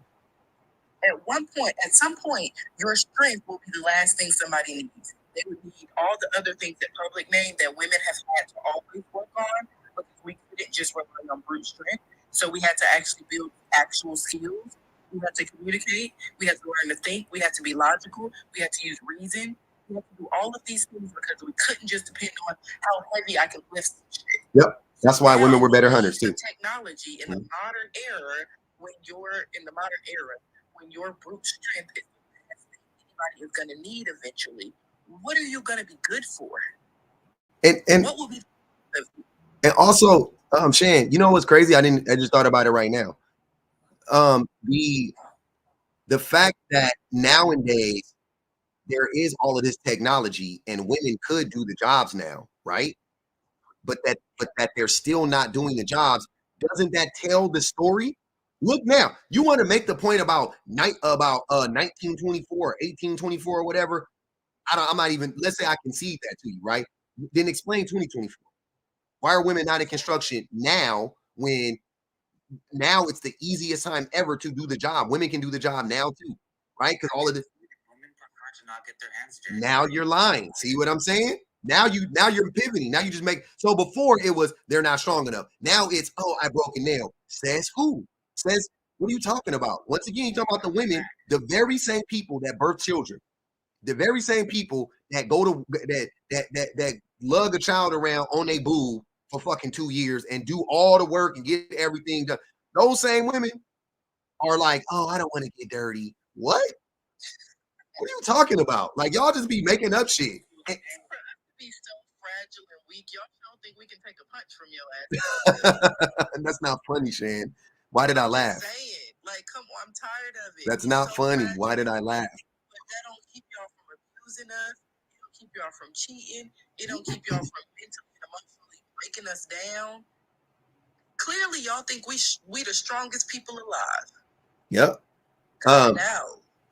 At some point, your strength will be the last thing somebody needs. They would need all the other things that public name that women have had to always work on, because we couldn't just rely on brute strength. So we had to actually build actual skills. We had to communicate. We had to learn to think. We had to be logical. We had to use reason. We had to do all of these things because we couldn't just depend on how heavy I could lift some shit. Yep. That's why women were better hunters too. Technology in the modern era, when your brute strength is the best thing anybody is going to need eventually, what are you going to be good for? And what will be? And also, Shan, you know what's crazy? I just thought about it right now. The fact that nowadays there is all of this technology and women could do the jobs now, right? But that they're still not doing the jobs. Doesn't that tell the story? Look now, you want to make the point about 1924, 1824, or whatever. I'm not even. Let's say I concede that to you, right? Then explain 2024. Why are women not in construction now? When now it's the easiest time ever to do the job. Women can do the job now too, right? Because all of this. Women prefer to not get their hands dirty. Now you're lying. See what I'm saying? Now you're pivoting. Now you just make. So before it was they're not strong enough. Now it's I broke a nail. Says who? Says what are you talking about? Once again, you talking about the women, the very same people that birth children, the very same people that go to that lug a child around on a boob for fucking 2 years and do all the work and get everything done. Those same women are like, oh, I don't want to get dirty. What? What are you talking about? Like y'all just be making up shit. Be so fragile and weak. Y'all don't think we can take a punch from your ass. That's not funny, Shan. Why did I laugh? Saying, like, come on, I'm tired of it. That's not funny. Why did I laugh? But that don't keep y'all from abusing us. It don't keep y'all from cheating. It don't keep y'all from mentally and emotionally breaking us down. Clearly, y'all think we the strongest people alive. Yep. Now.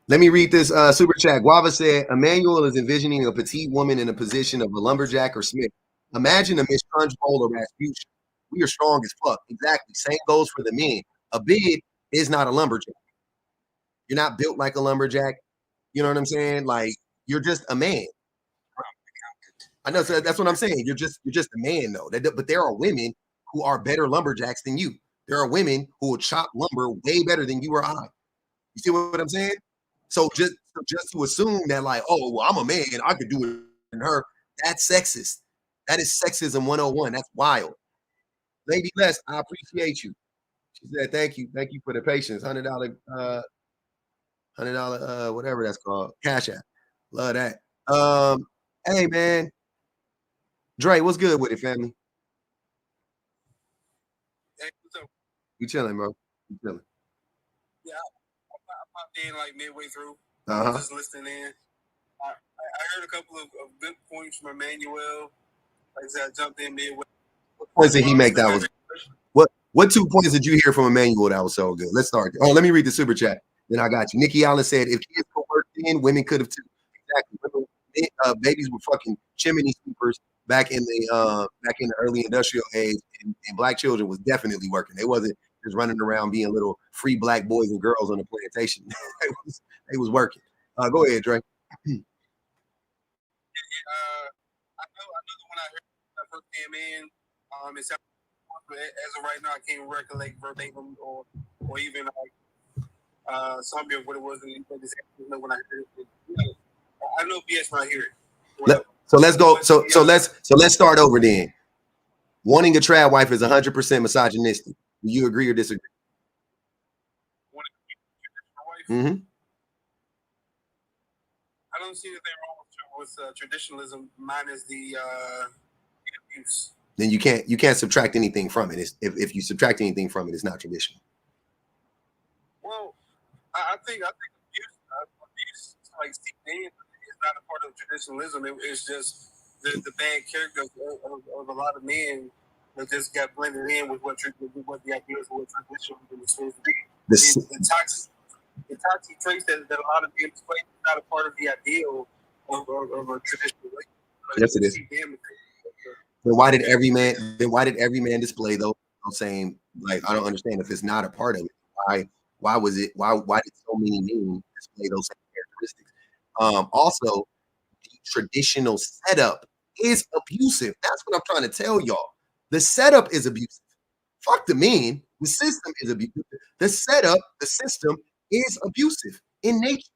Let me read this super chat. Guava said, Emmanuel is envisioning a petite woman in a position of a lumberjack or smith. Imagine a Miss Trunchbull or Rasputia. We are strong as fuck. Exactly. Same goes for the men. A bid is not a lumberjack. You're not built like a lumberjack. You know what I'm saying? Like you're just a man. I know. So that's what I'm saying. You're just a man, though. But there are women who are better lumberjacks than you. There are women who will chop lumber way better than you or I. You see what I'm saying? So just to assume that like, oh, well, I'm a man, I could do it in her, that's sexist. That is sexism 101. That's wild. Lady Les, I appreciate you. She said, thank you for the patience. $100, whatever that's called, Cash App. Love that. Hey man, Dre, what's good with it, family? Hey, what's up? You chilling, bro? You chilling? Yeah, I popped in like midway through. Uh-huh. Just listening in. I heard a couple of good points from Emmanuel. Like I said, I jumped in midway. What points did he make that was? What 2 points did you hear from Emmanuel that was so good? Let's start. Oh, let me read the super chat. Then I got you. Nikki Allen said, if kids could work then, women could have too. Exactly. Babies were fucking chimney sweepers back in the early industrial age, and black children was definitely working. They wasn't just running around being little free black boys and girls on the plantation. they was working. Go ahead, Dre. I know when I first came in, it's as of right now, I can't recollect verbatim or even like some of what it was when I heard it. I know BS when I hear it. So let's go. So let's start over then. Wanting a trad wife is 100% misogynistic. Do you agree or disagree? Mm-hmm. I don't see anything wrong with traditionalism, minus the abuse. Then you can't subtract anything from it. If you subtract anything from it, it's not traditional. Well, I think abuse like Steve is not a part of traditionalism. It's just the bad characters of a lot of men that just got blended in with what the ideas of what traditionalism is supposed to be. The toxic traits that a lot of men display is not a part of the ideal of a traditional relationship. Yes, it is. Then why did every man display those same, like, I don't understand if it's not a part of it. Why did so many men display those same characteristics? Also, the traditional setup is abusive. That's what I'm trying to tell y'all. The setup is abusive. Fuck the men. The system is abusive. The setup, the system is abusive in nature.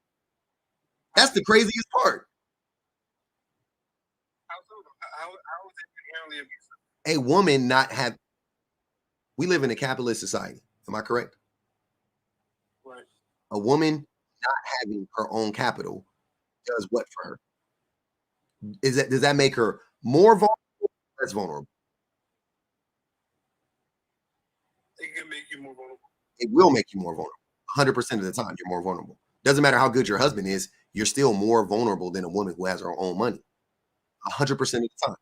That's the craziest part. How is it inherently abusive? A woman not have. We live in a capitalist society. Am I correct? Right. A woman not having her own capital does what for her? Does that make her more vulnerable or less vulnerable? It can make you more vulnerable. It will make you more vulnerable. 100% of the time, you're more vulnerable. Doesn't matter how good your husband is, you're still more vulnerable than a woman who has her own money. 100% of the time.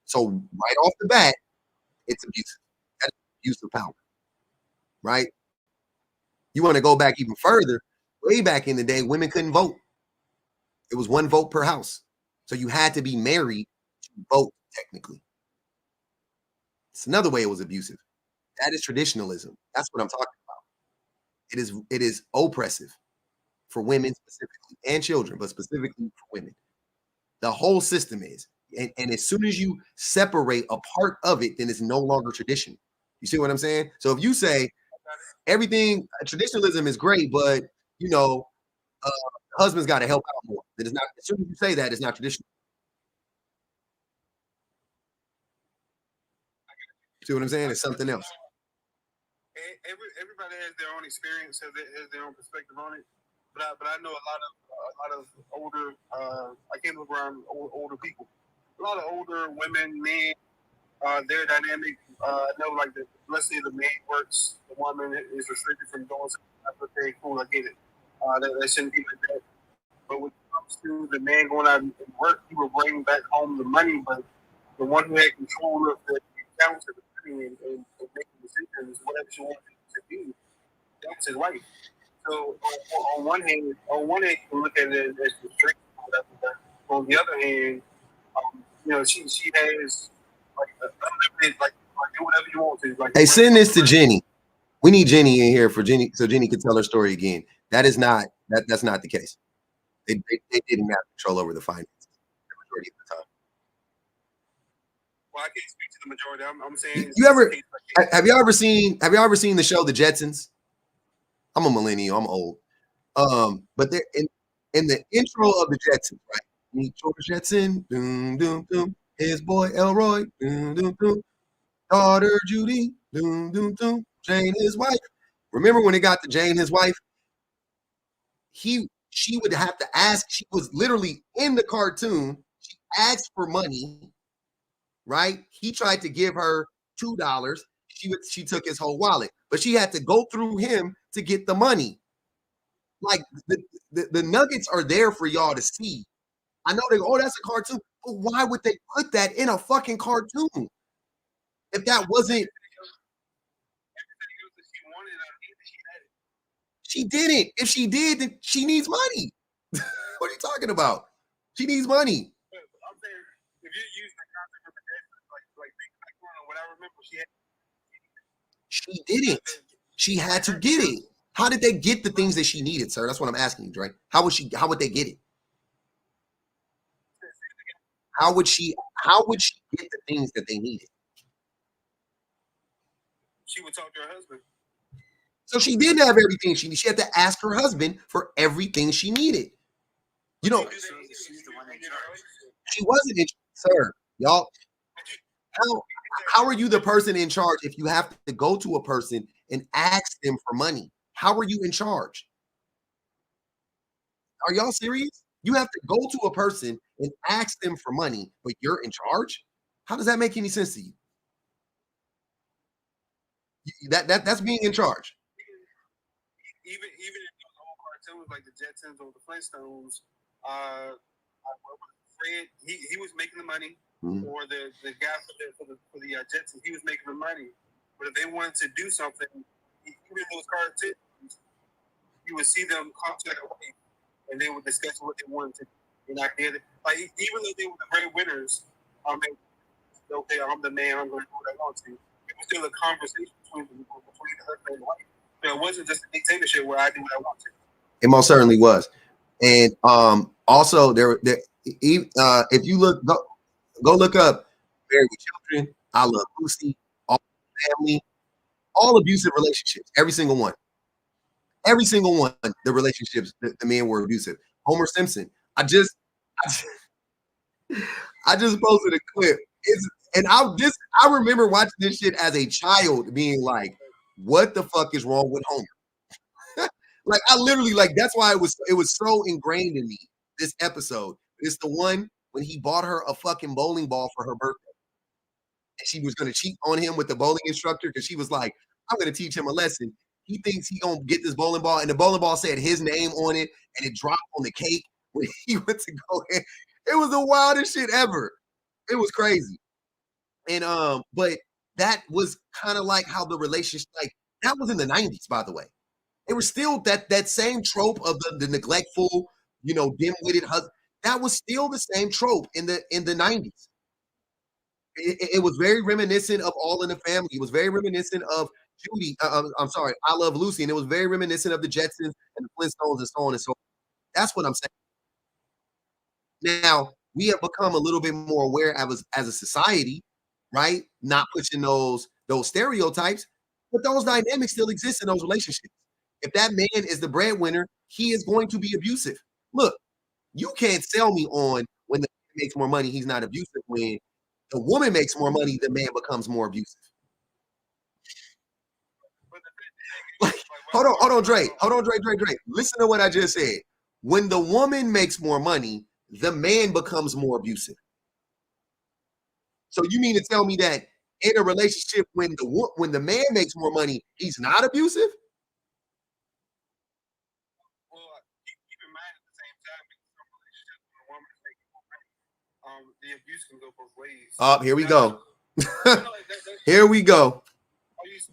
So right off the bat, it's abusive. That's abuse of power. Right? You want to go back even further, way back in the day, women couldn't vote. It was 1 vote per house. So you had to be married to vote, technically. It's another way it was abusive. That is traditionalism. That's what I'm talking about. It is oppressive for women specifically and children, but specifically for women. The whole system is. And as soon as you separate a part of it, then it's no longer tradition. You see what I'm saying? So if you say everything, traditionalism is great, but husband's got to help out more. That is not. As soon as you say that, it's not traditional. See what I'm saying? It's something else. Everybody has their own experience, has their own perspective on it. But I know a lot of older. I came around older people. A lot of older women, men. Their dynamic. I know, like let's say the man works, the woman is restricted from doing something. Okay, cool, I get it. That shouldn't be like that. But when it comes to the man going out and work, he will bring back home the money. But the one who had control of the accounts of the money and making decisions, whatever she wanted to do, that was his wife. So on one hand, you can look at it as restricted, whatever. But on the other hand, she has like unlimited, like do whatever you want to. Like, hey, send this to Jenny. We need Jenny in here for Jenny, so Jenny can tell her story again. That's not the case. They didn't have control over the finances the majority of the time. Well, I can't speak to the majority. I'm saying have you ever seen the show The Jetsons? I'm a millennial. I'm old. But they're in the intro of The Jetsons, right? Meet George Jetson, doom doom doom. His boy Elroy, doom doom doom. Daughter Judy, doom doom doom. Jane, his wife. Remember when it got to Jane, his wife? She would have to ask. She was literally in the cartoon. She asked for money, right? He tried to give her $2. She took his whole wallet, but she had to go through him to get the money. Like the nuggets are there for y'all to see. I know they go, oh, that's a cartoon, but why would they put that in a fucking cartoon if that wasn't? She didn't. If she did, then she needs money. What are you talking about? She needs money. I'm saying, if you use the concept of like what I remember, she didn't. She had to get it. How did they get the things that she needed, sir? That's what I'm asking you, Drake. How would they get it? How would she get the things that they needed? She would talk to her husband. So she didn't have everything she needed. She had to ask her husband for everything she needed. She's the one in charge. She wasn't in charge, sir. Y'all, how are you the person in charge if you have to go to a person and ask them for money? How are you in charge? Are y'all serious? You have to go to a person and ask them for money, but you're in charge? How does that make any sense to you? That's being in charge. Even in those old cartoons like the Jetsons or the Flintstones, Fred he was making the money, or the guy for the Jetsons, he was making the money. But if they wanted to do something, even in those cartoons, you would see them come to their wife and they would discuss what they wanted to do. And I did it. Like even though they were the great winners, okay, I'm the man, I'm going to do what I want to. It was still a conversation between the husband and the wife. So it wasn't just a dictatorship where I do what I want to. It most certainly was. And also if you go look up Married with Children, I Love Lucy, All Family, all abusive relationships, every single one. Every single one, the relationships, the men were abusive. Homer Simpson. I just posted a clip. I remember watching this shit as a child, being like, "What the fuck is wrong with Homer?" Like I literally that's why it was so ingrained in me. This episode, it's the one when he bought her a fucking bowling ball for her birthday, and she was going to cheat on him with the bowling instructor because she was like, "I'm going to teach him a lesson." He thinks he gonna get this bowling ball, and the bowling ball said his name on it, and it dropped on the cake when he went to go in. It was the wildest shit ever. It was crazy. And but that was kind of like how the relationship, that was in the 90s, by the way. It was still that same trope of the neglectful, dim-witted husband. That was still the same trope in the 90s. It was very reminiscent of All in the Family. It was very reminiscent of Judy. I'm sorry, I Love Lucy, and it was very reminiscent of the Jetsons and the Flintstones and so on and so on. That's what I'm saying. Now we have become a little bit more aware as a society, right? Not pushing those stereotypes, but those dynamics still exist in those relationships. If that man is the breadwinner, he is going to be abusive. Look, you can't sell me on when the man makes more money, he's not abusive. When the woman makes more money, the man becomes more abusive. Hold on, Dre. Dre. Listen to what I just said. When the woman makes more money, the man becomes more abusive. So you mean to tell me that in a relationship, when the man makes more money, he's not abusive? Well, keep in mind at the same time, some relationships when a woman is making more money, the abuse can go both ways. Here we go. Here we go.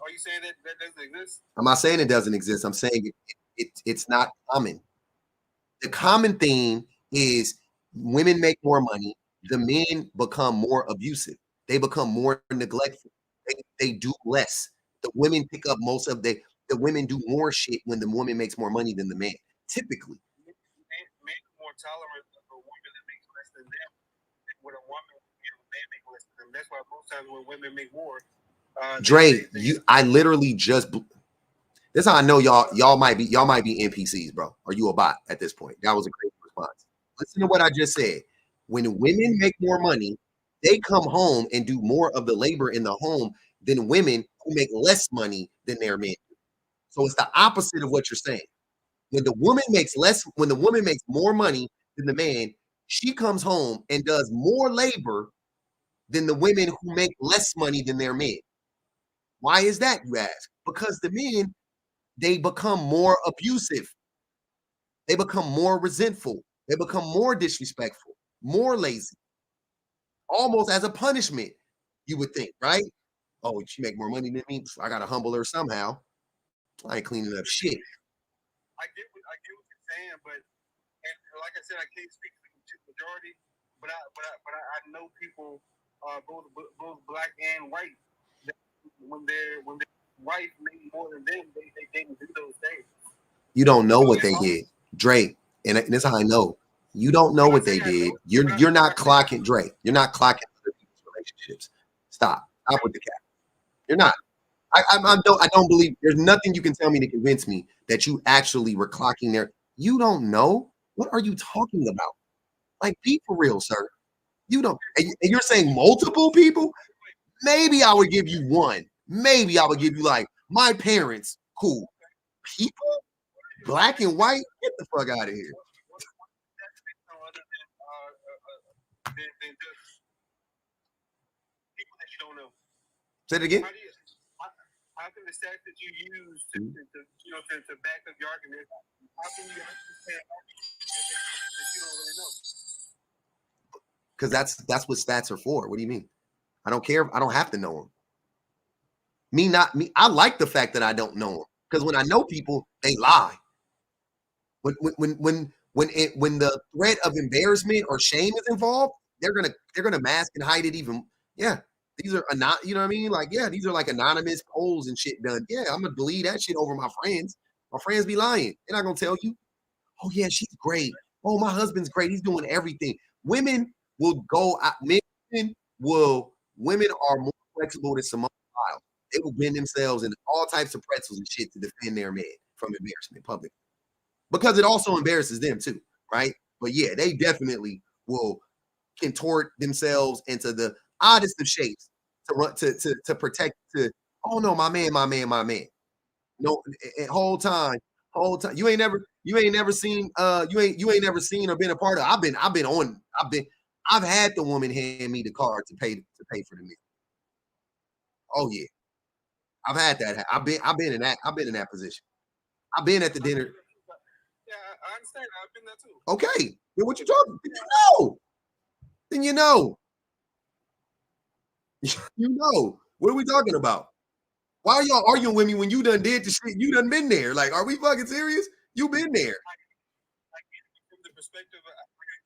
Are you saying that doesn't exist? I'm not saying it doesn't exist. I'm saying it's not common. The common theme is women make more money, the men become more abusive. They become more neglectful. They do less. The women pick up most of the women do more shit when the woman makes more money than the man. Typically. Men are more tolerant of a woman that makes less than them when a woman man make less than them. That's why most times when women make more, Dre, I literally just this is how I know y'all might be NPCs, bro. Are you a bot at this point? That was a great response. Listen to what I just said. When women make more money, they come home and do more of the labor in the home than women who make less money than their men. So it's the opposite of what you're saying. When the woman makes more money than the man, she comes home and does more labor than the women who make less money than their men. Why is that, you ask? Because the men, they become more abusive. They become more resentful. They become more disrespectful, more lazy. Almost as a punishment, you would think, right? Oh, she make more money than me. I got to humble her somehow. I ain't cleaning up shit. I get what you're saying, but like I said, I can't speak to the majority, but I know people, both black and white, that when their wife made more than them, they didn't do those things. You don't know what they did, Drake, and this is how I know. You don't know what they did. You're not clocking, Drake. You're not clocking other people's relationships. Stop with the cap. You're not. I don't believe there's nothing you can tell me to convince me that you actually were clocking there. You don't know. What are you talking about? Like, be for real, sir. You don't. And you're saying multiple people? Maybe I would give you one. Maybe I would give you like my parents. Cool. People, black and white, get the fuck out of here. Than just people that you don't know. Say it again. How can the stats that you use to back up your argument? How can you actually say that you don't really know? Because that's what stats are for. What do you mean? I don't care. I don't have to know them. Me. I like the fact that I don't know them because when I know people, they lie. When the threat of embarrassment or shame is involved, they're gonna mask and hide it even. Yeah, these are not. You know what I mean? Like, yeah, these are like anonymous polls and shit done. Yeah, I'm gonna believe that shit over my friends. My friends be lying. They're not gonna tell you. Oh yeah, she's great. Oh, my husband's great. He's doing everything. Women will go out. Women are more flexible than Simone Biles. They will bend themselves in all types of pretzels and shit to defend their man from embarrassment public. Because it also embarrasses them too, right? But yeah, they definitely will contort themselves into the oddest of shapes to run to protect oh no, my man. No, whole time. You ain't never seen you ain't never seen or been a part of. I've had the woman hand me the card to pay for the meal. Oh yeah. I've had that. I've been in that position. I've been at the dinner. Yeah, I understand. I've been there too. Okay. Then what you talking? Then you know. You know. What are we talking about? Why are y'all arguing with me when you done did the shit? You done been there. Like, are we fucking serious? You been there. Like from the perspective, I agree.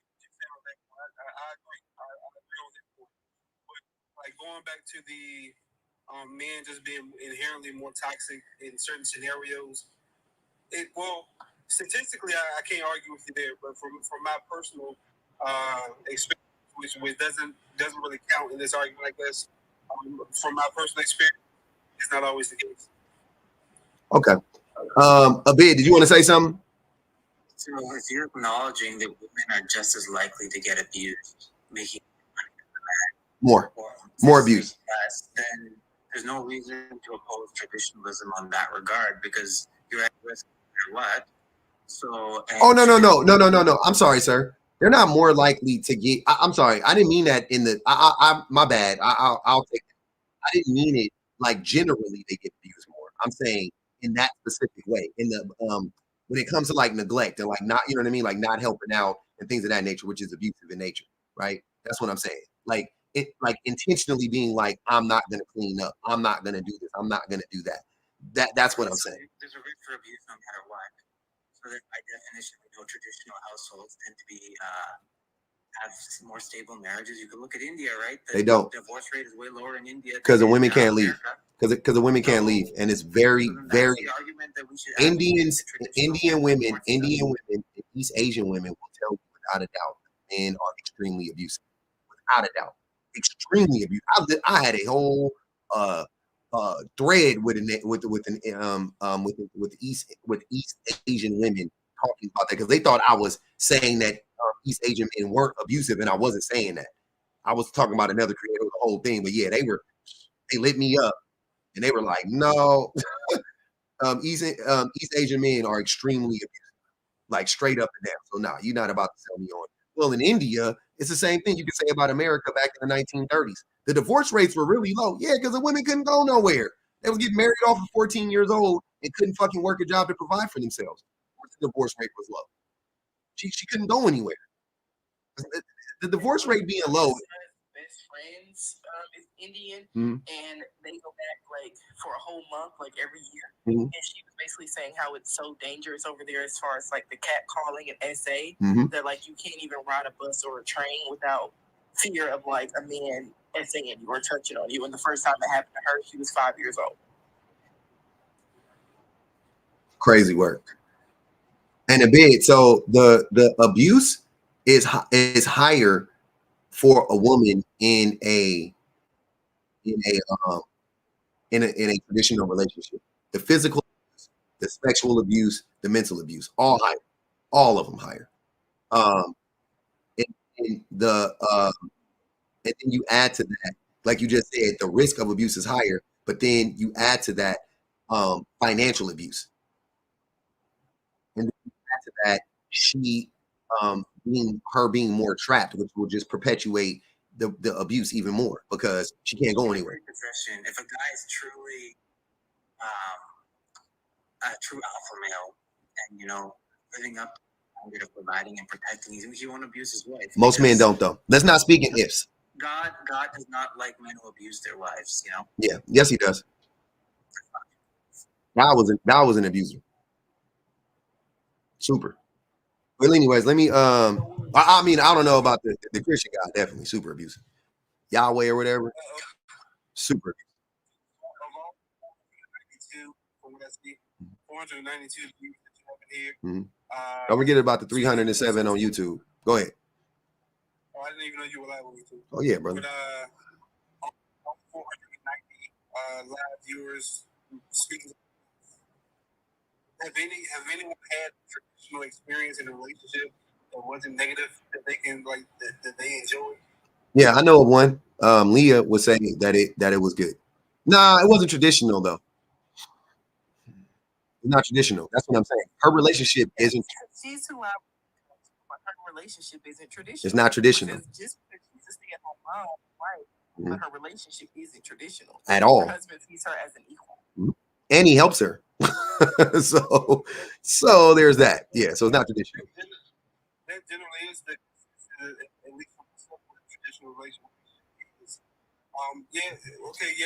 I agree on that point. But like going back to the men just being inherently more toxic in certain scenarios, statistically, I can't argue with you there. But from my personal experience, which doesn't really count in this argument like this, from my personal experience, it's not always the case. Okay. Abid, did you want to say something? So if you're acknowledging that women are just as likely to get abused, making more abuse, then there's no reason to oppose traditionalism on that regard because you're at risk no matter what. So no. I'm sorry, sir. They're not more likely to get. I'm sorry. I didn't mean that in the. My bad. I'll take it. I didn't mean it like generally they get abused more. I'm saying in that specific way. In the when it comes to like neglect and like not, you know what I mean, like not helping out and things of that nature, which is abusive in nature, right? That's what I'm saying. Like it, like intentionally being like, I'm not gonna clean up. I'm not gonna do this. I'm not gonna do that. That's what I'm saying. There's a risk for abuse no matter what. So that by definition, we know traditional households tend to be have more stable marriages. You can look at India, right? They don't. The divorce rate is way lower in India because the women can't leave. Because the women can't leave, and it's very Indian women, and East Asian women will tell you without a doubt, men are extremely abusive, without a doubt, extremely abusive. I had a whole thread with East Asian women talking about that because they thought I was saying that East Asian men weren't abusive, and I wasn't saying that. I was talking about another creator of the whole thing, but yeah, they lit me up, and they were like, "No, East Asian men are extremely abusive, like straight up and down." So nah, you're not about to sell me on. Well, in India, it's the same thing you can say about America back in the 1930s. The divorce rates were really low, yeah, because the women couldn't go nowhere. They was getting married off at 14 years old and couldn't fucking work a job to provide for themselves. The divorce rate was low. She couldn't go anywhere. The divorce rate being low. Best friends is Indian, mm-hmm. and they go back like for a whole month, like every year. Mm-hmm. And she was basically saying how it's so dangerous over there as far as like the cat calling and SA that like you can't even ride a bus or a train without fear of like a man SAing you or touching on you. And the first time it happened to her, she was 5 years old. Crazy work. And a bit. So the abuse is higher for a woman in a traditional relationship. The physical abuse, the sexual abuse, the mental abuse, all higher, all of them higher. And then you add to that Like you just said, the risk of abuse is higher, but then you add to that financial abuse. And then you add to that she being more trapped, which will just perpetuate the abuse even more because she can't go anywhere. Possession. If a guy is truly a true alpha male and living up to providing and protecting, he won't abuse his wife. Most men don't though. Let's not speak in ifs. God does not like men who abuse their wives, Yeah, yes he does. God was an abuser. Super. Well, anyways, let me I mean, I don't know about the Christian guy, definitely super abusive. Yahweh or whatever. Super. 492 views that you have here. Mm-hmm. Don't forget about the 307 on YouTube. Go ahead. Oh, I didn't even know you were live on YouTube. Oh yeah, brother. But 490 live viewers speaking. Have anyone had traditional experience in a relationship that wasn't negative that they can that they enjoy? Yeah, I know of one. Leah was saying that it was good. Nah, it wasn't traditional though. It's not traditional. That's what I'm saying. Her relationship isn't. She's too loud. Her relationship isn't traditional. It's not traditional. Because just because she's a stay-at-home mom, right? But her relationship isn't traditional at all. Her husband sees her as an equal, and he helps her. so there's that. Yeah, so it's not traditional. That generally is at least from a traditional relationship.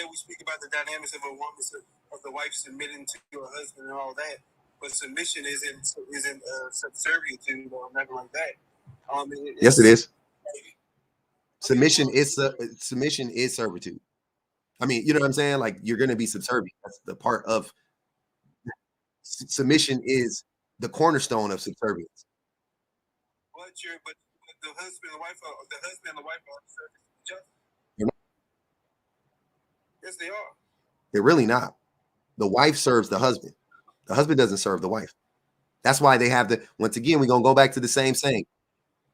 We speak about the dynamics of a woman, of the wife submitting to her husband and all that, but submission isn't subservient or nothing like that. Yes, it is. Submission is servitude. I mean, you know what I'm saying? Like you're going to be subservient. That's the part of submission is the cornerstone of subservience. But the husband and the wife are serving each other. Yes, they are. They're really not. The wife serves the husband. The husband doesn't serve the wife. That's why they have once again, we're going to go back to the same saying.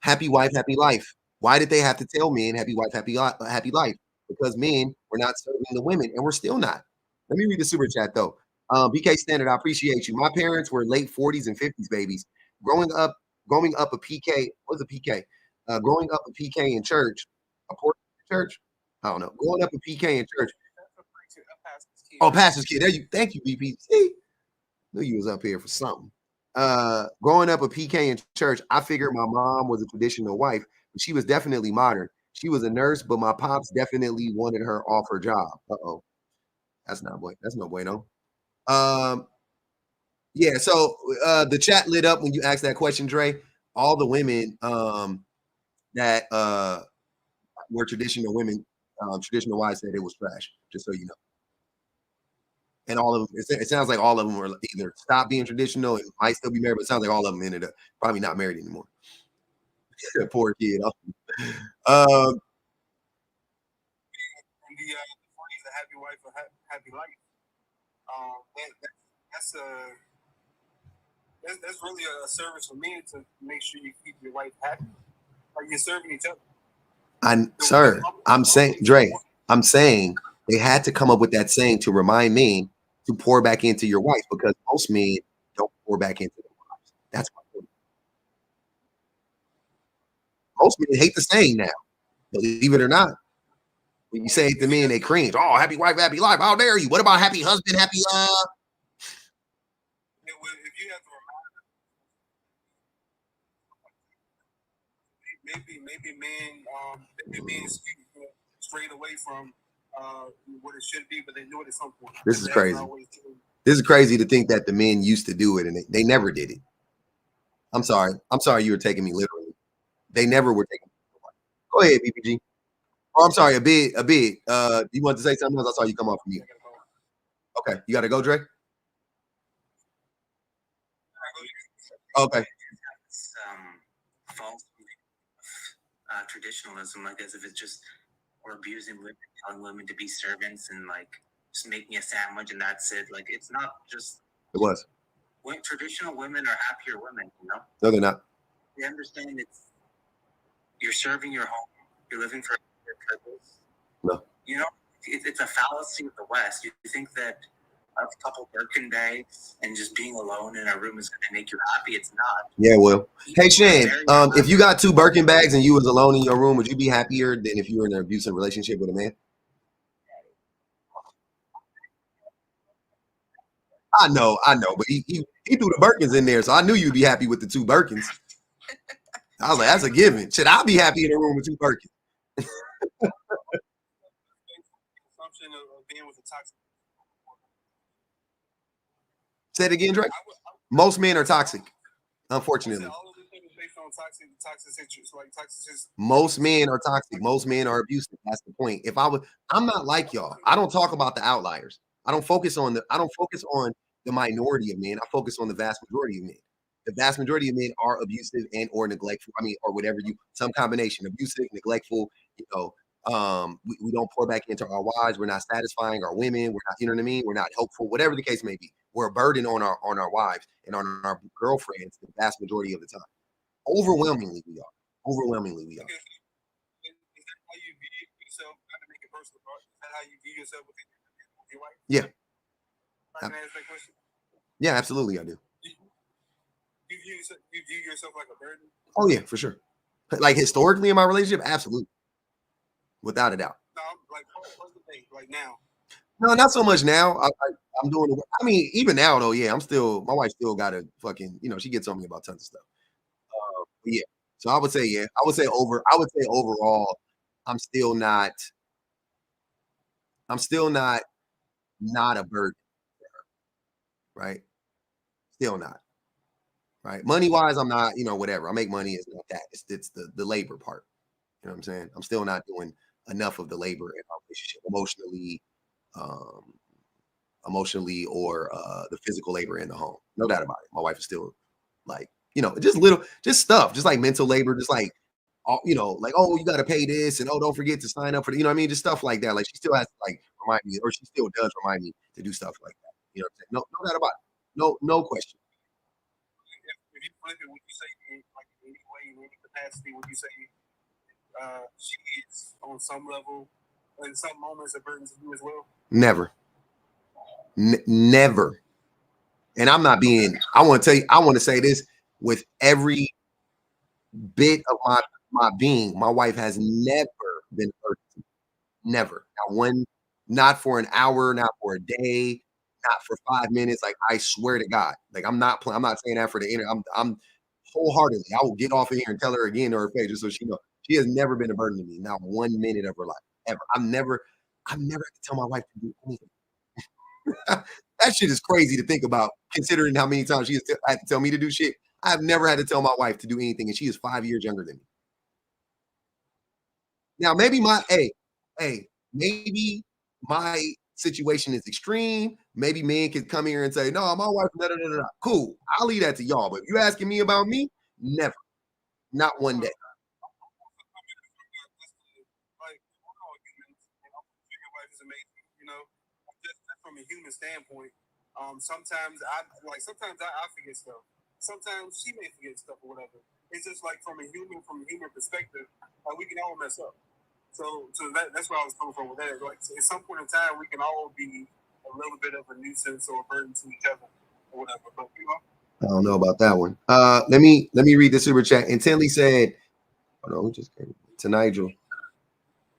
Happy wife, happy life. Why did they have to tell men happy wife, happy life? Because men were not serving the women, and we're still not. Let me read the super chat though. BK Standard, I appreciate you. My parents were late 40s and 50s babies. Growing up a PK. What's a PK? Growing up a PK in church. A poor church? I don't know. Growing up a PK in church. Oh, pastor's kid. There you. Thank you, BP. See, knew you was up here for something. Growing up a PK in church, I figured my mom was a traditional wife, but she was definitely modern. She was a nurse, but my pops definitely wanted her off her job. That's no bueno. Yeah, so the chat lit up when you asked that question, Dre. All the women that were traditional women, traditional wives said it was trash, just so you know. And all of them, it sounds like all of them were either stopped being traditional and might still be married, but it sounds like all of them ended up probably not married anymore. Poor kid. The 40s, a happy wife, a happy life. That's really a service for men to make sure you keep your wife happy. Like you're serving each other. I'm saying, Dre, they had to come up with that saying to remind men to pour back into your wife because most men don't pour back into their wives. That's why most men hate the saying now. Believe it or not. When you say it to men, they cringe. Oh, happy wife, happy life. How dare you? What about happy husband, happy If you have to remind maybe men strayed away from what it should be, but they knew it at some point. This is crazy. This is crazy to think that the men used to do it and they never did it. I'm sorry you were taking me literally. They never were taking me literally. Go ahead, BPG. Oh, I'm sorry, a bit. You wanted to say something else? I saw you come off from mute. Okay, you got to go, Dre? Okay. False traditionalism, like as if it's just we're abusing women, telling women to be servants and like just making a sandwich and that's it. Like it's not just. It was. When traditional women are happier women, No, they're not. They understand you're serving your home, you're living for your purpose. No. You know, it's a fallacy of the West. You think that a couple Birkin bags and just being alone in a room is going to make you happy. It's not. Yeah, well. Hey, Shan, if you got 2 Birkin bags and you was alone in your room, would you be happier than if you were in an abusive relationship with a man? I know, but he threw the Birkins in there, so I knew you'd be happy with the 2 Birkins. I was like, that's a given. Should I be happy in a room with 2 Birkins? Assumption of being with a toxic. Say it again, Drake. Most men are toxic, unfortunately. All of this thing is based on toxic situations, like toxic. Most men are toxic. Most men are abusive. That's the point. If I would, I'm not like y'all. I don't talk about the outliers. I don't focus on the minority of men. I focus on the vast majority of men. The vast majority of men are abusive and or neglectful. I mean, or whatever some combination, abusive, neglectful. We don't pour back into our wives. We're not satisfying our women. We're not, you know what I mean? We're not helpful. Whatever the case may be, we're a burden on our wives and on our girlfriends. The vast majority of the time, overwhelmingly, we are. Overwhelmingly, we are. Is that how you view yourself? Not to make it personal, but is that how you view yourself with your wife? Yeah. I can answer that question. Yeah, absolutely, I do. You view yourself like a burden? Oh yeah, for sure. Like historically in my relationship, absolutely, without a doubt. No, like what's the thing? Like now? No, not so much now. I'm doing the work. I mean, even now though, yeah, my wife still got to fucking, she gets on me about tons of stuff. Yeah. So I would say, yeah, I would say overall, I'm still not a burden, right? Still not, right? Money wise, I'm not, whatever. I make money. It's not that. It's the labor part. You know what I'm saying? I'm still not doing enough of the labor in our relationship, emotionally, or the physical labor in the home. No doubt about it. My wife is still like, just stuff, just like mental labor, just like, like, oh, you got to pay this, and oh, don't forget to sign up for the, you know what I mean? Just stuff like that. Like she still has to like remind me, or she still does remind me to do stuff like that. You know what I'm saying? No doubt about it. No question. If you flip it, would you say, like in any way, in any capacity, would you say she is on some level, in some moments, a burden to you as well? Never. Never. And I'm not being, I want to say this with every bit of my being. My wife has never been hurt. Never. Not for an hour, not for a day, not for 5 minutes. Like, I swear to God. Like, I'm not saying that for the internet. I'm wholeheartedly, I will get off of here and tell her again to her face just so she knows. She has never been a burden to me, not 1 minute of her life, ever. I've never had to tell my wife to do anything. That shit is crazy to think about, considering how many times she has had to tell me to do shit. I've never had to tell my wife to do anything, and she is 5 years younger than me. Now, maybe maybe my situation is extreme. Maybe men can come here and say, no, my wife, da. Cool. I'll leave that to y'all. But if you're asking me about me, never. Not one day. Like, we're all humans, and I'm sure your wife is amazing, just from a human standpoint. Sometimes I forget stuff. Sometimes she may forget stuff or whatever. It's just like from a human perspective, we can all mess up. So that's where I was coming from with that. Like, at some point in time, we can all be a little bit of a nuisance or a burden to each other or whatever. But I don't know about that one. Let me read the super chat. And Tinley said, hold on, we just came to Nigel.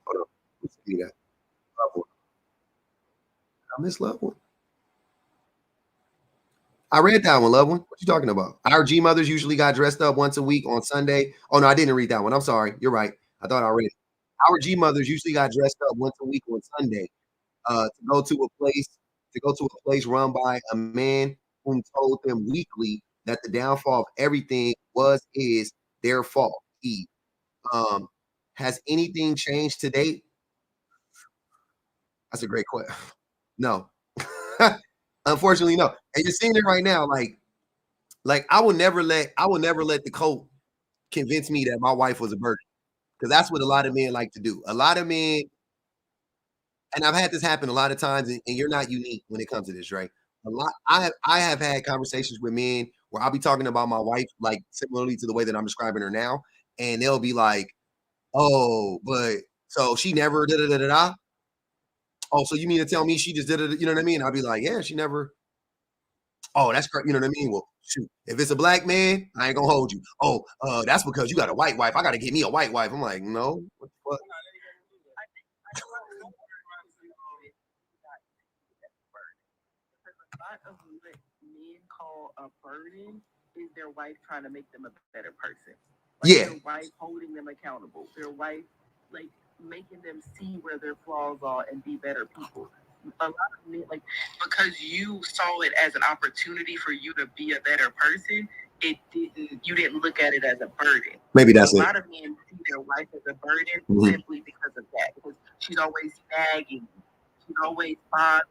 Hold on, let's see that. I miss Love One. I read that one, Love One. What you talking about? Our G mothers usually got dressed up once a week on Sunday. Oh no, I didn't read that one. I'm sorry. You're right. I thought I read it. Our G mothers usually got dressed up once a week on Sunday to go to a place run by a man whom told them weekly that the downfall of everything is their fault. Has anything changed to date? That's a great question. No. Unfortunately, no. And you're seeing it right now. Like I will never let the cult convince me that my wife was a burden. Because that's what a lot of men like to do. A lot of men, and I've had this happen a lot of times, and you're not unique when it comes to this, right? I have had conversations with men where I'll be talking about my wife, like similarly to the way that I'm describing her now, and they'll be like, "Oh, but so she never da da da da da." oh, so you mean to tell me she just did it? You know what I mean? I'd be like, yeah, she never. Oh, that's correct. You know what I mean? Well, shoot, if it's a black man, I ain't gonna hold you. Oh, that's because you got a white wife. I gotta get me a white wife. I'm like, no, what the fuck? A lot of what men call a burden is their wife trying to make them a better person. Like Yeah. their wife holding them accountable. Their wife like making them see where their flaws are and be better people. A lot of men like because you saw it as an opportunity for you to be a better person, you didn't look at it as a burden. Maybe that's a it. lot of men see their wife as a burden simply because of that. Because she's always nagging. She's always bothered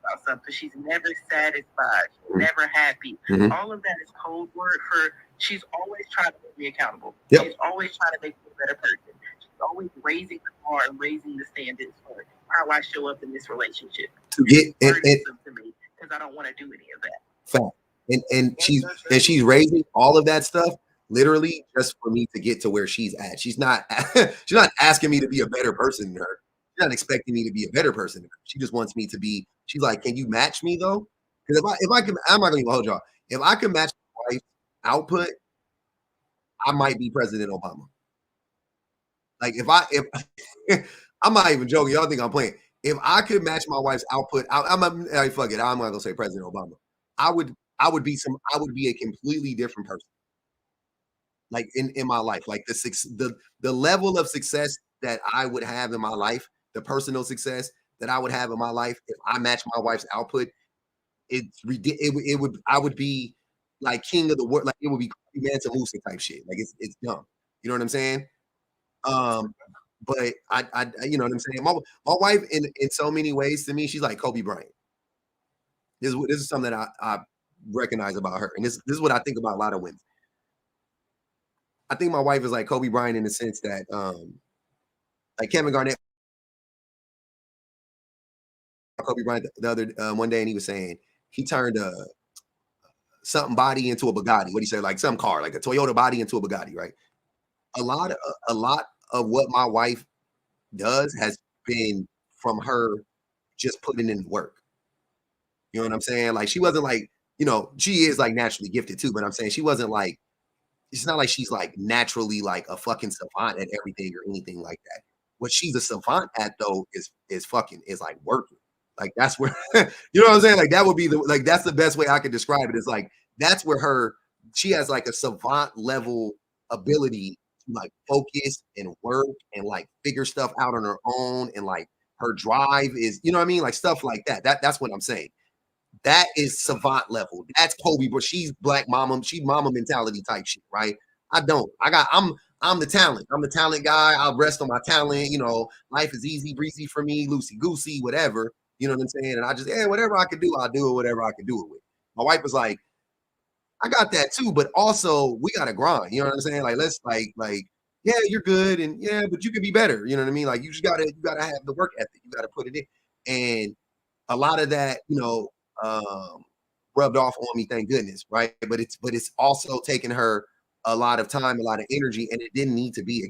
about something. She's never satisfied. She's never happy. All of that is code word for she's always trying to make me accountable. Yep. She's always trying to make me a better person. She's always raising the bar and raising the standards for how I show up in this relationship. To get burdensome to me because I don't want to do any of that. Fact. And she's raising all of that stuff literally just for me to get to where she's at. She's not she's not asking me to be a better person than her. She's not expecting me to be a better person than her. She just wants me to be. She's like, can you match me though? Because if I can, I'm not gonna even hold y'all. If I can match my wife's output, I might be President Obama. Like if I'm not even joking. Y'all think I'm playing. If I could match my wife's output, fuck it. I'm not gonna say President Obama. I would be a completely different person. Like in my life, like the level of success that I would have in my life, the personal success that I would have in my life, if I match my wife's output, it's ridiculous. It would I would be like king of the world. Like it would be Mansa Musa type shit. Like it's dumb. You know what I'm saying? But I you know what I'm saying? My wife in so many ways to me, she's like Kobe Bryant. This is something that I recognize about her. And this is what I think about a lot of women. I think my wife is like Kobe Bryant in the sense that like Kevin Garnett, Kobe Bryant the other one day, and he was saying he turned something body into a Bugatti. What do you say? Like some car, like a Toyota body into a Bugatti, right? A lot of what my wife does has been from her just putting in work. You know what I'm saying? Like she wasn't like, you know, she is like naturally gifted too, but I'm saying she wasn't like, it's not like she's like naturally like a fucking savant at everything or anything like that. What she's a savant at though is like working. Like that's where you know what I'm saying? Like that would be that's the best way I could describe it. Is like that's where she has like a savant level ability to like focus and work and like figure stuff out on her own, and like her drive is, you know what I mean? Like stuff like that. That's what I'm saying. That is savant level. That's Kobe, but she's black mama. She mama mentality type shit, right? I don't. I'm the talent. I'm the talent guy. I'll rest on my talent. You know, life is easy breezy for me, loosey goosey, whatever. You know what I'm saying? And I just, whatever I can do, I'll do it. Whatever I can do it with. My wife was like, I got that too, but also we gotta grind. You know what I'm saying? Like let's yeah, you're good, and yeah, but you can be better. You know what I mean? Like you gotta have the work ethic. You gotta put it in, and a lot of that, you know, rubbed off on me, thank goodness, right? But it's also taken her a lot of time, a lot of energy, and it didn't need to be.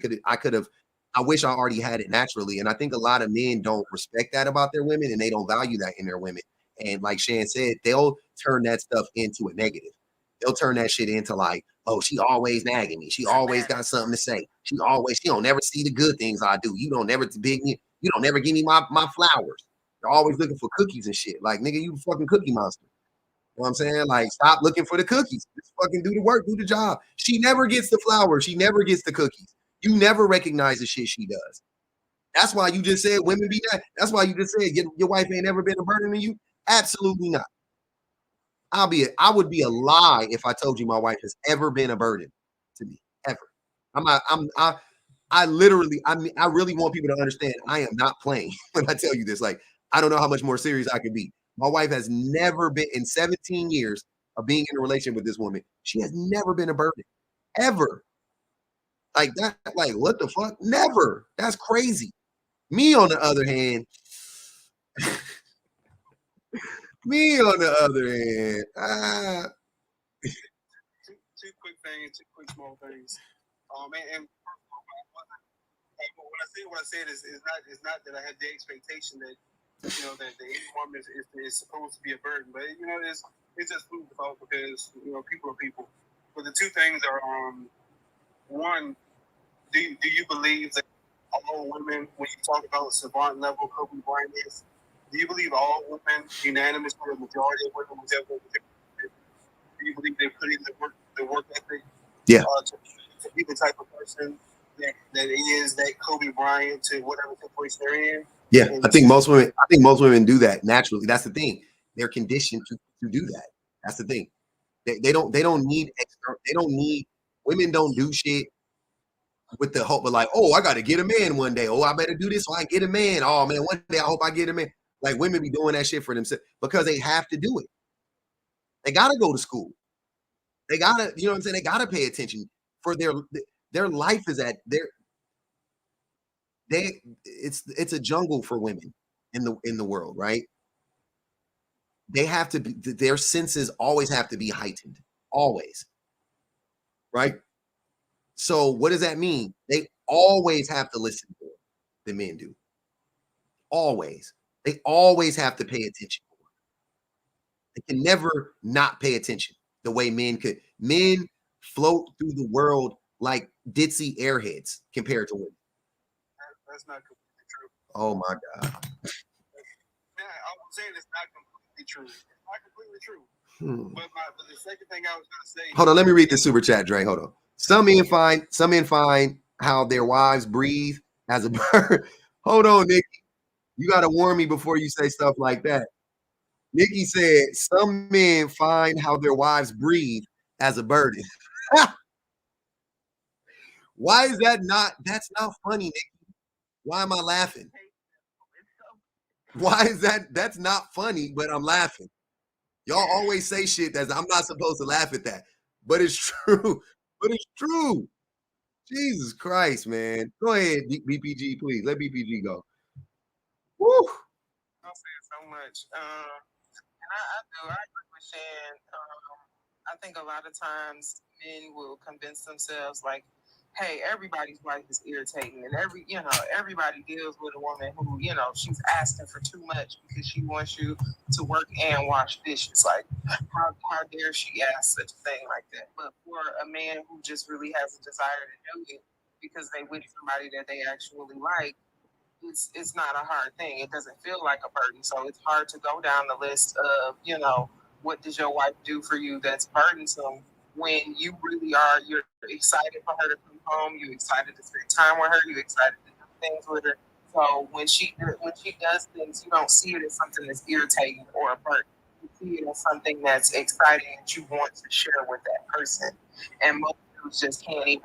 I wish I already had it naturally. And I think a lot of men don't respect that about their women, and they don't value that in their women. And like Shan said, they'll turn that stuff into a negative. They'll turn that shit into like, oh, she always nagging me. She always got something to say. She don't never see the good things I do. You don't never you don't never give me my flowers. You're always looking for cookies and shit. Like, nigga, you fucking cookie monster. You know what I'm saying? Like, stop looking for the cookies. Just fucking do the work, do the job. She never gets the flowers. She never gets the cookies. You never recognize the shit she does. That's why you just said women be nice. That's why you just said your wife ain't ever been a burden to you. Absolutely not. I would be a lie if I told you my wife has ever been a burden to me. Ever. I literally, I really want people to understand I am not playing when I tell you this. Like, I don't know how much more serious I can be. My wife has never been, in 17 years of being in a relationship with this woman, she has never been a burden. Ever. Like that, like what the fuck? Never. That's crazy. Me on the other hand, two quick things, two quick small things. And what I said is not that I had the expectation that you know, that the Asian woman is supposed to be a burden. But you know, it's just food for thought because you know people are people. But the two things are one, do you believe that all women, when you talk about savant level Kobe Bryant is, do you believe all women unanimously, the majority of women, do you believe they put in the work ethic? Yeah. To be the type of person that is that Kobe Bryant to whatever situation they're in. Yeah, I think most women do that naturally. That's the thing. They're conditioned to do that. That's the thing. They don't need external. They don't need. Women don't do shit with the hope of like, oh, I got to get a man one day. Oh, I better do this so I get a man. Oh man, one day I hope I get a man. Like women be doing that shit for themselves because they have to do it. They gotta go to school. They gotta, you know what I'm saying? They gotta pay attention for their life is at it's a jungle for women in the world, right? They have to be, their senses always have to be heightened, always, right? So what does that mean? They always have to listen more than men do. Always. They always have to pay attention more. They can never not pay attention the way men could. Men float through the world like ditzy airheads compared to women. That's not completely true. Oh my God. Yeah, I was saying it's not completely true. It's not completely true. But the second thing I was gonna say. Hold on, let me read the super chat, Dre. Hold on. Some men find how their wives breathe as a bird. Hold on, Nikki. You gotta warn me before you say stuff like that. Nikki said some men find how their wives breathe as a burden. Why is that not? That's not funny, Nikki. Why am I laughing? Why is that? That's not funny, but I'm laughing. Y'all always say shit that I'm not supposed to laugh at that, but it's true. But it's true. Jesus Christ, man. Go ahead, BPG, please. Let BPG go. Woo. I'm saying so much. And I agree with Shan. I think a lot of times men will convince themselves like, hey, everybody's wife is irritating, and everybody deals with a woman who, she's asking for too much because she wants you to work and wash dishes. Like, how dare she ask such a thing like that? But for a man who just really has a desire to do it because they with somebody that they actually like, it's not a hard thing. It doesn't feel like a burden. So it's hard to go down the list of, what does your wife do for you that's burdensome when you're excited for her to come home, you're excited to spend time with her, you're excited to do things with her. So when she does things, you don't see it as something that's irritating or a burden. You see it as something that's exciting that you want to share with that person. And most dudes just can't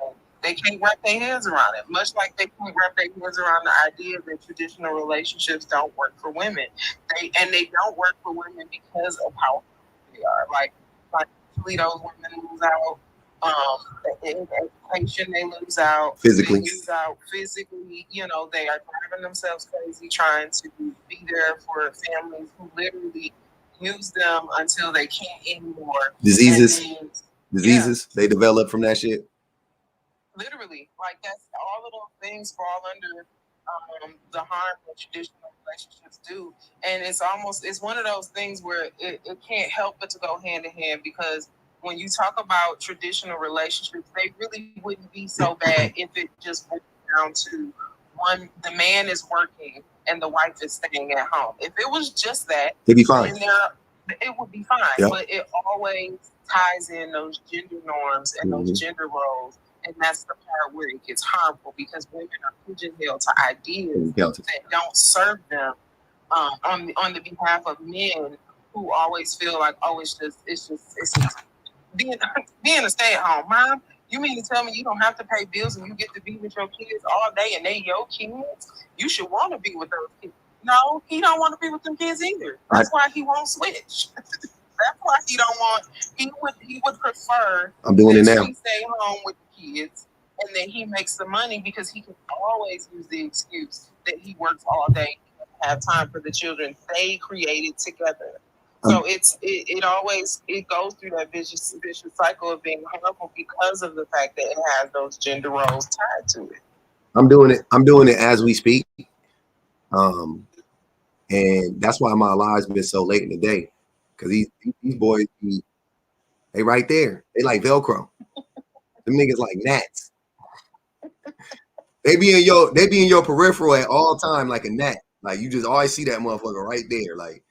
wrap their heads around it. Much like they can't wrap their heads around the idea that traditional relationships don't work for women. They don't work for women because of how they are. Like financially, those women lose out. In education, they lose out. Physically. They lose out physically. They are driving themselves crazy trying to be there for families who literally use them until they can't anymore. Diseases. Yeah. They develop from that shit. Literally, like that's all of those things fall under the harm that traditional relationships do, and it's one of those things where it can't help but to go hand in hand, because when you talk about traditional relationships, they really wouldn't be so bad if it just went down to the man is working and the wife is staying at home. If it was just that, it'd be fine. It would be fine. Yep. But it always ties in those gender norms and those gender roles. And that's the part where it gets harmful, because women are pigeonholed to ideas that don't serve them on the behalf of men who always feel like, oh, it's just being a stay-at-home mom. You mean to tell me you don't have to pay bills and you get to be with your kids all day and they your kids? You should want to be with those kids. No, he don't want to be with them kids either. That's why he won't switch. That's why he don't want. He would prefer. I'm doing it now. He stay home with the kids, and then he makes the money because he can always use the excuse that he works all day, and have time for the children they created together. So it always goes through that vicious cycle of being harmful because of the fact that it has those gender roles tied to it. I'm doing it as we speak. And that's why my live's been so late in the day. Because these boys, they right there. They like Velcro. Them niggas like gnats. They be in your peripheral at all time like a gnat. Like you just always see that motherfucker right there. Like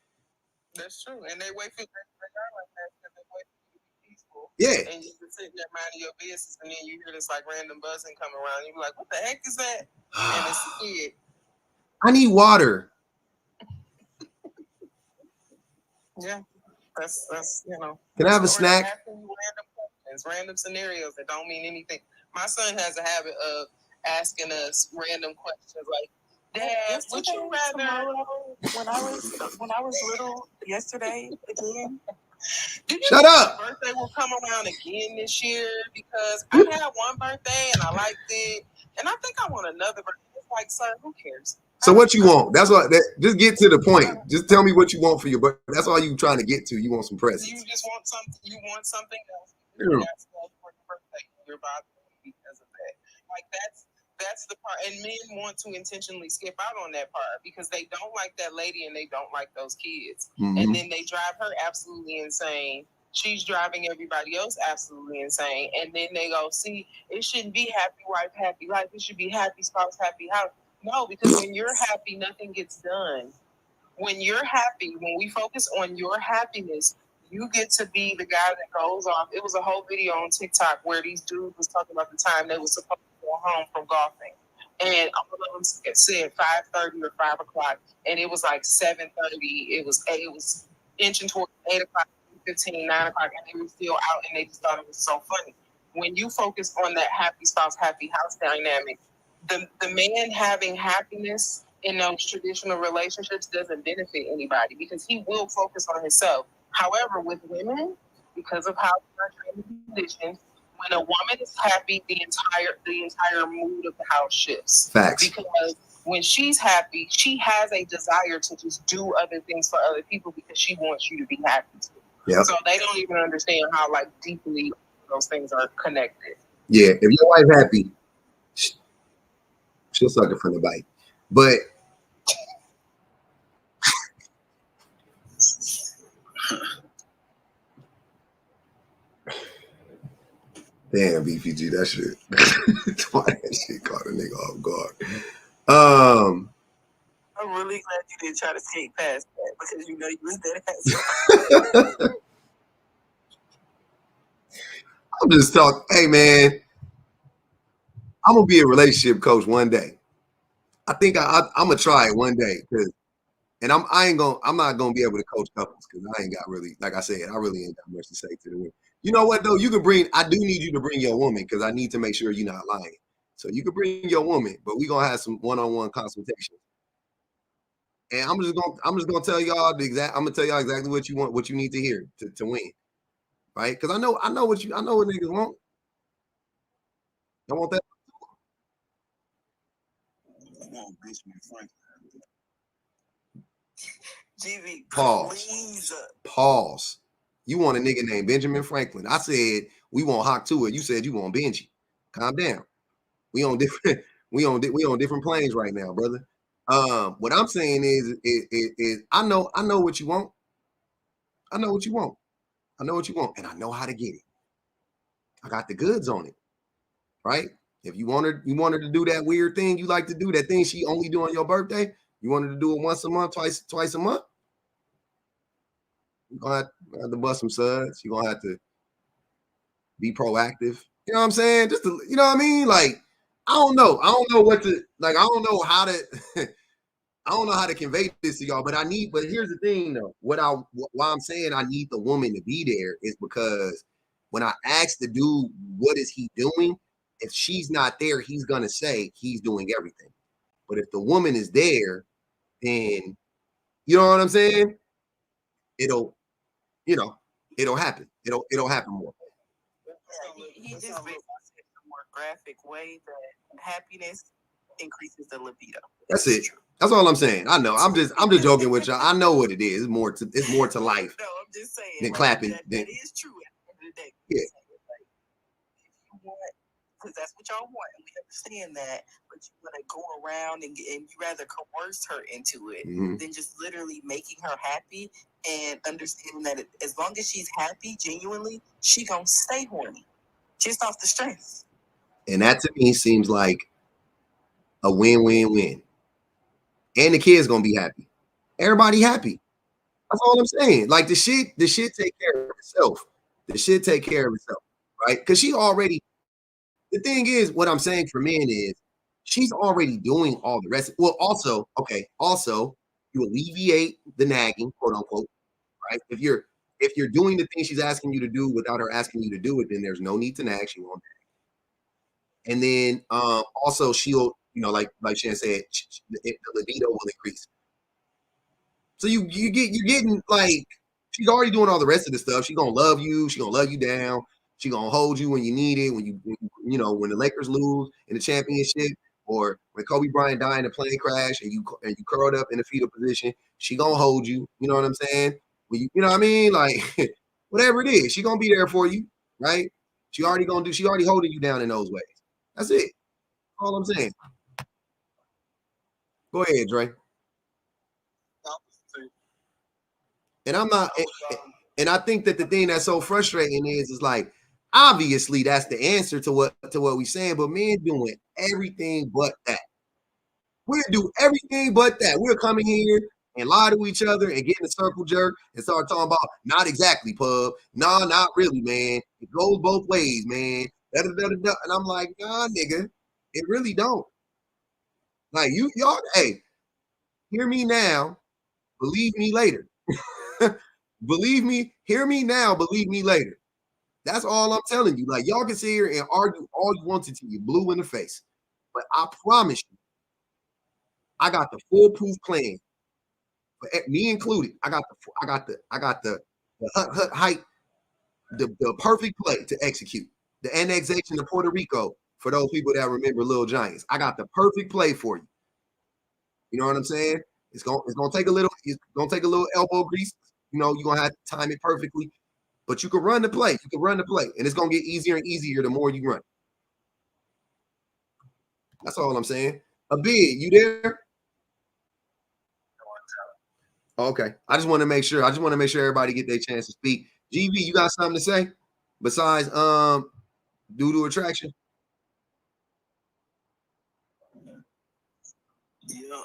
that's true. And they wait for you like that because they wait for you to be peaceful. Yeah. And you can sit there minding your business, and then you hear this like random buzzing come around. You be like, "What the heck is that?" And it's a kid. I need water. Yeah, that's you know. Can I have a snack? Asking you random questions, random scenarios that don't mean anything. My son has a habit of asking us random questions like, "Dad, would you rather?" When I was little, yesterday again. Do you Shut know up. my birthday will come around again this year because I had one birthday and I liked it, and I think I want another birthday. It's like, sir, who cares? So what you want? That's what. Just get to the point. Just tell me what you want for your birthday. That's all you trying to get to. You want some presents. You just want something. You want something else. Yeah. You ask for your birthday. You're bothering me because of that. Like that's the part. And men want to intentionally skip out on that part because they don't like that lady and they don't like those kids. Mm-hmm. And then they drive her absolutely insane. She's driving everybody else absolutely insane. And then they go, see, it shouldn't be happy wife, happy life. It should be happy spouse, happy house. No, because when you're happy, nothing gets done. When you're happy, when we focus on your happiness, you get to be the guy that goes off. It was a whole video on TikTok where these dudes was talking about the time they were supposed to go home from golfing. And all of them said 5:30 or 5 o'clock. And it was like 7:30. It was inching towards 8 o'clock, 15, 9 o'clock, and they were still out, and they just thought it was so funny. When you focus on that happy spouse, happy house dynamic, the man having happiness in those traditional relationships doesn't benefit anybody because he will focus on himself. However, with women, because of how we're conditioned, when a woman is happy, the entire mood of the house shifts. Facts. Because when she's happy, she has a desire to just do other things for other people because she wants you to be happy too. Yep. So they don't even understand how like deeply those things are connected. Yeah, if your wife happy, she'll suck it from the bite. But damn, BPG, that shit. Why that shit caught a nigga off guard. I'm really glad you didn't try to skate past that because you know you was dead ass. I'm just talking. Hey, man, I'm gonna be a relationship coach one day. I think I'm gonna try it one day and I'm not gonna be able to coach couples because I ain't got really, like I said, I really ain't got much to say to the women. You know what though? I do need you to bring your woman because I need to make sure you're not lying. So you can bring your woman, but we're gonna have some one-on-one consultation. And I'm just gonna tell y'all I'm gonna tell y'all exactly what you want, what you need to hear to win. Right? Because I know what niggas want. I want that. GV, Pause. Pause. You want a nigga named Benjamin Franklin. I said we want Hawk to it. You said you want Benji. Calm down. We on different planes right now, brother. What I'm saying is I know what you want. I know what you want. I know what you want, and I know how to get it. I got the goods on it. Right? If you want her to do that weird thing you like to do, that thing she only do on your birthday, you want her to do it once a month, twice a month. You're gonna have to bust some suds. You're gonna have to be proactive. You know what I'm saying? Just to, you know what I mean? Like, I don't know what to like. I don't know how to I don't know how to convey this to y'all, but here's the thing though. Why I'm saying I need the woman to be there is because when I ask the dude what is he doing, if she's not there, he's gonna say he's doing everything. But if the woman is there, then you know what I'm saying? It'll happen. It'll happen more. He just basically said in a more graphic way that happiness increases the libido. That's it. That's all I'm saying. I know. I'm just joking with y'all. I know what it is. It's more to life. No, I'm just saying. Than clapping. That is true at the end of the day. Yeah. Like, if you want, because that's what y'all want, and we understand that. But you want to go around and you rather coerce her into it than just literally making her happy and understanding that as long as she's happy, genuinely, she gonna stay horny, just off the strength. And that to me seems like a win-win-win. And the kid's gonna be happy. Everybody happy. That's all I'm saying. Like the shit take care of itself. The shit take care of itself, right? Because she already. The thing is, what I'm saying for men is, she's already doing all the rest. Well, also, you alleviate the nagging, quote unquote, right? If you're doing the thing she's asking you to do without her asking you to do it, then there's no need to nag. She won't nag. And then also she'll, like Shan said, the libido will increase. So you're getting like, she's already doing all the rest of the stuff. She's gonna love you. She's gonna love you down. She's gonna hold you when you need it. When the Lakers lose in the championship, or when Kobe Bryant died in a plane crash and you curled up in the fetal position, she gonna hold you. You know what I'm saying? When you know what I mean? Like whatever it is, she gonna be there for you, right? She already holding you down in those ways. That's it. All I'm saying. Go ahead, Dre. And I'm not, and I think that the thing that's so frustrating is like, obviously that's the answer to what we're saying, but men doing everything but that. We'll do everything but that. We're coming here and lie to each other and get in a circle jerk and start talking about not exactly, pub. Nah, not really, man. It goes both ways, man. Da-da-da-da-da. And I'm like, nah, nigga, it really don't. Like y'all, hey, hear me now, believe me later. Believe me, hear me now, believe me later. That's all I'm telling you. Like, y'all can sit here and argue all you want to till you blue in the face. But I promise you, I got the foolproof plan. For me included. I got the hut height, the perfect play to execute. The annexation of Puerto Rico, for those people that remember Little Giants. I got the perfect play for you. You know what I'm saying? It's gonna take a little elbow grease. You're gonna have to time it perfectly. But you can run the play. And it's gonna get easier and easier the more you run. That's all I'm saying. A bid, you there? Okay. I just want to make sure everybody get their chance to speak. GV, you got something to say besides due to attraction? Yeah,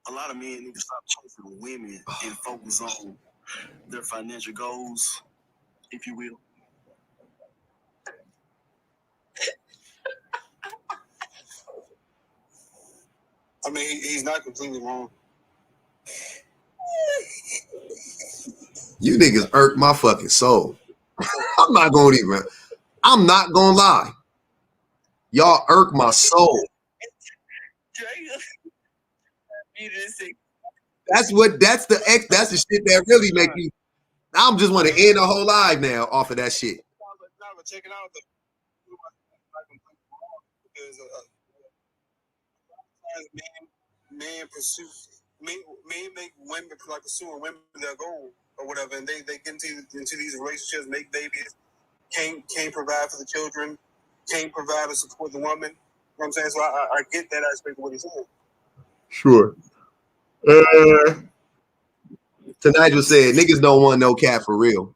a lot of men need to stop chasing women and focus on their financial goals, if you will. I mean, he's not completely wrong. You niggas irk my fucking soul. I'm not gonna lie. Y'all irk my soul. That's the shit that really make you. I just want to end the whole live now off of that shit. No, but check it out though. Because men pursue men make women like pursuing women their goal or whatever, and they get into these relationships, make babies, can't provide for the children, can't provide or support the woman. You know what I'm saying? So I get that aspect of what he's saying. Sure. Tonight just said niggas don't want no cat for real.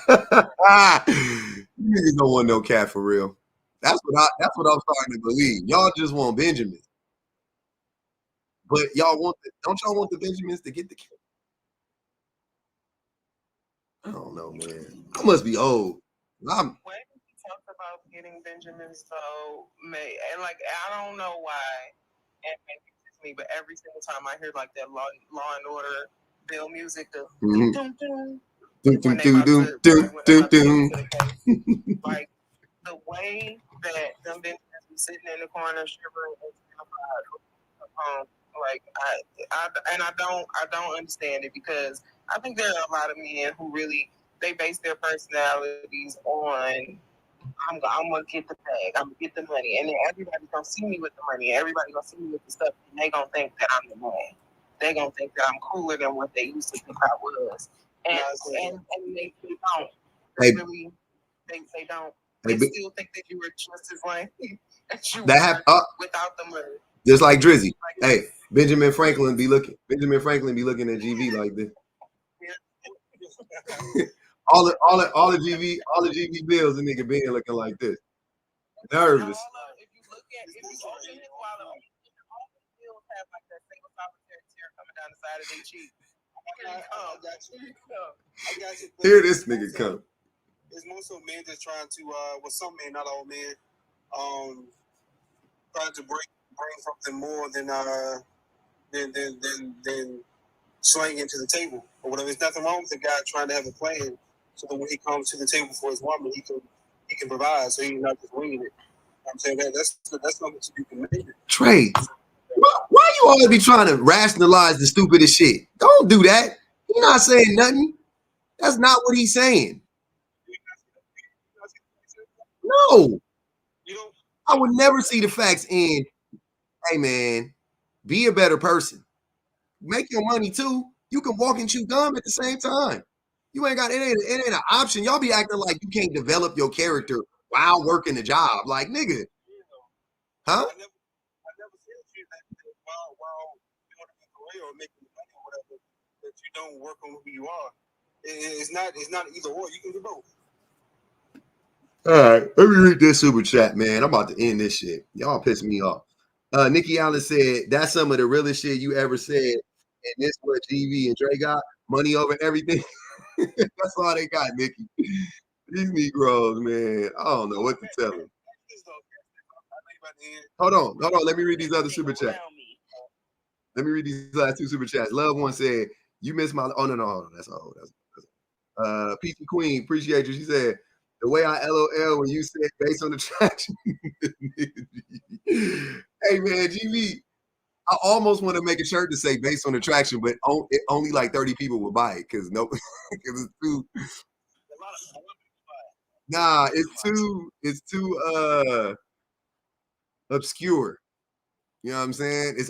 Niggas don't want no cat for real. That's what I'm starting to believe. Y'all just want Benjamins. But don't y'all want the Benjamins to get the cat? I don't know, man. I must be old. When he talked about getting Benjamins, though, and like I don't know why, and maybe it's me, but every single time I hear like that Law and Order bill music, the like the way that them Benjamins be sitting in the corner shivering and like I don't understand it, because I think there are a lot of men who really they base their personalities on I'm gonna get the bag, I'm gonna get the money, and then everybody's gonna see me with the money, everybody gonna see me with the stuff, and they gonna think that I'm the man. They gonna think that I'm cooler than what they used to think I was, and they don't. Hey, really, they don't. They still think that you were just as lame as you that were without the money. Just like Drizzy. Hey, Benjamin Franklin be looking at GV like this. all the GV bills, the nigga being looking like this. Nervous. If you look at all the bills have like that single solitary tear coming down the side of their cheek. I got you. Here this nigga come. It's more so men just trying to, well, some men, not all men, trying to bring something more than slanging to the table or whatever. There's nothing wrong with the guy trying to have a plan, so that when he comes to the table for his woman, he can provide, so he's not just winging it. I'm saying that's something to be commended. Trey, why you always be trying to rationalize the stupidest shit? Don't do that. He's not saying nothing. That's not what he's saying. No. I would never see the facts in, hey man, be a better person. Make your money too. You can walk and chew gum at the same time. You ain't got it ain't an option. Y'all be acting like you can't develop your character while working the job. Like, nigga. Huh? I never said to you that while you want to be career or making money or whatever, that you don't work on who you are. It's not either or. You can do both. All right, let me read this super chat, man. I'm about to end this shit. Y'all piss me off. Nikki Allen said, that's some of the realest shit you ever said. And this what GV and Dre got? Money over everything. That's all they got, Nikki. These Negroes, man. I don't know what to tell them. Hold on. Let me read these other super chats. Let me read these last two super chats. Love one said, you missed my... Oh, no. That's all. That's Peachy Queen, appreciate you. She said, the way I LOL when you said based on attraction. Hey, man, GV, I almost want to make a shirt to say based on attraction, but only like 30 people would buy it because it's too. Nah, it's too obscure. You know what I'm saying? It's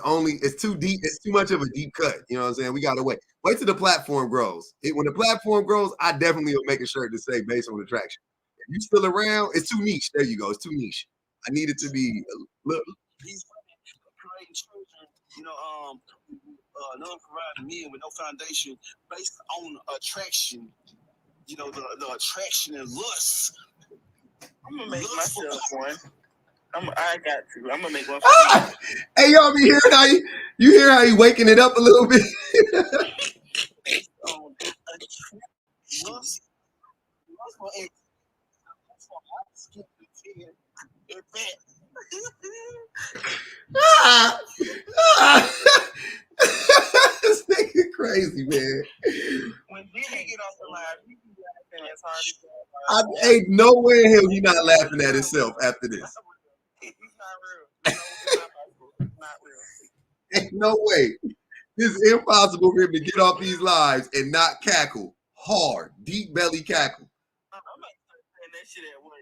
too deep. It's too much of a deep cut. You know what I'm saying? We gotta wait till the platform grows. When the platform grows, I definitely will make a shirt to say based on attraction. If you still around, it's too niche. There you go. It's too niche. I need it to be look. These creating children, non-providing men with no foundation based on attraction. The attraction and lust. I'm gonna make myself one. I got to. I'm gonna make one. Hey, y'all be hearing how you hear how he waking it up a little bit. This nigga crazy, man. When Jimmy get off the live, you can laughing as hard as ain't no way in hell he not laughing at himself after this. He's not real. It's not real. Ain't no way. It's impossible for him to get off these lives and not cackle hard, deep belly cackle. I'm not saying that shit at work.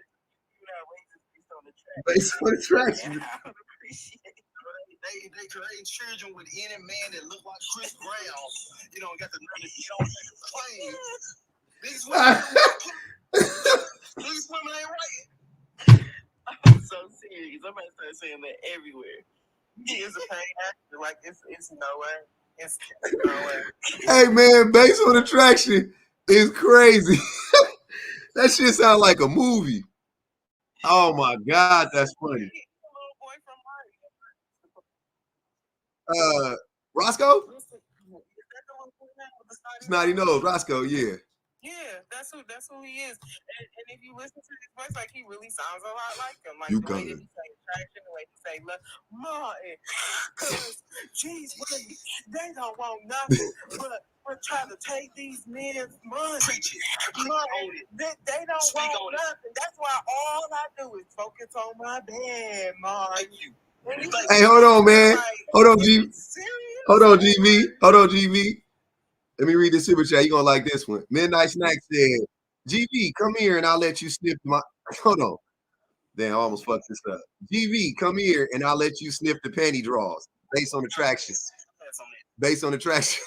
You know, based on attraction. Yeah, I appreciate it. They create children with any man that look like Chris Brown. Got the nerve to get on claim. These women ain't right. I'm so serious. Somebody started saying that everywhere. He is a paid actor. Like it's no way. It's no way. Hey man, based on attraction is crazy. That shit sound like a movie. Oh my God, that's funny. Roscoe? Snotty Nose, Roscoe, yeah. Yeah, that's who he is. And if you listen to his voice, like he really sounds a lot like him. Like you the way that he say attraction, the way he say look, Martin, cause geez, they don't want nothing but we're trying to take these men's money. They don't want nothing. That's why all I do is focus on my band, Martin. Hey, hold on, man. Hold on, G. Hold on, GV. Let me read the super chat. You gonna like this one. Midnight Snack said, GV, come here and I'll let you sniff my. Hold on. Damn, I almost fucked this up. GV, come here and I'll let you sniff the panty draws based on attraction. Based on attraction.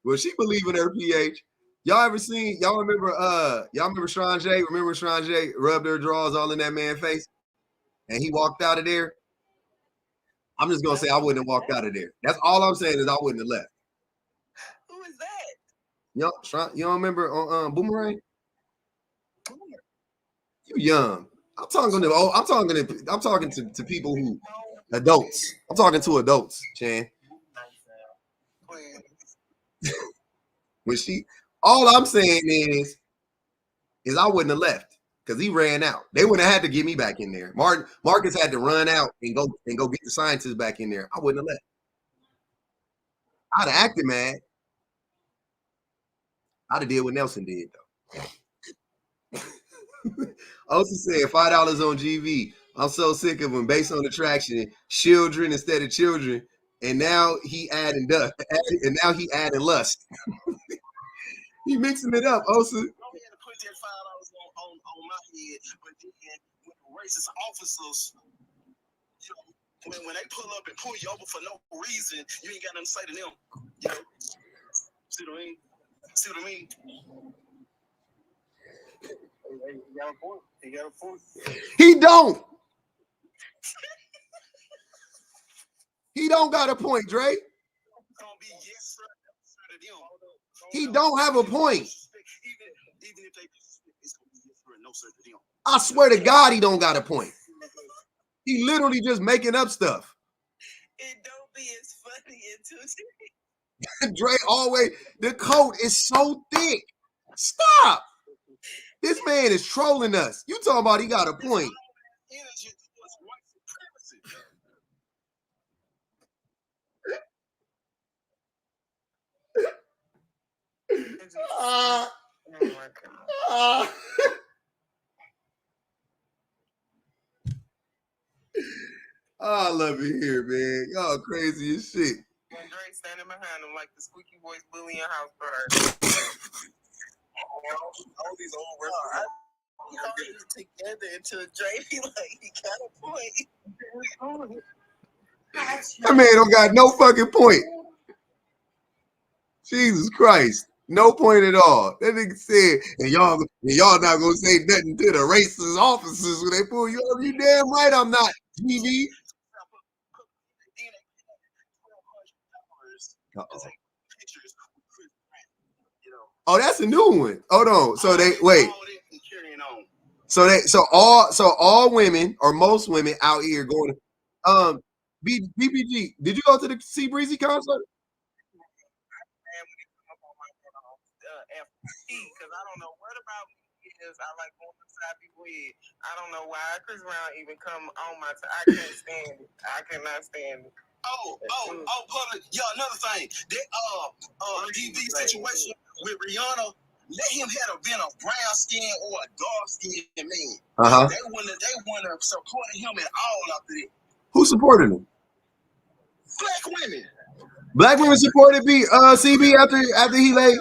Well, she believe in her pH. Y'all ever seen? Y'all remember Strange? Remember Strange rubbed her drawers all in that man's face, and he walked out of there. I'm just gonna say I wouldn't have walked out of there. That's all I'm saying is I wouldn't have left. Who is that? You don't remember on Boomerang? You young. I'm talking to people who adults. I'm talking to adults, Chan. When all I'm saying is I wouldn't have left because he ran out. They wouldn't have had to get me back in there. Marcus had to run out and go get the scientists back in there. I wouldn't have left. I'd have acted mad. I'd have did what Nelson did though. Also said $5 on GV. I'm so sick of him based on attraction, children instead of children, and now he adding lust. He mixing it up, Osa. I had to put that $5 on my head, but then when the racist officers, you know, when they pull up and pull you over for no reason, you ain't got nothing to say to them. You know, see what I mean? See what I mean? He got a point. He got a point. He don't. He don't got a point, Dre. It's gonna be yes sir, to them. He don't have a point. Even if they disrespect, it's gonna be yes sir, no sir to them. I swear to God, he don't got a point. He literally just making up stuff. It don't be as funny until Dre always, the coat is so thick. Stop. This man is trolling us. You talking about he got a point. Energy towards white supremacy. oh my God. I love it here, man. Y'all crazy as shit. When Dre standing behind him like the squeaky voice bully in House Party. All these old wrestlers. Together until Dre be like, he got a point. That man don't got no fucking point. Jesus Christ. No point at all. That nigga said, and y'all not gonna say nothing to the racist officers when they pull you over. You damn right I'm not, TV. Oh, that's a new one. Hold on. So they wait. So all women or most women out here going to BBG. Did you go to the C Breezy concert? Because I don't know what about me is I like going inside people's head. I don't know why Chris Brown even come on my I can't stand it. I cannot stand it. Public. Yeah, another thing. That DV situation with Rihanna, let him have been a brown skin or a dark skin man. They wouldn't have supported him at all after that. Who supported him? Black women. Black women supported CB after he laid.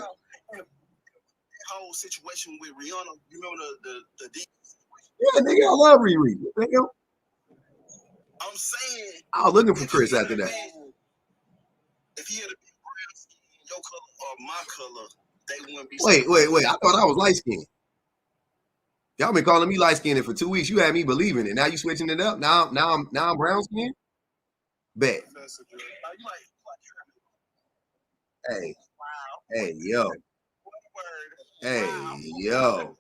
Whole situation with Rihanna, you remember the DV situation? Yeah, nigga, I love Riri. Nigga. I'm saying I was looking for Chris after that. If he had been brown skin, your color or my color, they wouldn't be. Wait. I thought I was light skinned. Y'all been calling me light skinned for 2 weeks. You had me believing it. Now you switching it up. Now I'm brown skinned. Bet. Hey. Wow. Hey, yo. Hey, yo.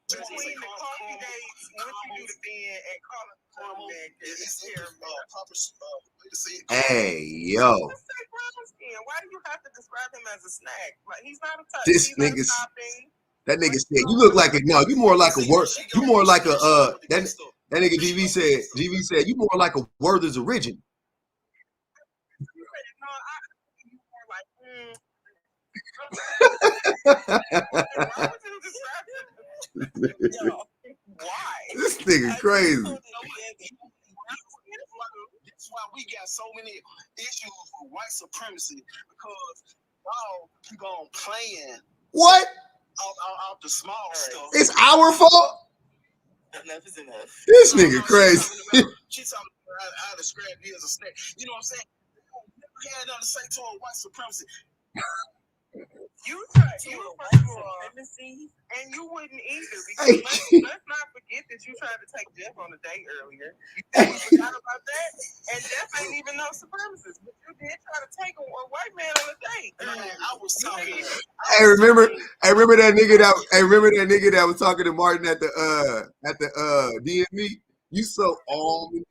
Between the coffee dates, what you do to Ben and Carla Hey, yo. Why do you have to describe him as a snack? Like he's not a touch. This nigga. That nigga said you look like you more like a word. You more like a that nigga GV said you more like a Werther's original. Why? This nigga crazy. That's why we got so many issues with white supremacy because y'all keep on playing. What? Off the small stuff. It's our fault. Enough is enough. This nigga crazy. She's talking about how to describe me as a snake. You know what I'm saying? Never had nothing to say to a white supremacy. You supremacy, and you wouldn't either, because let's not forget that you tried to take Jeff on a date earlier. You forgot about that, and Jeff ain't even no supremacist, but you did try to take a white man on a date. I was talking. I remember that nigga that was talking to Martin at the DMV. You so almond.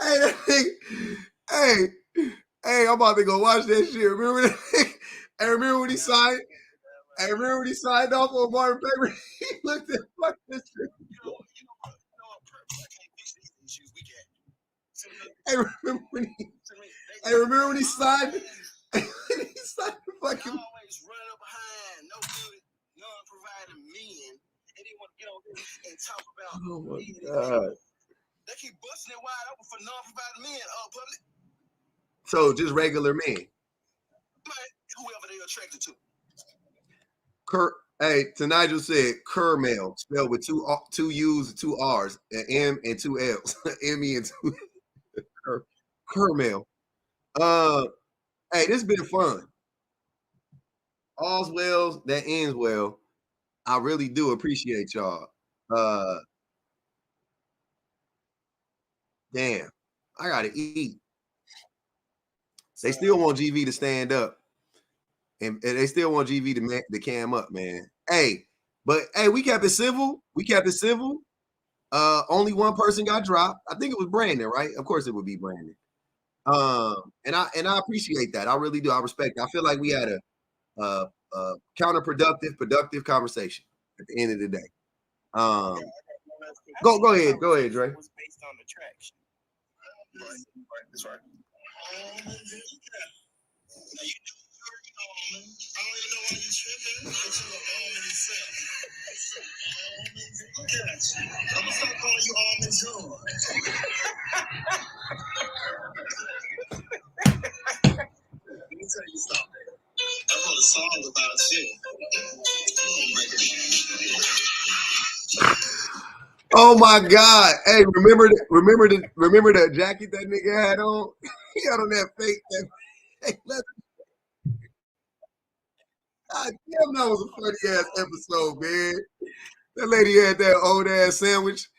Hey, that nigga, hey, I'm about to go watch that shit. Remember that? Hey, remember when he signed? Hey, remember when he signed off on Martin paper? He looked at fuck this shit. Hey, remember when he signed? He signed the fucking. Always running up behind no good, non-providing men, and they want to get on here and talk about. Oh my god! They keep busting it wide open for non-providing men. Public. So just regular men. Whoever they're attracted to. Hey, to Nigel said Kermel, spelled with two U's and two R's, an M and two L's. M-E and two Kermel. Hey, this has been fun. All's well that ends well. I really do appreciate y'all. Damn, I gotta eat. They still want GV to stand up. And they still want GV to cam up, man. Hey, but hey, we kept it civil. Only one person got dropped. I think it was Brandon, right? Of course it would be Brandon. And I appreciate that. I really do. I respect it. I feel like we had a counterproductive, productive conversation at the end of the day. Go ahead, Dre. It was based on attraction. Right. That's right. I don't even know why you're tripping until the almond itself. I'm gonna start calling you Almond Joy. Let me tell you something. I wrote a song about you. Oh my God! Hey, remember the jacket that nigga had on? He had on that fake leather. God damn, that was a funny ass episode, man. That lady had that old ass sandwich.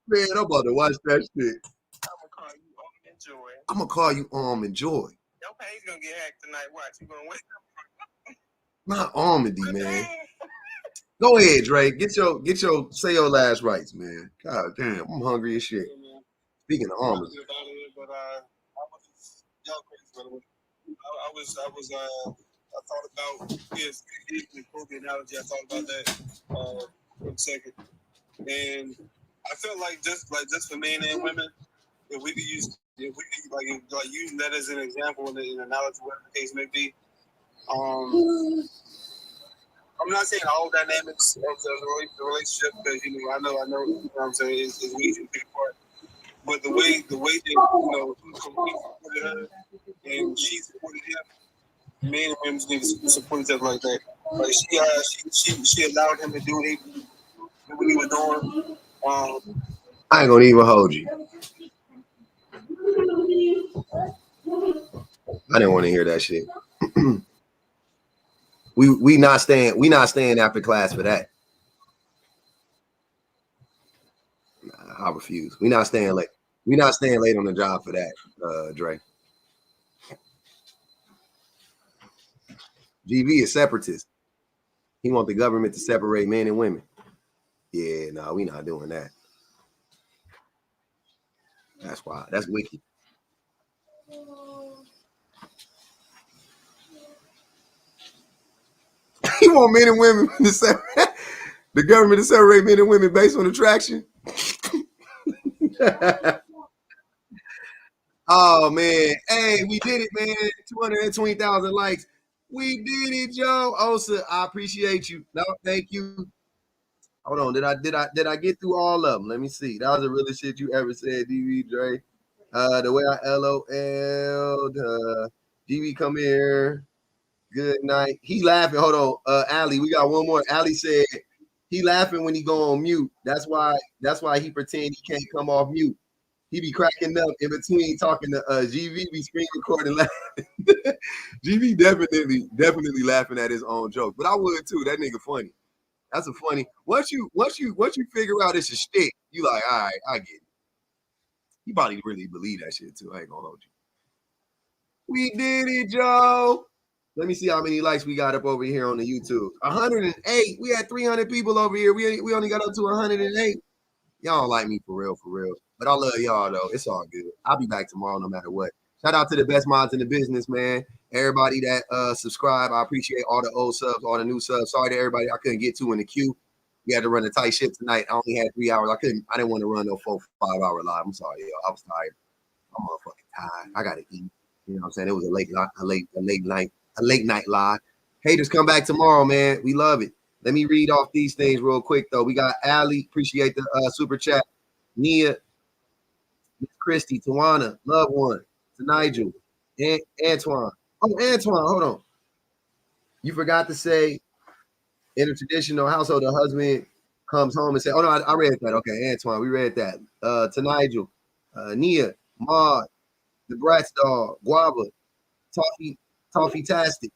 Man, I'm about to watch that shit. I'm gonna call you Almond Joy. Your page gonna get hacked tonight. Watch, you gonna wake up. Not Almondy, man. Go ahead, Dre. Say your last rites, man. God damn, I'm hungry as shit. Speaking of almonds. I thought about the analogy. I thought about that for a second, and I felt like just for men and women, if we could use using that as an example and an analogy, whatever the case may be. I'm not saying all dynamics of the relationship, because I know what I'm saying is easy to pick apart. But the way that he supported her and she supported him, men and women need to support each other like that. Like she allowed him to do what he was doing. I ain't gonna even hold you. I didn't want to hear that shit. we not staying after class for that. I refuse. We not staying late. We not staying late on the job for that, Dre. GV is separatist. He want the government to separate men and women. Yeah, no, we not doing that. That's why. That's wicked. He want men and women to separate. The government to separate men and women based on attraction. Oh man, hey, we did it, man! 220,000 likes. We did it, Joe. Osa, I appreciate you. No, thank you. Hold on, did I get through all of them? Let me see. That was the realest shit you ever said, DV Dre. The way I LOL'd, DV come here. Good night. He laughing. Hold on, Ali. We got one more. Ali said he laughing when he go on mute. That's why he pretend he can't come off mute. He be cracking up in between talking to GV, be screen recording laughing. GV definitely laughing at his own joke. But I would too. That nigga funny. That's a funny. Once you figure out it's a shtick, you like, all right, I get it. You probably really believe that shit too. I ain't gonna hold you. We did it, Joe. Let me see how many likes we got up over here on the YouTube. 108. We had 300 people over here. We only got up to 108. Y'all don't like me for real. But I love y'all though. It's all good. I'll be back tomorrow no matter what. Shout out to the best mods in the business, man. Everybody that subscribe. I appreciate all the old subs, all the new subs. Sorry to everybody I couldn't get to in the queue. We had to run a tight ship tonight. I only had 3 hours. I didn't want to run no 4-5 hour live. I'm sorry, yo. I was tired. I'm motherfucking tired. I gotta eat. You know what I'm saying? It was a late night live. Haters come back tomorrow, man. We love it. Let me read off these things real quick though. We got Ali, appreciate the super chat. Nia, Miss Christy, Tawana, Loved One, to Nigel, and Antoine. Oh, Antoine, hold on. You forgot to say in a traditional household, the husband comes home and says, "Oh no, I read that." Okay, Antoine, we read that. To Nigel, Nia, Maud, the Bratz dog, Guava, Toffee Tastic,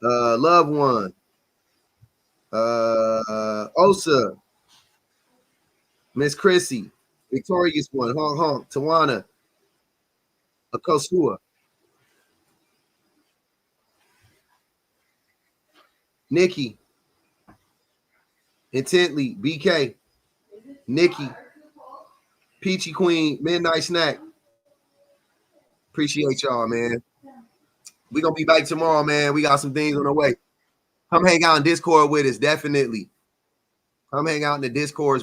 Loved One, Osa, Miss Chrissy, Victorious One, Honk Honk, Tawana, Akosua, Nikki, Intently, BK, Nikki, Peachy Queen, Midnight Snack. Appreciate y'all, man. We're going to be back tomorrow, man. We got some things on the way. Come hang out in Discord with us, definitely. Come hang out in the Discord.